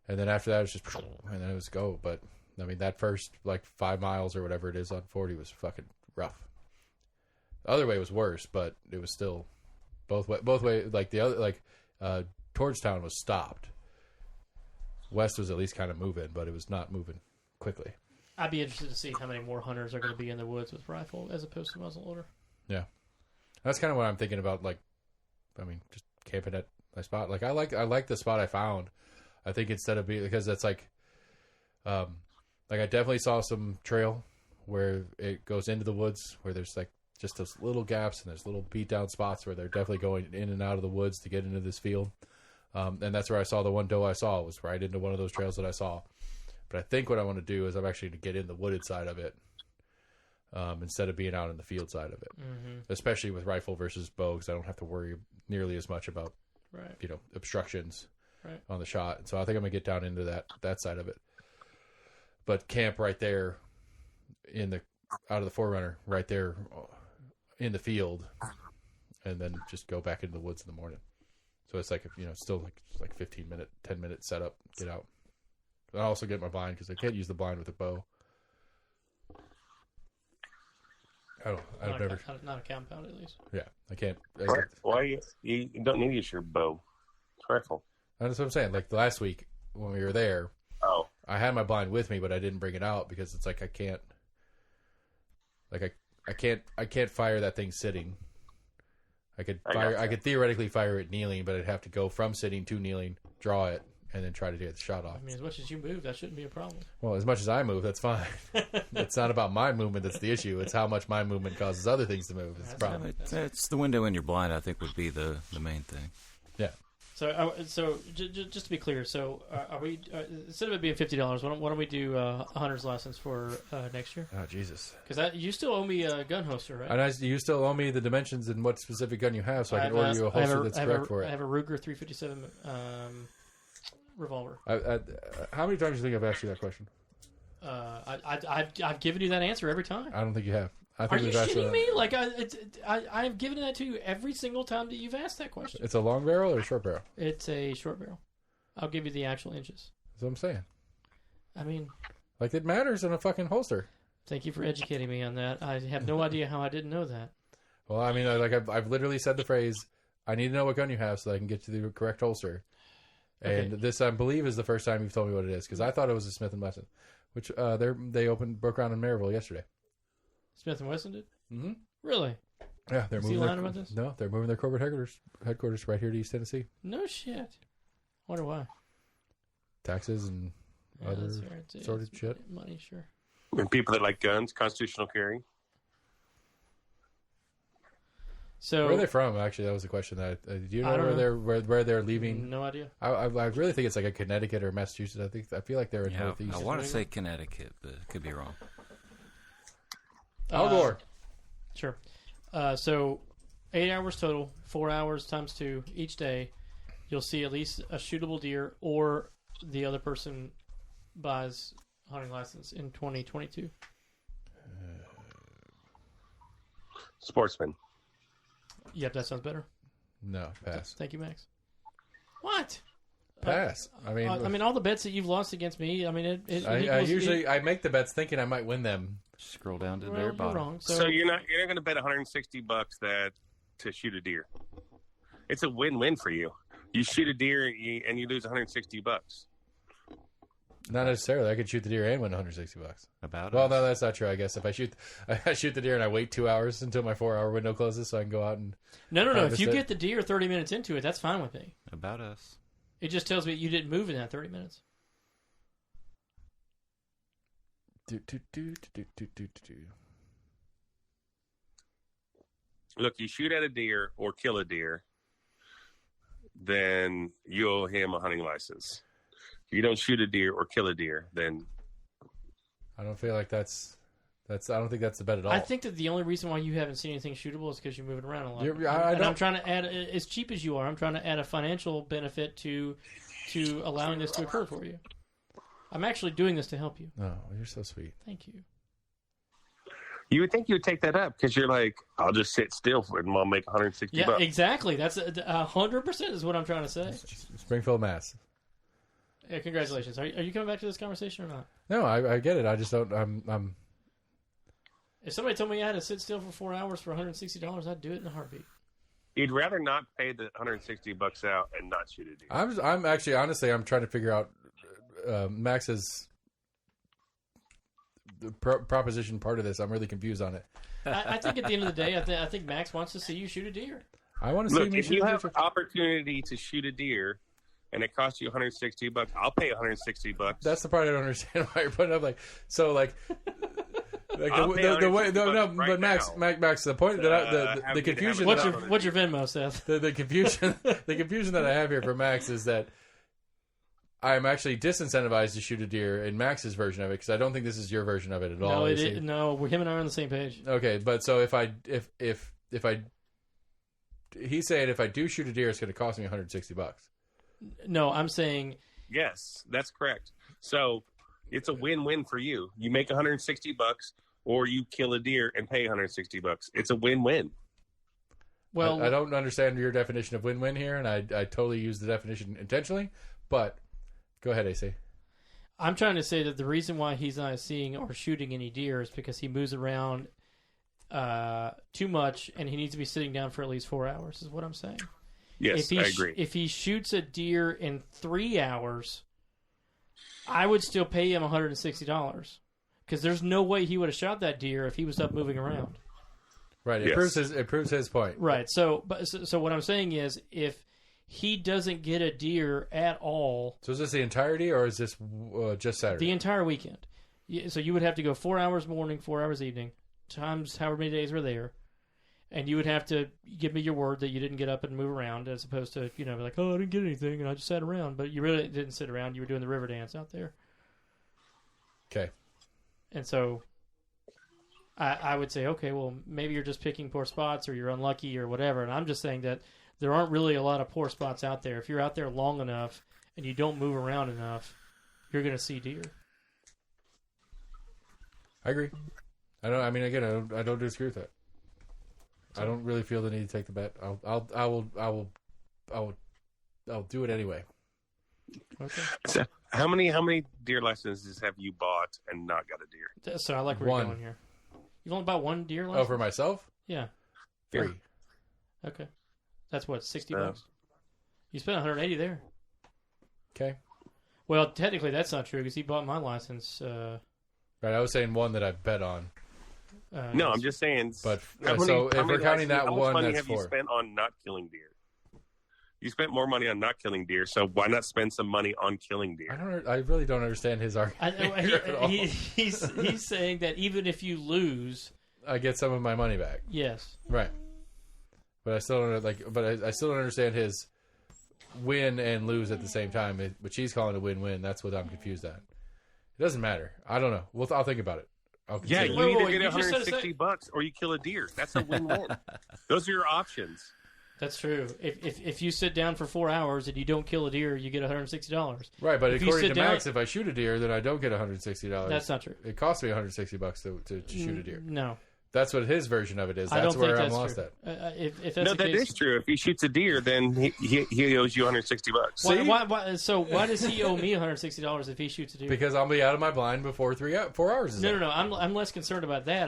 Speaker 1: And then after that, it was just... And then it was go. But, I mean, that first, 5 miles or whatever it is on 40 was fucking rough. The other way was worse, but it was still... Both way, the other, towards town was stopped. West was at least kind of moving, but it was not moving quickly.
Speaker 4: I'd be interested to see how many more hunters are going to be in the woods with rifle as opposed to muzzle loader.
Speaker 1: Yeah, that's kind of what I'm thinking about. Just camping at my spot. I like the spot I found. I think instead of because that's I definitely saw some trail where it goes into the woods where there's just those little gaps and there's little beat down spots where they're definitely going in and out of the woods to get into this field. And that's where I saw the one doe I saw was right into one of those trails that I saw. But I think what I want to do is I'm actually to get in the wooded side of it instead of being out in the field side of it, especially with rifle versus bow because I don't have to worry nearly as much about obstructions on the shot. And so I think I'm going to get down into that side of it. But camp right there out of the Forerunner right there in the field, and then just go back into the woods in the morning. So it's still 15-minute, 10-minute setup, get out. I also get my blind because I can't use the blind with a bow.
Speaker 4: Not a compound, at least.
Speaker 1: Yeah, I can't.
Speaker 2: Why you don't need to use your bow? It's rifle.
Speaker 1: That's what I'm saying. Last week when we were there, I had my blind with me, but I didn't bring it out because it's I can't. I can't fire that thing sitting. I could theoretically fire it kneeling, but I'd have to go from sitting to kneeling, draw it, and then try to get the shot off.
Speaker 4: I mean, as much as you move, that shouldn't be a problem.
Speaker 1: Well, as much as I move, that's fine. It's not about my movement that's the issue. It's how much my movement causes other things to move. It's the problem.
Speaker 3: It's the window in your blind, I think, would be the main thing.
Speaker 1: Yeah.
Speaker 4: So just to be clear, are we instead of it being $50, why don't we do a hunter's license for next year?
Speaker 1: Oh Jesus!
Speaker 4: Because you still owe me a gun holster, right?
Speaker 1: And you still owe me the dimensions and what specific gun you have, so I can order you a holster that's correct for it.
Speaker 4: I have a Ruger 357 revolver.
Speaker 1: How many times do you think I've asked you that question?
Speaker 4: I've given you that answer every time.
Speaker 1: I don't think you have.
Speaker 4: Are you shitting me? I've given that to you every single time that you've asked that question.
Speaker 1: It's a long barrel or a short barrel?
Speaker 4: It's a short barrel. I'll give you the actual inches.
Speaker 1: That's what I'm saying.
Speaker 4: I mean...
Speaker 1: it matters in a fucking holster.
Speaker 4: Thank you for educating me on that. I have no idea how I didn't know that.
Speaker 1: Well, I mean, I've literally said the phrase, I need to know what gun you have so that I can get you the correct holster. And this, I believe, is the first time you've told me what it is, because I thought it was a Smith & Wesson, which broke ground in Maryville yesterday.
Speaker 4: Smith & Wesson did?
Speaker 1: Mm-hmm.
Speaker 4: Really?
Speaker 1: Yeah, they're
Speaker 4: Is
Speaker 1: moving.
Speaker 4: he lying about this?
Speaker 1: No, they're moving their corporate headquarters right here to East Tennessee.
Speaker 4: No shit. Wonder why.
Speaker 1: Taxes and
Speaker 4: Yeah,
Speaker 1: other
Speaker 4: that's fair.
Speaker 1: sort of shit.
Speaker 4: Money, sure.
Speaker 2: And people that like guns, constitutional carry.
Speaker 4: So
Speaker 1: Where are they from? Actually, that was a question. That do you know
Speaker 4: I don't
Speaker 1: where they're leaving?
Speaker 4: No idea.
Speaker 1: I really think it's like a Connecticut or Massachusetts. I feel like they're in
Speaker 3: Yeah,
Speaker 1: Northeast.
Speaker 3: I want to say Connecticut, but could be wrong.
Speaker 1: Al Gore.
Speaker 4: Sure. So 8 hours total, 4 hours times 2 each day. You'll see at least a shootable deer, or the other person buys a hunting license in 2022.
Speaker 2: Sportsman.
Speaker 4: Yep, that sounds better.
Speaker 1: No, pass.
Speaker 4: Thank you, Max. What?
Speaker 1: Pass. I mean,
Speaker 4: all the bets that you've lost against me. I mean, it
Speaker 1: I
Speaker 4: equals,
Speaker 1: usually I make the bets thinking I might win them.
Speaker 3: Scroll down to
Speaker 4: well,
Speaker 3: their
Speaker 4: you're
Speaker 3: bottom.
Speaker 4: wrong.
Speaker 2: So you're not going to bet $160 that to shoot a deer. It's a win-win for you. You shoot a deer and you lose $160.
Speaker 1: Not necessarily. I could shoot the deer and win $160.
Speaker 3: About
Speaker 1: Well,
Speaker 3: us.
Speaker 1: no, that's not true. I guess if I shoot the deer and I wait 2 hours until my 4-hour window closes, so I can go out and
Speaker 4: No. If
Speaker 1: harvest
Speaker 4: you
Speaker 1: it.
Speaker 4: get the deer 30 minutes into it, that's fine with me.
Speaker 3: About us.
Speaker 4: It just tells me you didn't move in that 30 minutes.
Speaker 2: Look, you shoot at a deer or kill a deer, then you owe him a hunting license. If you don't shoot a deer or kill a deer, then
Speaker 1: I don't feel like that's. I don't think that's the bet at all.
Speaker 4: I think that the only reason why you haven't seen anything shootable is because you're moving around a lot.
Speaker 1: I
Speaker 4: and
Speaker 1: don't-
Speaker 4: I'm trying to add, as cheap as you are, I'm trying to add a financial benefit to allowing this to occur for you. I'm actually doing this to help you.
Speaker 1: Oh, you're so sweet.
Speaker 4: Thank you.
Speaker 2: you would think you would take that up because you're like, I'll just sit still for it and I'll make $160.
Speaker 4: Yeah, exactly. That's 100% is what I'm trying to say.
Speaker 1: Springfield, Mass.
Speaker 4: Yeah, congratulations. Are you coming back to this conversation or not?
Speaker 1: No, I get it. I just don't. I'm.
Speaker 4: If somebody told me I had to sit still for 4 hours for $160, I'd do it in a heartbeat.
Speaker 2: You'd rather not pay the $160 out and not shoot a deer.
Speaker 1: I'm actually honestly I'm trying to figure out Max's proposition part of this. I'm really confused on it.
Speaker 4: I think at the end of the day, I think Max wants to see you shoot a deer.
Speaker 1: I want to see
Speaker 2: Look,
Speaker 1: me
Speaker 2: if
Speaker 1: shoot
Speaker 2: you
Speaker 1: a
Speaker 2: have
Speaker 1: deer.
Speaker 2: an opportunity to shoot a deer and it costs you $160, I'll pay $160.
Speaker 1: That's the part I don't understand why you're putting up like
Speaker 2: I'll pay
Speaker 1: the way no
Speaker 2: $160 right
Speaker 1: but Max
Speaker 2: now.
Speaker 1: Max the point that
Speaker 2: have
Speaker 1: the
Speaker 2: me to
Speaker 1: confusion
Speaker 2: have
Speaker 1: that
Speaker 2: a-
Speaker 4: What's your Venmo, Seth?
Speaker 1: the confusion that I have here for Max is that I'm actually disincentivized to shoot a deer in Max's version of it because I don't think this is your version of it at all.
Speaker 4: No,
Speaker 1: you see.
Speaker 4: no, him and I are on the same page.
Speaker 1: Okay, but so if he's saying if I do shoot a deer, it's going to cost me $160.
Speaker 4: No, I'm saying
Speaker 2: Yes, that's correct. So it's a win-win for you. You make $160 or you kill a deer and pay $160. It's a win-win.
Speaker 4: well,
Speaker 1: I don't understand your definition of win-win here, and I totally use the definition intentionally. But go ahead, AC.
Speaker 4: I'm trying to say that the reason why he's not seeing or shooting any deer is because he moves around too much, and he needs to be sitting down for at least 4 hours. Is what I'm saying.
Speaker 2: Yes, I agree.
Speaker 4: If he shoots a deer in 3 hours, I would still pay him $160 because there's no way he would have shot that deer if he was up moving around.
Speaker 1: Right, it
Speaker 2: Yes.
Speaker 1: proves his point.
Speaker 4: Right. So what I'm saying is, if he doesn't get a deer at all
Speaker 1: So is this the entirety, or is this just Saturday?
Speaker 4: the entire weekend, so you would have to go 4 hours morning, 4 hours evening, times however many days were there, and you would have to give me your word that you didn't get up and move around, as opposed to be like, oh, I didn't get anything and I just sat around. But you really didn't sit around; you were doing the river dance out there.
Speaker 1: Okay.
Speaker 4: And so I would say, okay, well, maybe you're just picking poor spots or you're unlucky or whatever. And I'm just saying that there aren't really a lot of poor spots out there. If you're out there long enough and you don't move around enough, you're going to see deer.
Speaker 1: I agree. I don't disagree with that. I don't really feel the need to take the bet. I'll do it anyway.
Speaker 4: Okay.
Speaker 2: So how many deer licenses have you bought and not got a deer?
Speaker 4: So I like where
Speaker 1: One.
Speaker 4: you're going here. You've only bought one deer
Speaker 1: Oh,
Speaker 4: license?
Speaker 1: for myself?
Speaker 4: Yeah.
Speaker 1: 3.
Speaker 4: Okay. That's what, $60?
Speaker 2: Uh,
Speaker 4: You spent $180 there.
Speaker 1: Okay.
Speaker 4: Well, technically that's not true because he bought my license.
Speaker 1: Right, I was saying one that I bet on.
Speaker 2: No, I'm just saying.
Speaker 1: But
Speaker 2: how many-
Speaker 1: so
Speaker 2: how
Speaker 1: if
Speaker 2: many
Speaker 1: we're counting
Speaker 2: licenses-
Speaker 1: that
Speaker 2: how much
Speaker 1: one,
Speaker 2: money
Speaker 1: that's
Speaker 2: have you
Speaker 1: 4.
Speaker 2: spent on not killing deer? You spent more money on not killing deer, so why not spend some money on killing deer?
Speaker 1: I really don't understand his argument. at all.
Speaker 4: He's saying that even if you lose,
Speaker 1: I get some of my money back.
Speaker 4: yes.
Speaker 1: Right. But I still don't I still don't understand his win and lose at the same time, which he's calling a win-win. That's what I'm confused at. It doesn't matter. I don't know. I'll think about it. I'll
Speaker 2: Yeah,
Speaker 1: consider
Speaker 2: you
Speaker 1: it.
Speaker 2: either
Speaker 4: wait,
Speaker 2: get
Speaker 4: you just said
Speaker 2: $160 or you kill a deer. That's a win-win. Those are your options.
Speaker 4: That's true. If you sit down for 4 hours and you don't kill a deer, you get $160.
Speaker 1: Right, but
Speaker 4: if you
Speaker 1: according
Speaker 4: sit
Speaker 1: to Max,
Speaker 4: down-
Speaker 1: if I shoot a deer, then I don't get $160.
Speaker 4: That's not true.
Speaker 1: It costs me $160 to shoot a deer.
Speaker 4: No,
Speaker 1: That's what his version of it is.
Speaker 4: I
Speaker 1: That's
Speaker 4: don't
Speaker 1: where
Speaker 4: think
Speaker 1: I'm
Speaker 4: that's
Speaker 1: lost
Speaker 4: true.
Speaker 1: at.
Speaker 4: If that's
Speaker 2: No,
Speaker 4: the
Speaker 2: that
Speaker 4: case,
Speaker 2: is true. If he shoots a deer, then he owes you $160.
Speaker 1: See?
Speaker 4: So why does he owe me $160 if he shoots a deer?
Speaker 1: Because I'll be out of my blind before 4 hours is up.
Speaker 4: No. I'm less concerned about that.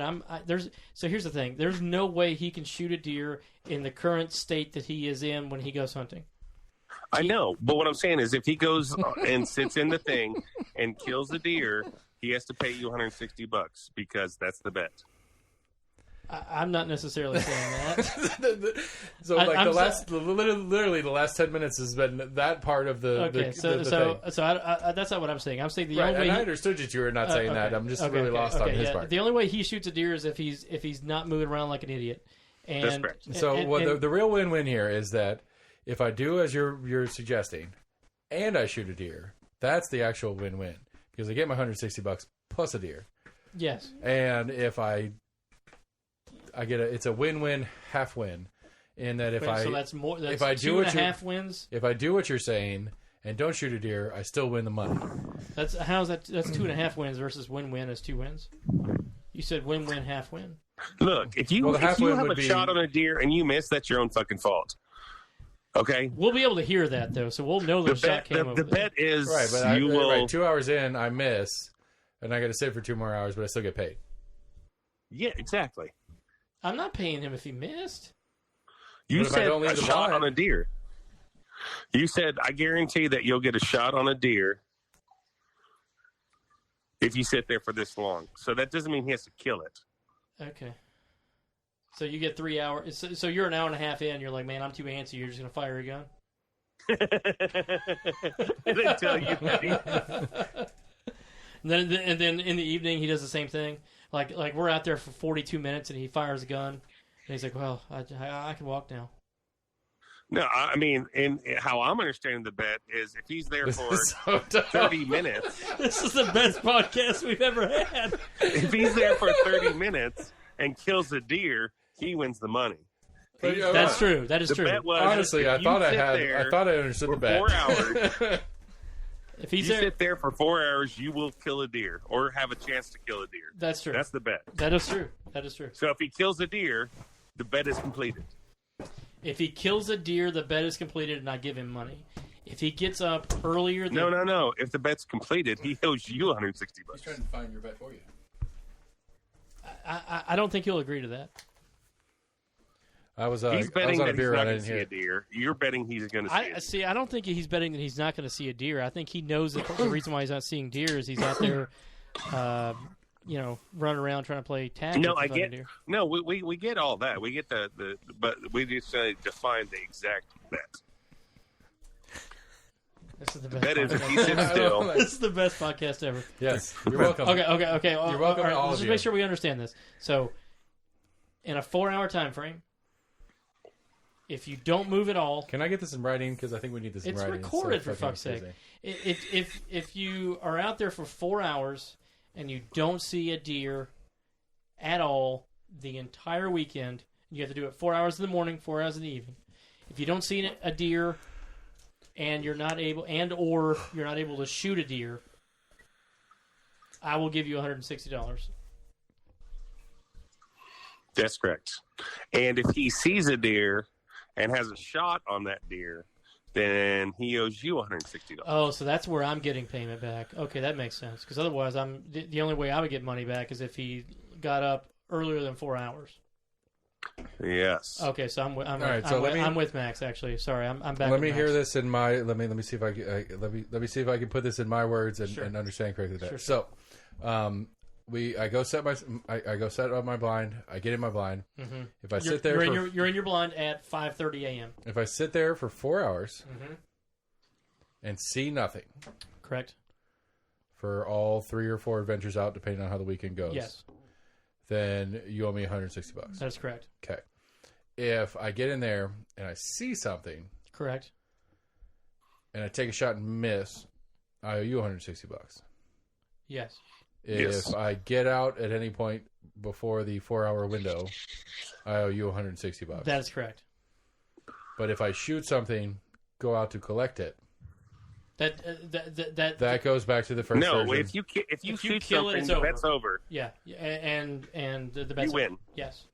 Speaker 4: So here's the thing. There's no way he can shoot a deer in the current state that he is in when he goes hunting.
Speaker 2: I know, but what I'm saying is if he goes and sits in the thing and kills a deer, he has to pay you $160 because that's the bet.
Speaker 4: I'm not necessarily saying that.
Speaker 1: So
Speaker 4: I'm
Speaker 1: literally the last 10 minutes has been that part of the
Speaker 4: Okay,
Speaker 1: the
Speaker 4: so
Speaker 1: thing.
Speaker 4: that's not what I'm saying. I'm saying the
Speaker 1: Right,
Speaker 4: only way
Speaker 1: and I understood that you were not saying that. I'm just really lost on his part.
Speaker 4: The only way he shoots a deer is if he's not moving around like an idiot. And,
Speaker 2: That's correct.
Speaker 1: So
Speaker 4: and-
Speaker 1: the real win-win here is that if I do as you're suggesting, and I shoot a deer, that's the actual win-win because I get my $160 plus a deer.
Speaker 4: yes.
Speaker 1: And if I get it's a win-win, half win, in that
Speaker 4: So that's more. That's
Speaker 1: if I do
Speaker 4: two and
Speaker 1: what
Speaker 4: a
Speaker 1: you're-
Speaker 4: half wins.
Speaker 1: if I do what you're saying and don't shoot a deer, I still win the money.
Speaker 4: That's how's that? That's 2.5 wins versus win-win is 2 wins. You said win-win, half win.
Speaker 2: Look, if you,
Speaker 1: Well, the half
Speaker 2: if you
Speaker 1: win
Speaker 2: have
Speaker 1: would
Speaker 2: a
Speaker 1: be-
Speaker 2: shot on a deer and you miss, that's your own fucking fault. Okay?
Speaker 4: We'll be able to hear that though, so we'll know
Speaker 2: The
Speaker 4: the shot
Speaker 2: bet,
Speaker 4: came
Speaker 2: the,
Speaker 4: over
Speaker 2: the
Speaker 4: there.
Speaker 2: bet is
Speaker 1: Right, but
Speaker 2: you will.
Speaker 1: 2 hours in, I miss, and I got to sit for 2 more hours, but I still get paid.
Speaker 2: Yeah, exactly.
Speaker 4: I'm not paying him if he missed.
Speaker 2: You
Speaker 1: What if I
Speaker 2: said
Speaker 1: don't leave
Speaker 2: a
Speaker 1: the
Speaker 2: shot
Speaker 1: blind?
Speaker 2: on a deer. You said, I guarantee that you'll get a shot on a deer if you sit there for this long. So that doesn't mean he has to kill it.
Speaker 4: Okay. So you get 3 hours. So you're an hour and a half in. You're like, man, I'm too antsy. You're just gonna fire a gun.
Speaker 2: I didn't tell you that.
Speaker 4: And then in the evening he does the same thing. Like we're out there for 42 minutes and he fires a gun. And he's like, well, I can walk now.
Speaker 2: No, I mean, and how I'm understanding the bet is if he's there
Speaker 1: This
Speaker 2: for
Speaker 1: is so dumb.
Speaker 2: 30 minutes,
Speaker 4: This is the best podcast we've ever had.
Speaker 2: if he's there for 30 minutes and kills a deer, he wins the money.
Speaker 1: But, yeah,
Speaker 4: That's
Speaker 1: right.
Speaker 4: true. That is
Speaker 2: The
Speaker 4: true.
Speaker 2: bet was
Speaker 1: Honestly,
Speaker 2: if
Speaker 1: I
Speaker 2: you
Speaker 1: thought I
Speaker 2: sit
Speaker 1: had.
Speaker 2: there
Speaker 1: I thought I understood
Speaker 2: for
Speaker 1: the bet.
Speaker 2: 4 hours.
Speaker 4: If he's
Speaker 2: You
Speaker 4: there,
Speaker 2: sit there for 4 hours, you will kill a deer or have a chance to kill a deer.
Speaker 4: that's true.
Speaker 2: That's the bet.
Speaker 4: That is true. That is true.
Speaker 2: So if he kills a deer, the bet is completed.
Speaker 4: If he kills a deer, the bet is completed, and I give him money. If he gets up earlier than
Speaker 2: No. If the bet's completed, he owes you $160.
Speaker 1: He's trying to find your bet for you.
Speaker 4: I don't think he'll agree to that.
Speaker 1: I was
Speaker 2: He's
Speaker 1: I was
Speaker 2: betting
Speaker 1: on a
Speaker 2: that he's
Speaker 1: beer
Speaker 2: not
Speaker 1: run. I
Speaker 2: going to
Speaker 1: didn't
Speaker 2: see
Speaker 1: hear
Speaker 2: a
Speaker 1: it.
Speaker 2: deer. You're betting he's going to see it.
Speaker 4: I don't think he's betting that he's not going to see a deer. I think he knows that the reason why he's not seeing deer is he's out there, running around trying to play tag.
Speaker 2: No,
Speaker 4: with the
Speaker 2: I
Speaker 4: fucking
Speaker 2: get.
Speaker 4: deer.
Speaker 2: No, we get all that. We get the but we just define the exact bet.
Speaker 4: This is the best.
Speaker 2: Bet is if
Speaker 4: podcast.
Speaker 2: he sits still.
Speaker 4: This is the best podcast ever.
Speaker 1: Yes, you're welcome.
Speaker 4: Okay.
Speaker 1: You're welcome,
Speaker 4: All right,
Speaker 1: all
Speaker 4: let's
Speaker 1: of
Speaker 4: just
Speaker 1: you.
Speaker 4: make sure we understand this. So, in a 4-hour time frame, if you don't move at all,
Speaker 1: Can I get this in writing? Because I think we need this in
Speaker 4: it's
Speaker 1: writing.
Speaker 4: recorded
Speaker 1: so
Speaker 4: for fuck's sake.
Speaker 1: confusing.
Speaker 4: If you are out there for 4 hours and you don't see a deer at all the entire weekend, you have to do it 4 hours in the morning, 4 hours in the evening. If you don't see a deer and you're not able to shoot a deer, I will give you $160.
Speaker 2: That's correct. And if he sees a deer and has a shot on that deer, then he owes you $160.
Speaker 4: Oh, so that's where I'm getting payment back. Okay, that makes sense. Because otherwise, the only way I would get money back is if he got up earlier than 4 hours.
Speaker 2: Yes.
Speaker 4: Okay, so I'm
Speaker 1: right, so let me-
Speaker 4: I'm with Max actually. Sorry, I'm back.
Speaker 1: Let
Speaker 4: with
Speaker 1: me
Speaker 4: Max.
Speaker 1: hear this in my. Let me see if I let me see if I can put this in my words and,
Speaker 4: Sure.
Speaker 1: and understand correctly. That
Speaker 4: Sure.
Speaker 1: so, I go set up my blind. I get in my blind.
Speaker 4: Mm-hmm.
Speaker 1: If I sit there,
Speaker 4: you're in your blind at 5:30 a.m.
Speaker 1: If I sit there for 4 hours and see nothing,
Speaker 4: correct,
Speaker 1: for all 3 or 4 adventures out, depending on how the weekend goes,
Speaker 4: yes,
Speaker 1: then you owe me $160.
Speaker 4: That's correct.
Speaker 1: Okay. If I get in there and I see something,
Speaker 4: correct,
Speaker 1: and I take a shot and miss, I owe you $160.
Speaker 4: Yes.
Speaker 1: If I get out at any point before the 4-hour window, I owe you $160.
Speaker 4: That is correct.
Speaker 1: But if I shoot something, go out to collect it, that goes back to the first version.
Speaker 2: No, if you shoot
Speaker 4: kill
Speaker 2: something,
Speaker 4: it,
Speaker 2: the bet's over.
Speaker 4: Yeah, and the bet's
Speaker 2: you win.
Speaker 4: over. Yes.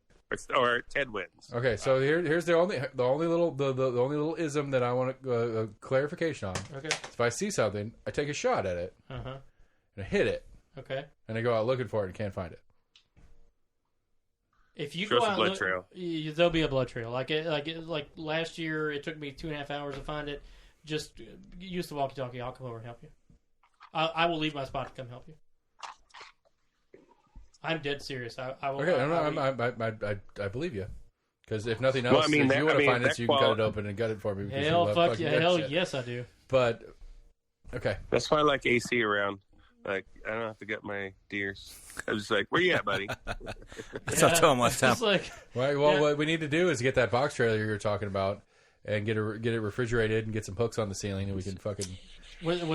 Speaker 2: Or Ted wins.
Speaker 1: Okay, so here's the only little ism that I want clarification on.
Speaker 4: Okay.
Speaker 1: If I see something, I take a shot at it, and I hit it.
Speaker 4: Okay.
Speaker 1: And I go out looking for it and can't find it.
Speaker 4: If you
Speaker 2: Show
Speaker 4: go
Speaker 2: us a
Speaker 4: out,
Speaker 2: blood trail.
Speaker 4: There'll be a blood trail. Like last year, it took me 2.5 hours to find it. Just use the walkie-talkie. I'll come over and help you. I will leave my spot to come help you. I'm dead serious. I will.
Speaker 1: Okay, I believe you. Because if nothing else, if you want to find it, so you can cut it open and gut it for me.
Speaker 4: Hell, fuck yeah, hell yes, I do.
Speaker 1: But okay,
Speaker 2: that's why I like AC around. Like, I don't have to get my deers. I was like, where you at, buddy?
Speaker 3: That's what I told him last time.
Speaker 1: What we need to do is get that box trailer you were talking about and get it refrigerated and get some hooks on the ceiling, and we can fucking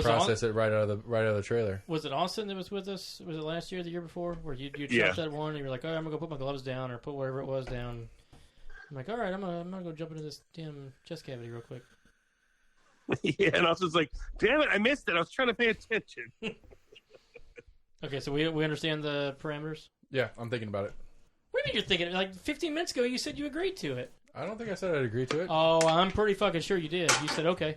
Speaker 1: process it right out of the trailer.
Speaker 4: Was it Austin that was with us? Was it last year or the year before? Where you chopped that one and you were like, all right, I'm going to go put my gloves down or put whatever it was down. I'm like, all right, I'm gonna go jump into this damn chest cavity real quick.
Speaker 2: Yeah, and I was just like, damn it, I missed it. I was trying to pay attention.
Speaker 4: Okay, so we understand the parameters?
Speaker 1: Yeah, I'm thinking about it.
Speaker 4: What do you mean you're thinking? Like 15 minutes ago, you said you agreed to it.
Speaker 1: I don't think I said I'd agree to it.
Speaker 4: Oh, I'm pretty fucking sure you did. You said okay.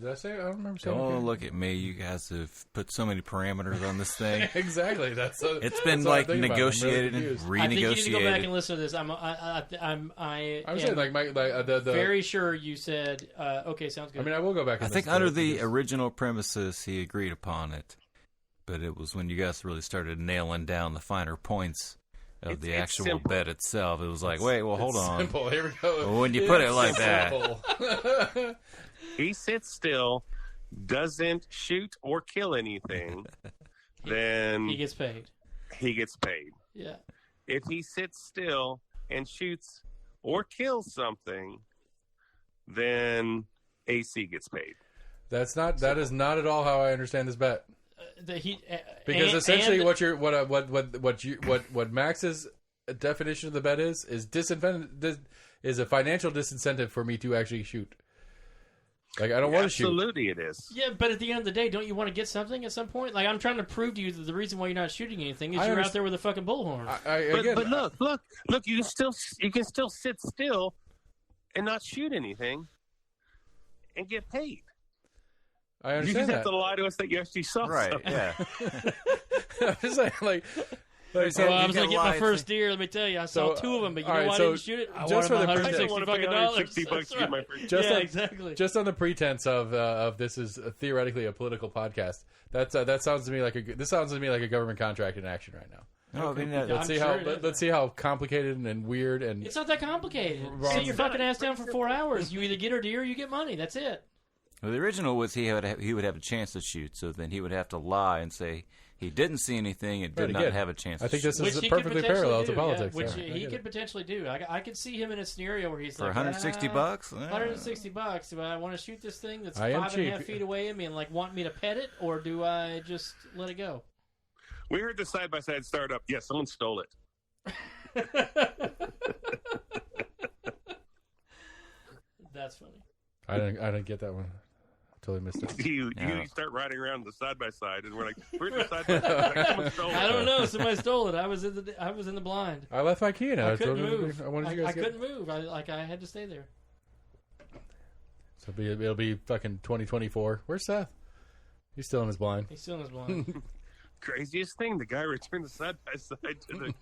Speaker 1: Did I say it? I don't remember saying
Speaker 3: Oh,
Speaker 1: okay.
Speaker 3: look at me. You guys have put so many parameters on this thing.
Speaker 1: Exactly.
Speaker 3: It's been like negotiated and renegotiated.
Speaker 4: I think you need to go back and listen to this. I'm
Speaker 1: saying the
Speaker 4: very sure you said okay, sounds good.
Speaker 1: I mean, I will go back and
Speaker 3: I think under the original premises, he agreed upon it. But it was when you guys really started nailing down the finer points of the actual bet itself. It was like, wait, well, hold on.
Speaker 1: Simple. Here we go.
Speaker 3: Well, when you put it like that.
Speaker 2: He sits still, doesn't shoot or kill anything, then
Speaker 4: he gets paid.
Speaker 2: He gets paid.
Speaker 4: Yeah.
Speaker 2: If he sits still and shoots or kills something, then AC gets paid.
Speaker 1: That is not at all how I understand this bet. Because essentially, what Max's definition of the bet is a financial disincentive for me to actually shoot. Like, I don't want to shoot.
Speaker 2: Absolutely, it is.
Speaker 4: Yeah, but at the end of the day, don't you want to get something at some point? Like, I'm trying to prove to you that the reason why you're not shooting anything is you're out there with a fucking bullhorn.
Speaker 2: But look, you can still sit still and not shoot anything and get paid.
Speaker 1: I understand.
Speaker 2: You just have to lie to us that you actually saw something.
Speaker 3: Yeah.
Speaker 1: I'm just saying,
Speaker 4: I was going to get my first deer. Let me tell you, I saw 2 of them, but you know why I didn't shoot it? I
Speaker 1: just
Speaker 4: wanted
Speaker 1: for the
Speaker 4: $160 fucking dollars.
Speaker 2: $160 to get my first.
Speaker 4: Exactly.
Speaker 1: Just on the pretense of this is theoretically a political podcast. That sounds to me like a government contract in action right now.
Speaker 3: No, I mean,
Speaker 1: let's see how complicated and weird and
Speaker 4: it's not that complicated. Sit your fucking ass down for 4 hours. You either get a deer or you get money. That's it.
Speaker 3: Well, the original was he would have a chance to shoot, so then he would have to lie and say he didn't see anything and did not have a chance to shoot.
Speaker 1: I think this is perfectly parallel to politics.
Speaker 4: Which he could potentially do. I could see him in a scenario where he's
Speaker 3: for
Speaker 4: like,
Speaker 3: $160?
Speaker 4: $160. Do I want to shoot this thing that's 5.5 feet away from me and want me to pet it, or do I just let it go?
Speaker 2: We heard the side-by-side start up. Yeah, someone stole it.
Speaker 4: That's funny.
Speaker 1: I didn't get that one. Totally missed it.
Speaker 2: You start riding around the side-by-side, and we're like, where's the side-by-side? Like, someone stole it.
Speaker 4: I don't know. Somebody stole it. I was in the blind.
Speaker 1: I left my key in it.
Speaker 4: I couldn't move.
Speaker 1: I
Speaker 4: couldn't move. I had to stay there.
Speaker 1: So it'll be fucking 2024. Where's Seth? He's still in his blind.
Speaker 2: Craziest thing, the guy returned the side-by-side to the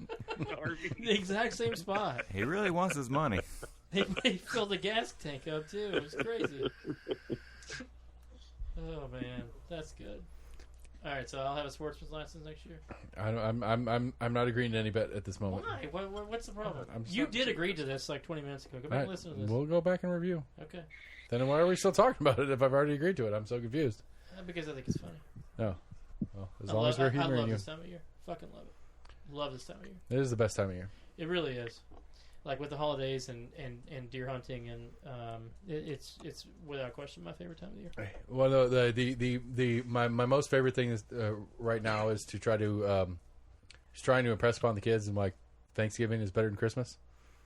Speaker 2: RV.
Speaker 4: The exact same spot.
Speaker 3: He really wants his money.
Speaker 4: He filled the gas tank up, too. It was crazy. Oh, man. That's good. All right, so I'll have a sportsman's license next year.
Speaker 1: I'm not agreeing to any bet at this moment.
Speaker 4: Why? What's the problem? You did agree to this like 20 minutes ago. Go back and listen to this.
Speaker 1: We'll go back and review.
Speaker 4: Okay.
Speaker 1: Then why are we still talking about it if I've already agreed to it? I'm so confused.
Speaker 4: Because I think it's funny.
Speaker 1: No. Well, as long as we're humoring you.
Speaker 4: I love this time of year. Fucking love it. Love this time of year.
Speaker 1: It is the best time of year.
Speaker 4: It really is. Like with the holidays and deer hunting, and it's without question my favorite time of the year.
Speaker 1: Well, my most favorite thing is right now is to try to trying to impress upon the kids and like Thanksgiving is better than Christmas.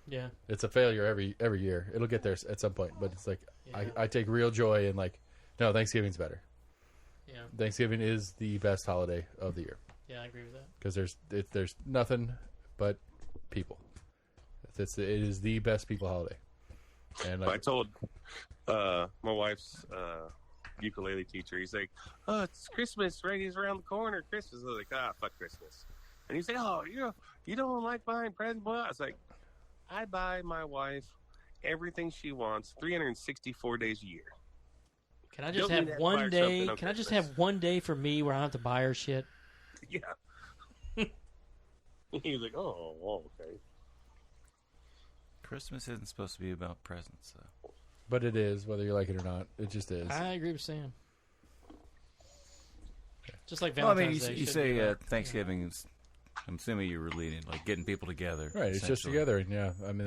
Speaker 4: Yeah, it's
Speaker 1: a failure every year. It'll get there at some point, but it's like I take real joy in like no, Thanksgiving's better.
Speaker 4: Yeah,
Speaker 1: Thanksgiving is the best holiday of the year.
Speaker 4: Yeah, I agree with that
Speaker 1: because there's nothing but people. It is the best people holiday. And
Speaker 2: I told my wife's ukulele teacher, he's like, "Oh, it's Christmas, right? He's around the corner. Christmas." I was like, "Fuck Christmas." And he's like, "Oh, you don't like buying presents?" I was like, "I buy my wife everything she wants, 364 days a year."
Speaker 4: Can I just have one day? Can I just have one day for me where I don't have to buy her shit?
Speaker 2: Yeah. He was like, "Oh, okay."
Speaker 3: Christmas isn't supposed to be about presents, though.
Speaker 1: But it is, whether you like it or not. It just is.
Speaker 4: I agree with Sam. Just like
Speaker 3: Valentine's
Speaker 4: Day.
Speaker 3: You say Thanksgiving is. I'm assuming you were leading, like getting people together.
Speaker 1: Right, it's just together, and yeah. I mean,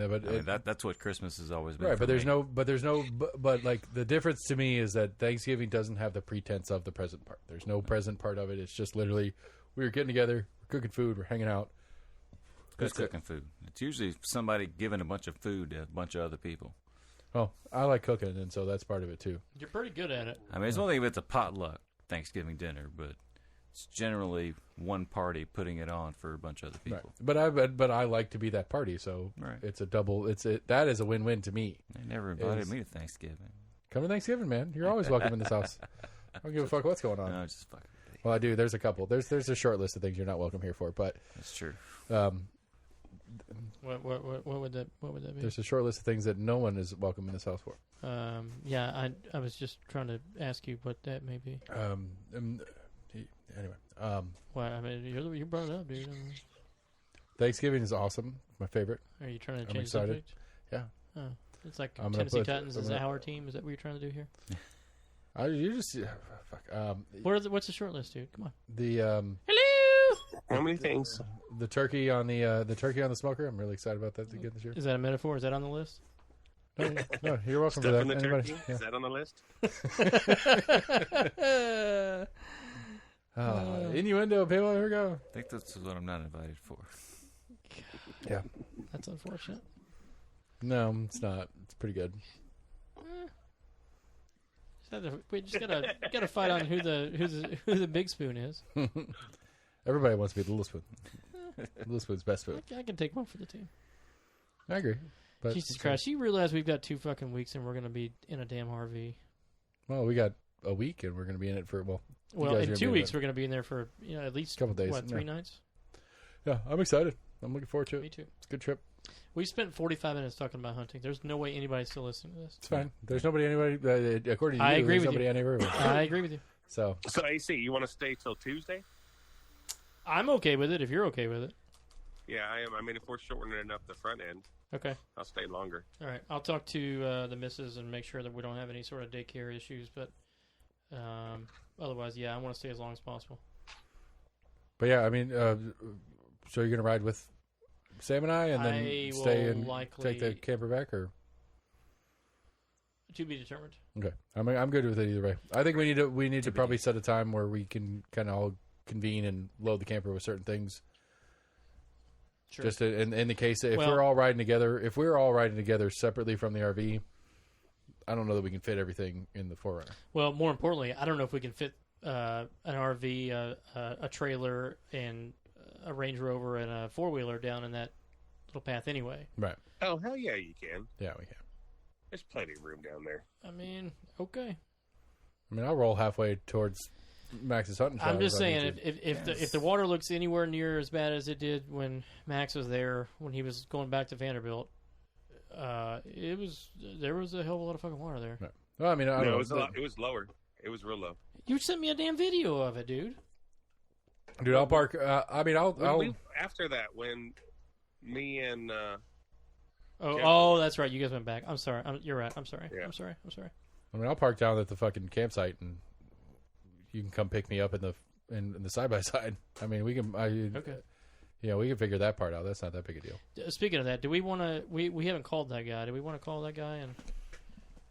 Speaker 3: that's what Christmas has always been.
Speaker 1: Right, but but like the difference to me is that Thanksgiving doesn't have the pretense of the present part. There's no present part of it. It's just literally we're getting together, we're cooking food, we're hanging out.
Speaker 3: Who's cooking food? It's usually somebody giving a bunch of food to a bunch of other people.
Speaker 1: Oh, I like cooking, and so that's part of it too.
Speaker 4: You're pretty good at it.
Speaker 3: I mean, it's one thing if it's a potluck Thanksgiving dinner, but it's generally one party putting it on for a bunch of other people.
Speaker 1: Right. But I like to be that party, so it's a double. That is a win-win to me.
Speaker 3: They never invited me to Thanksgiving.
Speaker 1: Come to Thanksgiving, man. You're always welcome in this house. I don't give a fuck what's going on.
Speaker 3: No, just fucking.
Speaker 1: Well, I do. There's a couple. There's a short list of things you're not welcome here for, but
Speaker 3: that's true.
Speaker 4: What would that be?
Speaker 1: There's a short list of things that no one is welcome in this house for.
Speaker 4: Yeah, I was just trying to ask you what that may be.
Speaker 1: Anyway,
Speaker 4: well, I mean, you brought it up, dude.
Speaker 1: Thanksgiving is awesome. My favorite.
Speaker 4: Are you trying to change the subject?
Speaker 1: Yeah.
Speaker 4: Oh, it's like Tennessee Titans is our team. Is that what you're trying to do here?
Speaker 1: You just fuck.
Speaker 4: What's the short list, dude? Come on.
Speaker 5: Hello.
Speaker 2: How many things?
Speaker 1: The turkey on the smoker. I'm really excited about that to get this year.
Speaker 4: Is that a metaphor? Is that on the list?
Speaker 1: No, you're welcome
Speaker 2: Stuff
Speaker 1: for that.
Speaker 2: in the turkey? Yeah. Is that on the list?
Speaker 1: Innuendo, people. Here we go.
Speaker 3: I think that's what I'm not invited for.
Speaker 1: Yeah,
Speaker 4: that's unfortunate.
Speaker 1: No, it's not. It's pretty good.
Speaker 4: We just gotta fight on who the big spoon is.
Speaker 1: Everybody wants to be the little spoon. Little spoon's best spoon.
Speaker 4: I can take one for the team.
Speaker 1: I agree. But
Speaker 4: Jesus Christ, you realize we've got 2 fucking weeks and we're gonna be in a damn RV.
Speaker 1: Well, we got a week and we're gonna be in it for
Speaker 4: in 2 weeks we're gonna be in there for at least
Speaker 1: a couple days.
Speaker 4: What, 3 nights?
Speaker 1: Yeah, I'm excited. I'm looking forward to it.
Speaker 4: Me too.
Speaker 1: It's a good trip.
Speaker 4: We spent 45 minutes talking about hunting. There's no way anybody's still listening to this.
Speaker 1: It's fine. There's nobody, according to you,
Speaker 4: I agree
Speaker 1: there's
Speaker 4: with
Speaker 1: nobody
Speaker 4: you.
Speaker 1: I agree with.
Speaker 4: I agree with you.
Speaker 1: So
Speaker 2: AC, you want to stay till Tuesday?
Speaker 4: I'm okay with it if you're okay with it.
Speaker 2: Yeah, I am. I mean, if we're shortening up the front end,
Speaker 4: okay,
Speaker 2: I'll stay longer.
Speaker 4: All right, I'll talk to the missus and make sure that we don't have any sort of daycare issues. But otherwise, yeah, I want to stay as long as possible.
Speaker 1: But yeah, I mean, so you're gonna ride with Sam and I, and then stay and take the camper back, or
Speaker 4: to be determined.
Speaker 1: Okay, I'm good with it either way. I think we need to probably set a time where we can kind of all convene and load the camper with certain things. Sure. Just in the case if we're all riding together separately from the RV, I don't know that we can fit everything in the 4Runner.
Speaker 4: Well, more importantly, I don't know if we can fit an RV, a trailer, and a Range Rover and a 4-wheeler down in that little path anyway.
Speaker 1: Right.
Speaker 2: Oh, hell yeah, you can.
Speaker 1: Yeah, we can.
Speaker 2: There's plenty of room down there.
Speaker 4: I mean, okay.
Speaker 1: I mean, I'll roll halfway towards Max's hunting shop.
Speaker 4: I'm just saying, if the water looks anywhere near as bad as it did when Max was there, when he was going back to Vanderbilt, there was a hell of a lot of fucking water there.
Speaker 1: Right. Well, I mean, I don't know.
Speaker 2: It was lower. It was real low.
Speaker 4: You sent me a damn video of it, dude.
Speaker 1: Dude, I'll park.
Speaker 2: After that, when me and
Speaker 4: that's right. You guys went back. I'm sorry. You're right. I'm sorry.
Speaker 2: Yeah.
Speaker 4: I'm sorry.
Speaker 1: I mean, I'll park down at the fucking campsite, and you can come pick me up in the side by side. I mean, we can.
Speaker 4: Okay.
Speaker 1: Yeah, we can figure that part out. That's not that big a deal.
Speaker 4: Speaking of that, do we want to? We haven't called that guy. Do we want to call that guy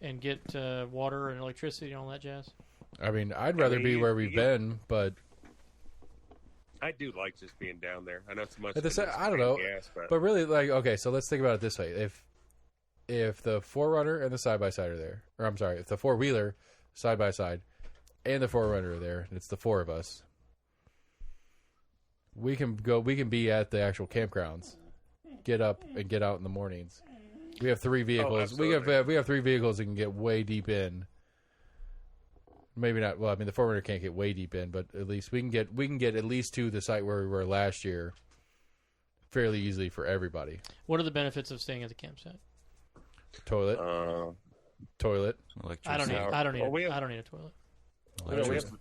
Speaker 4: and get water and electricity and all that jazz?
Speaker 1: I mean, I'd rather be where we've been, but
Speaker 2: I do like just being down there. I know it's much.
Speaker 1: I don't know, but really, like, okay, so let's think about it this way: if the 4Runner and the side by side are there, or I'm sorry, if the 4-wheeler side by side and the 4Runner are there, and it's the four of us, we can go. We can be at the actual campgrounds, get up and get out in the mornings. We have 3 vehicles. We have 3 vehicles that can get way deep in. Maybe not. Well, I mean, the 4Runner can't get way deep in, but at least we can get at least to the site where we were last year fairly easily for everybody.
Speaker 4: What are the benefits of staying at the campsite?
Speaker 1: Toilet.
Speaker 3: Electricity.
Speaker 4: I don't need a toilet.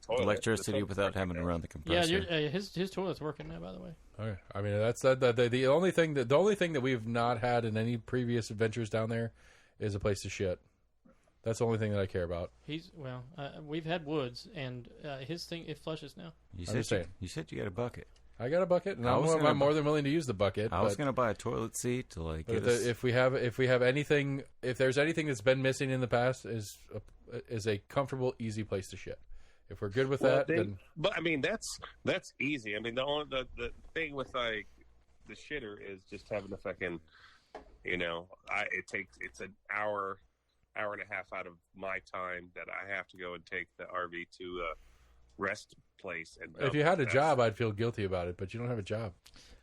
Speaker 3: Electricity without having to run the compressor.
Speaker 4: Yeah, his toilet's working now, by the way.
Speaker 1: Okay. I mean, that's the only thing that we've not had in any previous adventures down there is a place to shit. That's the only thing that I care about.
Speaker 4: We've had woods, and his thing, it flushes now.
Speaker 3: You said you got a bucket.
Speaker 1: I got a bucket, and I'm more than willing to use the bucket.
Speaker 3: I was going to buy a toilet seat to get us.
Speaker 1: If we have anything, if there's anything that's been missing in the past, is a comfortable, easy place to shit. If we're good with that, then.
Speaker 2: But I mean, that's easy. I mean, the thing with like the shitter is just having the fucking, it's an hour and a half out of my time that I have to go and take the RV to a rest place. And
Speaker 1: if you had a job, I'd feel guilty about it, but you don't have a job.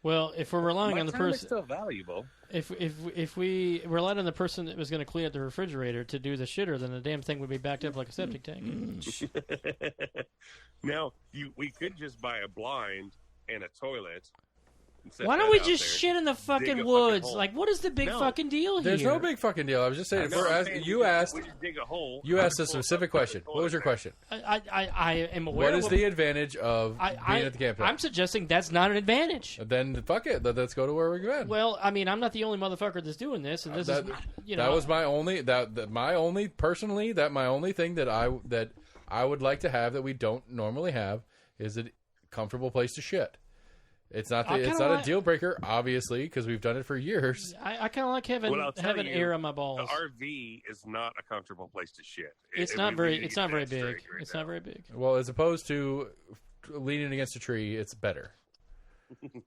Speaker 4: Well, if we're relying on the person,
Speaker 2: still valuable.
Speaker 4: If we relied on the person that was going to clean out the refrigerator to do the shitter, then the damn thing would be backed up like a septic tank.
Speaker 2: Now, we could just buy a blind and a toilet.
Speaker 4: Why don't we just shit in the fucking woods? Like, what is the big fucking deal here?
Speaker 1: There's no big fucking deal. I was just saying. You asked a specific question. What was your question?
Speaker 4: I am aware.
Speaker 1: What is the advantage of being at the campsite?
Speaker 4: I'm suggesting that's not an advantage.
Speaker 1: Then fuck it. Let's go to where we've been.
Speaker 4: Well, I mean, I'm not the only motherfucker that's doing this, and this is
Speaker 1: that was my only thing that I would like to have that we don't normally have is a comfortable place to shit. It's not a deal breaker, obviously, because we've done it for years.
Speaker 4: I kind of like having air on my balls.
Speaker 2: The RV is not a comfortable place to shit.
Speaker 4: It's not very big. It's not very big.
Speaker 1: Well, as opposed to leaning against a tree, it's better.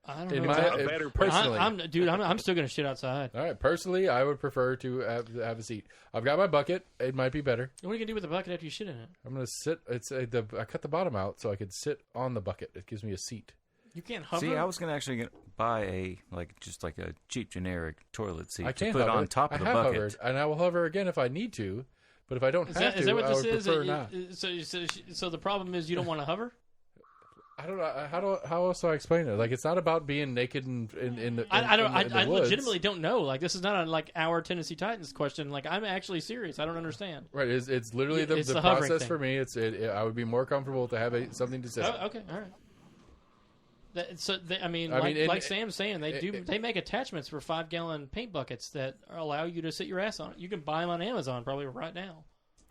Speaker 4: I don't know. Personally, I'm still gonna shit outside.
Speaker 1: All right, personally, I would prefer to have a seat. I've got my bucket. It might be better.
Speaker 4: What are you gonna do with the bucket after you shit in it?
Speaker 1: I'm gonna sit. I cut the bottom out so I could sit on the bucket. It gives me a seat.
Speaker 4: You can't hover.
Speaker 3: See, I was going to actually buy a cheap generic toilet seat to
Speaker 1: put
Speaker 3: on top of the bucket.
Speaker 1: Hovered, and I will hover again if I need to. But if I don't have to, is that what this I would prefer not.
Speaker 4: So the problem is you don't want to hover?
Speaker 1: I don't know how else do I explain it? Like, it's not about being naked in the
Speaker 4: I
Speaker 1: woods.
Speaker 4: legitimately don't know. Like, this is not our Tennessee Titans question. Like, I'm actually serious. I don't understand.
Speaker 1: Right? It's literally the process for me. I would be more comfortable to have something to sit.
Speaker 4: Okay, all right. Like Sam's saying, they make attachments for 5-gallon paint buckets that allow you to sit your ass on it. You can buy them on Amazon probably right now.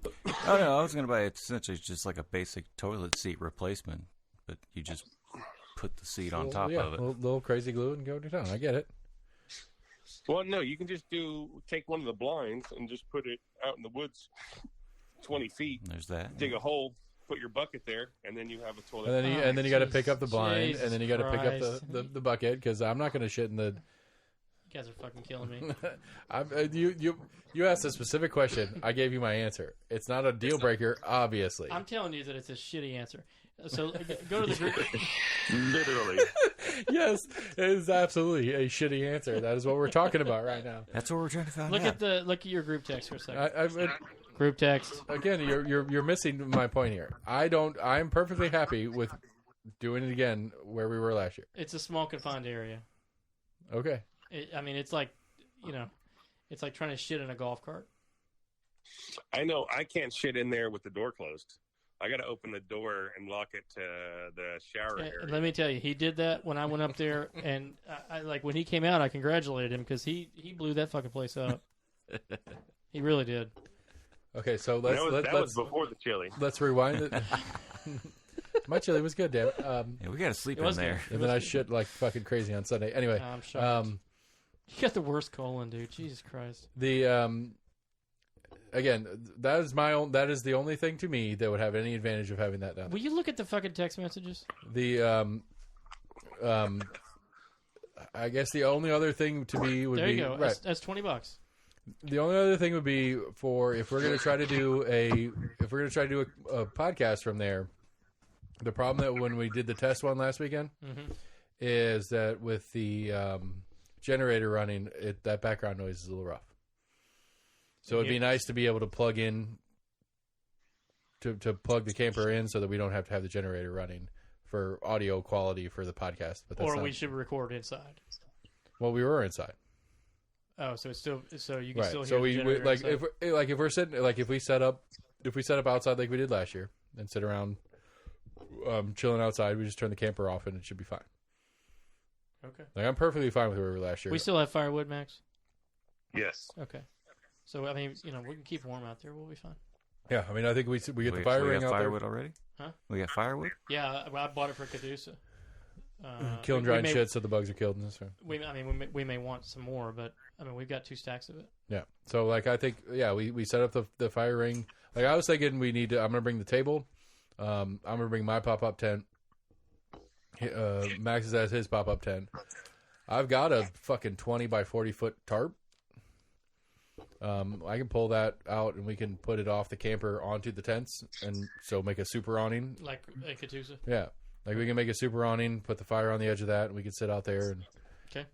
Speaker 3: Oh no, I was going to buy essentially just like a basic toilet seat replacement, but you just put the seat on top of it.
Speaker 1: Little crazy glue and go to town. I get it.
Speaker 2: Well, no, you can just take one of the blinds and just put it out in the woods, 20 feet.
Speaker 3: There's that.
Speaker 2: Dig a hole. Put your bucket there, and then you have a toilet.
Speaker 1: And then you got to pick up the blind, and then you got to pick up the bucket because I'm not going to shit in the.
Speaker 4: You guys are fucking killing me.
Speaker 1: You asked a specific question. I gave you my answer. It's not a deal breaker, obviously.
Speaker 4: I'm telling you that it's a shitty answer. So go to the group.
Speaker 2: Literally.
Speaker 1: Yes, it is absolutely a shitty answer. That is what we're talking about right now.
Speaker 3: That's what we're trying to find
Speaker 4: out. Look at your group text for a second. Group text.
Speaker 1: Again, you're missing my point here. I'm perfectly happy with doing it again where we were last year.
Speaker 4: It's a small confined area.
Speaker 1: Okay.
Speaker 4: It's like, it's like trying to shit in a golf cart.
Speaker 2: I know I can't shit in there with the door closed. I got to open the door and lock it to the shower area.
Speaker 4: Let me tell you, he did that when I went up there, and I like when he came out, I congratulated him because he blew that fucking place up. He really did.
Speaker 1: Okay, so
Speaker 2: that was before the chili.
Speaker 1: Let's rewind it. My chili was good, damn it.
Speaker 3: Yeah, we got to sleep in there.
Speaker 1: And then I shit like fucking crazy on Sunday. Anyway,
Speaker 4: I'm shocked. You got the worst colon, dude. Jesus Christ.
Speaker 1: The again, that is the only thing to me that would have any advantage of having that done.
Speaker 4: Will you look at the fucking text messages?
Speaker 1: The I guess the only other thing to be would
Speaker 4: there you
Speaker 1: be
Speaker 4: go.
Speaker 1: right.
Speaker 4: That's $20.
Speaker 1: The only other thing would be for if we're going to try to do a podcast from there. The problem that when we did the test one last weekend is that with the generator running, that background noise is a little rough. So it'd be nice to be able to plug in to plug the camper in so that we don't have to have the generator running for audio quality for the podcast. But that's
Speaker 4: we should record inside.
Speaker 1: Well, we were inside.
Speaker 4: Oh, so it's still you can still hear
Speaker 1: so
Speaker 4: the generator
Speaker 1: like
Speaker 4: inside.
Speaker 1: if we're sitting like if we set up outside like we did last year and sit around chilling outside, we just turn the camper off and it should be fine.
Speaker 4: Okay.
Speaker 1: Like I'm perfectly fine with where we were last year.
Speaker 4: We still have firewood, Max?
Speaker 2: Yes.
Speaker 4: Okay. So I mean, we can keep warm out there. We'll be fine.
Speaker 1: Yeah, I mean, I think we get the fire ring out
Speaker 3: firewood
Speaker 1: there.
Speaker 3: already?
Speaker 4: Huh?
Speaker 3: We got firewood?
Speaker 4: Yeah, I bought it for Caduceus.
Speaker 1: Killing dried shit so the bugs are killed and stuff.
Speaker 4: We may want some more, but I mean we've got 2 stacks of it.
Speaker 1: Yeah. So like I think we set up the fire ring. Like I was thinking I'm gonna bring the table. I'm gonna bring my pop up tent. Max has his pop up tent. I've got a fucking 20 by 40 foot tarp. I can pull that out and we can put it off the camper onto the tents and so make a super awning.
Speaker 4: Like a Caduceus?
Speaker 1: Yeah. Like we can make a super awning, put the fire on the edge of that, and we can sit out there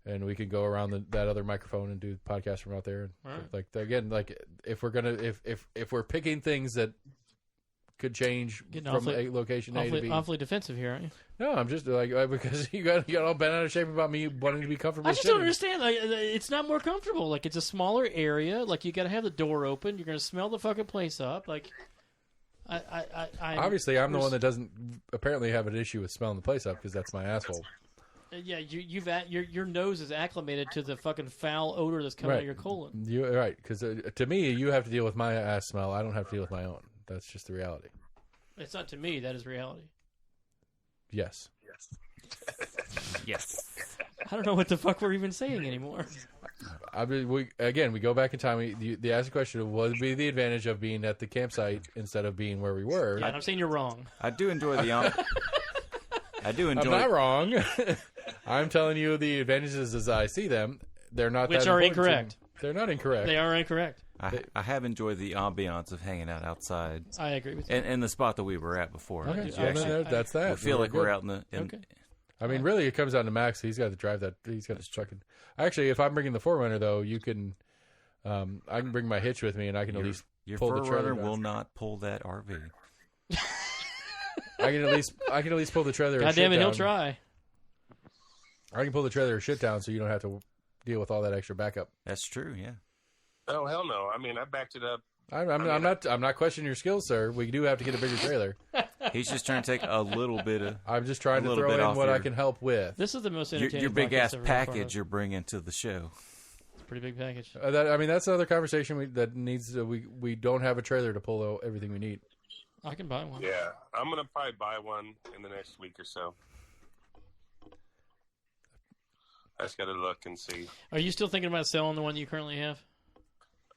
Speaker 1: and we can go around that other microphone and do the podcast from out there.
Speaker 4: Right.
Speaker 1: Like again, like if we're picking things that could change from a location A to B.
Speaker 4: Awfully defensive here, aren't you?
Speaker 1: No, I'm just like because you got all bent out of shape about me wanting to be comfortable.
Speaker 4: I just don't understand. Like, it's not more comfortable. Like it's a smaller area. Like you got to have the door open. You're gonna smell the fucking place up. Like
Speaker 1: obviously I'm the one that doesn't apparently have an issue with smelling the place up because that's my asshole.
Speaker 4: Yeah, your nose is acclimated to the fucking foul odor that's coming out of your colon.
Speaker 1: You're right, because to me you have to deal with my ass smell. I don't have to deal with my own. That's just the reality.
Speaker 4: It's not to me. That is reality.
Speaker 1: Yes.
Speaker 3: Yes.
Speaker 4: I don't know what the fuck we're even saying anymore.
Speaker 1: I mean, we go back in time. The asked question of what would be the advantage of being at the campsite instead of being where we were.
Speaker 4: Yeah, and I'm saying you're wrong.
Speaker 3: I do enjoy I do enjoy.
Speaker 1: I'm not wrong. I'm telling you the advantages as I see them. They're not
Speaker 4: which
Speaker 1: that
Speaker 4: are
Speaker 1: important.
Speaker 4: Incorrect.
Speaker 1: They're not incorrect.
Speaker 4: They are incorrect.
Speaker 3: I have enjoyed the ambiance of hanging out outside.
Speaker 4: I agree with you.
Speaker 3: And the spot that we were at before.
Speaker 1: Okay,
Speaker 3: that's that. We feel like we're out in the.
Speaker 4: Okay.
Speaker 1: I mean, really, it comes down to Max. He's got to drive that. He's got to truck it. Actually, if I'm bringing the 4Runner, though, you can. I can bring my hitch with me, and I can at least pull the trailer.
Speaker 3: Your 4Runner will not pull that RV.
Speaker 1: I can at least pull the trailer.
Speaker 4: God damn it, he'll try.
Speaker 1: I can pull the trailer or shit down, so you don't have to deal with all that extra backup.
Speaker 3: That's true. Yeah.
Speaker 2: Oh hell no! I mean, I backed it up.
Speaker 1: I'm not questioning your skills, sir. We do have to get a bigger trailer.
Speaker 3: He's just trying to take a little bit of.
Speaker 1: I'm just trying to throw in what I can help with.
Speaker 4: This is the most entertaining.
Speaker 3: Your big ass package you're bringing to the show.
Speaker 4: It's a pretty big package.
Speaker 1: That's another conversation that needs. We don't have a trailer to pull out everything we need.
Speaker 4: I can buy one.
Speaker 2: Yeah, I'm gonna probably buy one in the next week or so. I just got to look and see.
Speaker 4: Are you still thinking about selling the one you currently have?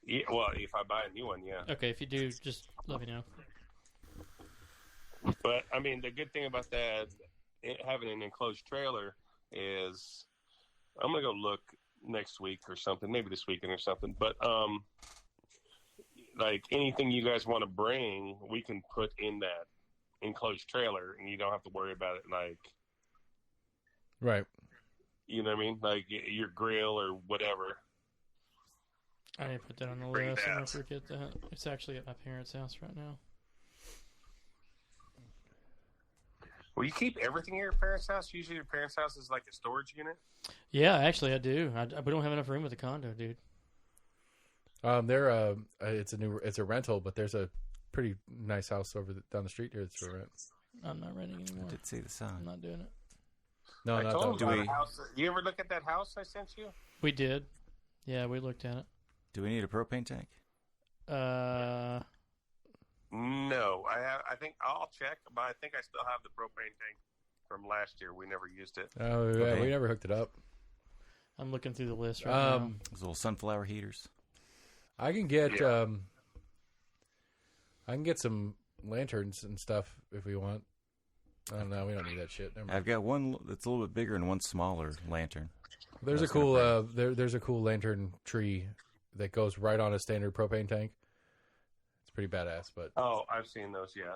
Speaker 2: Yeah, well, if I buy a new one, yeah.
Speaker 4: Okay, if you do, just let me know.
Speaker 2: But, I mean, the good thing about that, having an enclosed trailer, is I'm going to go look next week or something, maybe this weekend or something. But, like, anything you guys want to bring, we can put in that enclosed trailer, and you don't have to worry about it, like...
Speaker 1: Right.
Speaker 2: You know what I mean? Like, your grill or whatever.
Speaker 4: I didn't put that on the list. I'm going to forget that. It's actually at my parents' house right now.
Speaker 2: Well, you keep everything at your parents' house? Usually your parents' house is like a storage unit?
Speaker 4: Yeah, actually I do. We don't have enough room at the condo, dude.
Speaker 1: It's a rental, but there's a pretty nice house down the street here that's for rent.
Speaker 4: I'm not renting anymore.
Speaker 3: I did see the
Speaker 4: I'm
Speaker 3: sign.
Speaker 4: not doing it.
Speaker 1: No,
Speaker 2: I
Speaker 1: not
Speaker 2: told
Speaker 1: that.
Speaker 2: you about a house. You ever look at that house I sent you?
Speaker 4: We did. Yeah, we looked at it.
Speaker 3: Do we need a propane tank?
Speaker 2: No, I think I'll check, but I think I still have the propane tank from last year. We never used it.
Speaker 1: Oh, yeah,
Speaker 3: Okay.
Speaker 1: we never hooked it up.
Speaker 4: I'm looking through the list right now.
Speaker 3: Those little sunflower heaters.
Speaker 1: I can get
Speaker 2: Yeah.
Speaker 1: I can get some lanterns and stuff if we want. Oh no, we don't need that shit. Never mind.
Speaker 3: I've got one that's a little bit bigger and one smaller lantern.
Speaker 1: There's a
Speaker 3: That's
Speaker 1: cool
Speaker 3: gonna
Speaker 1: there's a cool lantern tree that goes right on a standard propane tank. It's pretty badass, but
Speaker 2: Oh, I've seen those. Yeah.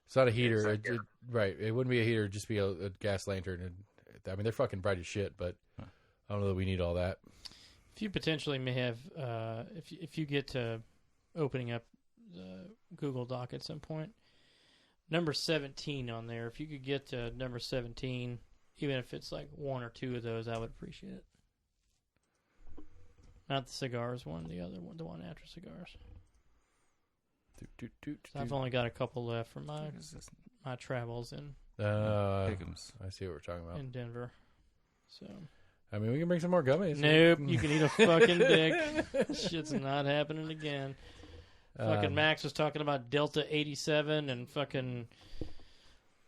Speaker 1: it's not a heater.
Speaker 2: like
Speaker 1: Right, it wouldn't be a heater, it'd just be a gas lantern. And I mean, they're fucking bright as shit, but I don't know that we need all that.
Speaker 4: If you potentially may have, if you get to opening up Google Doc at some point, number 17 on there. If you could get to number 17, even if it's like one or two of those, I would appreciate it. Not the cigars one, the other one, the one after cigars. I've only got a couple left from my travels in
Speaker 3: Pick'ems.
Speaker 1: I see what we're talking about.
Speaker 4: in Denver. So
Speaker 1: I mean, we can bring some more gummies.
Speaker 4: nope, you can eat a fucking dick. Shit's not happening again. Fucking Max was talking about Delta 87 and fucking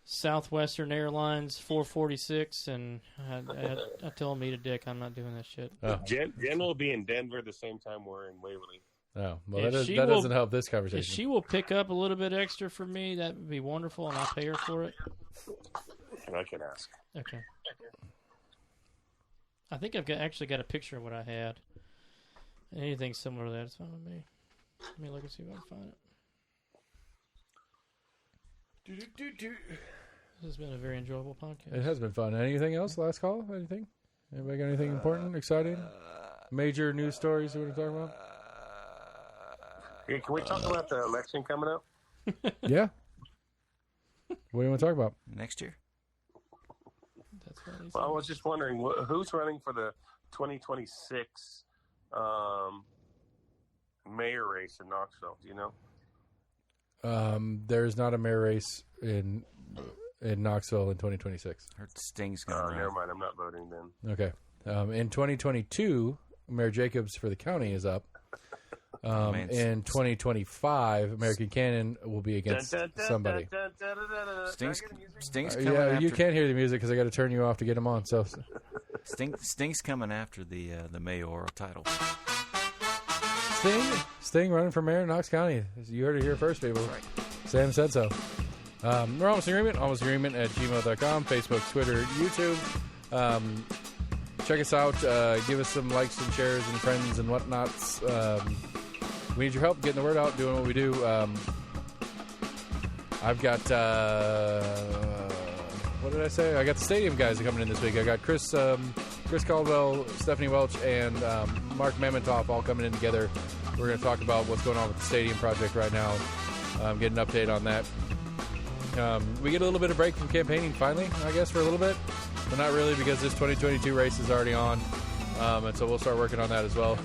Speaker 4: Southwestern Airlines 446, and I told him eat a dick. I'm not doing that shit.
Speaker 1: Oh,
Speaker 2: Jen will be in Denver the same time we're in Waverly.
Speaker 1: oh. Well,
Speaker 4: If
Speaker 1: that
Speaker 4: she
Speaker 1: doesn't
Speaker 4: will-
Speaker 1: help this
Speaker 4: If
Speaker 1: conversation.
Speaker 4: she will pick up a little bit extra for me, that would be wonderful, and I'll pay her for it.
Speaker 2: And I can ask.
Speaker 4: Okay. I think I've actually got a picture of what I had. Anything similar to that is fine with me. Let me look and see if I can find it. This has been a very enjoyable podcast.
Speaker 1: It has been fun. Anything else? Last call? Anything? Anybody got anything important, exciting? Major news stories you want to talk about?
Speaker 2: Hey, can we talk about the election coming up?
Speaker 1: Yeah. What do you want to talk about?
Speaker 3: Next year?
Speaker 4: That's what he said.
Speaker 2: Well, I was just wondering who's running for the 2026 mayor race in Knoxville. Do you know?
Speaker 1: There's not a mayor race in Knoxville in 2026.
Speaker 3: Heard Sting's going to run.
Speaker 2: Never mind. I'm not voting then.
Speaker 1: Okay. In 2022, Mayor Jacobs for the county is up. In 2025, American Cannon will be against somebody.
Speaker 3: Sting's coming
Speaker 1: Yeah,
Speaker 3: after,
Speaker 1: you can't hear the music because I got to turn you off to get them on. So,
Speaker 3: Sting's coming after the mayoral title.
Speaker 1: Sting running for mayor in Knox County. You heard it here first, people.
Speaker 3: That's right.
Speaker 1: Sam said so. We're almost in agreement. Almost in agreement at gmail.com, Facebook, Twitter, YouTube. Check us out. Give us some likes and shares and friends and whatnots. We need your help getting the word out, doing what we do. I've got, what did I say? I got the stadium guys coming in this week. I got Chris Caldwell, Stephanie Welch, and Mark Mamontoff all coming in together. We're going to talk about what's going on with the stadium project right now. Get an update on that. We get a little bit of break from campaigning finally, I guess, for a little bit. But not really, because this 2022 race is already on. And so we'll start working on that as well.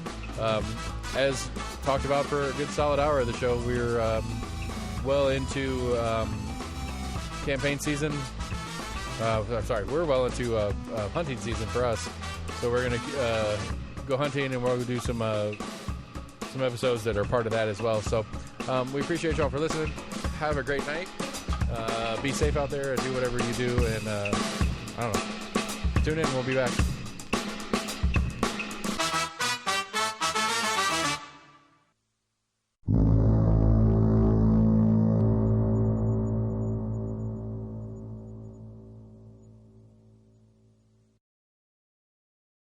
Speaker 1: As talked about for a good solid hour of the show, we're well into campaign season. We're well into hunting season for us. So we're going to go hunting, and we'll do some episodes that are part of that as well. So we appreciate y'all for listening. Have a great night. Be safe out there and do whatever you do. And I don't know. Tune in. We'll be back.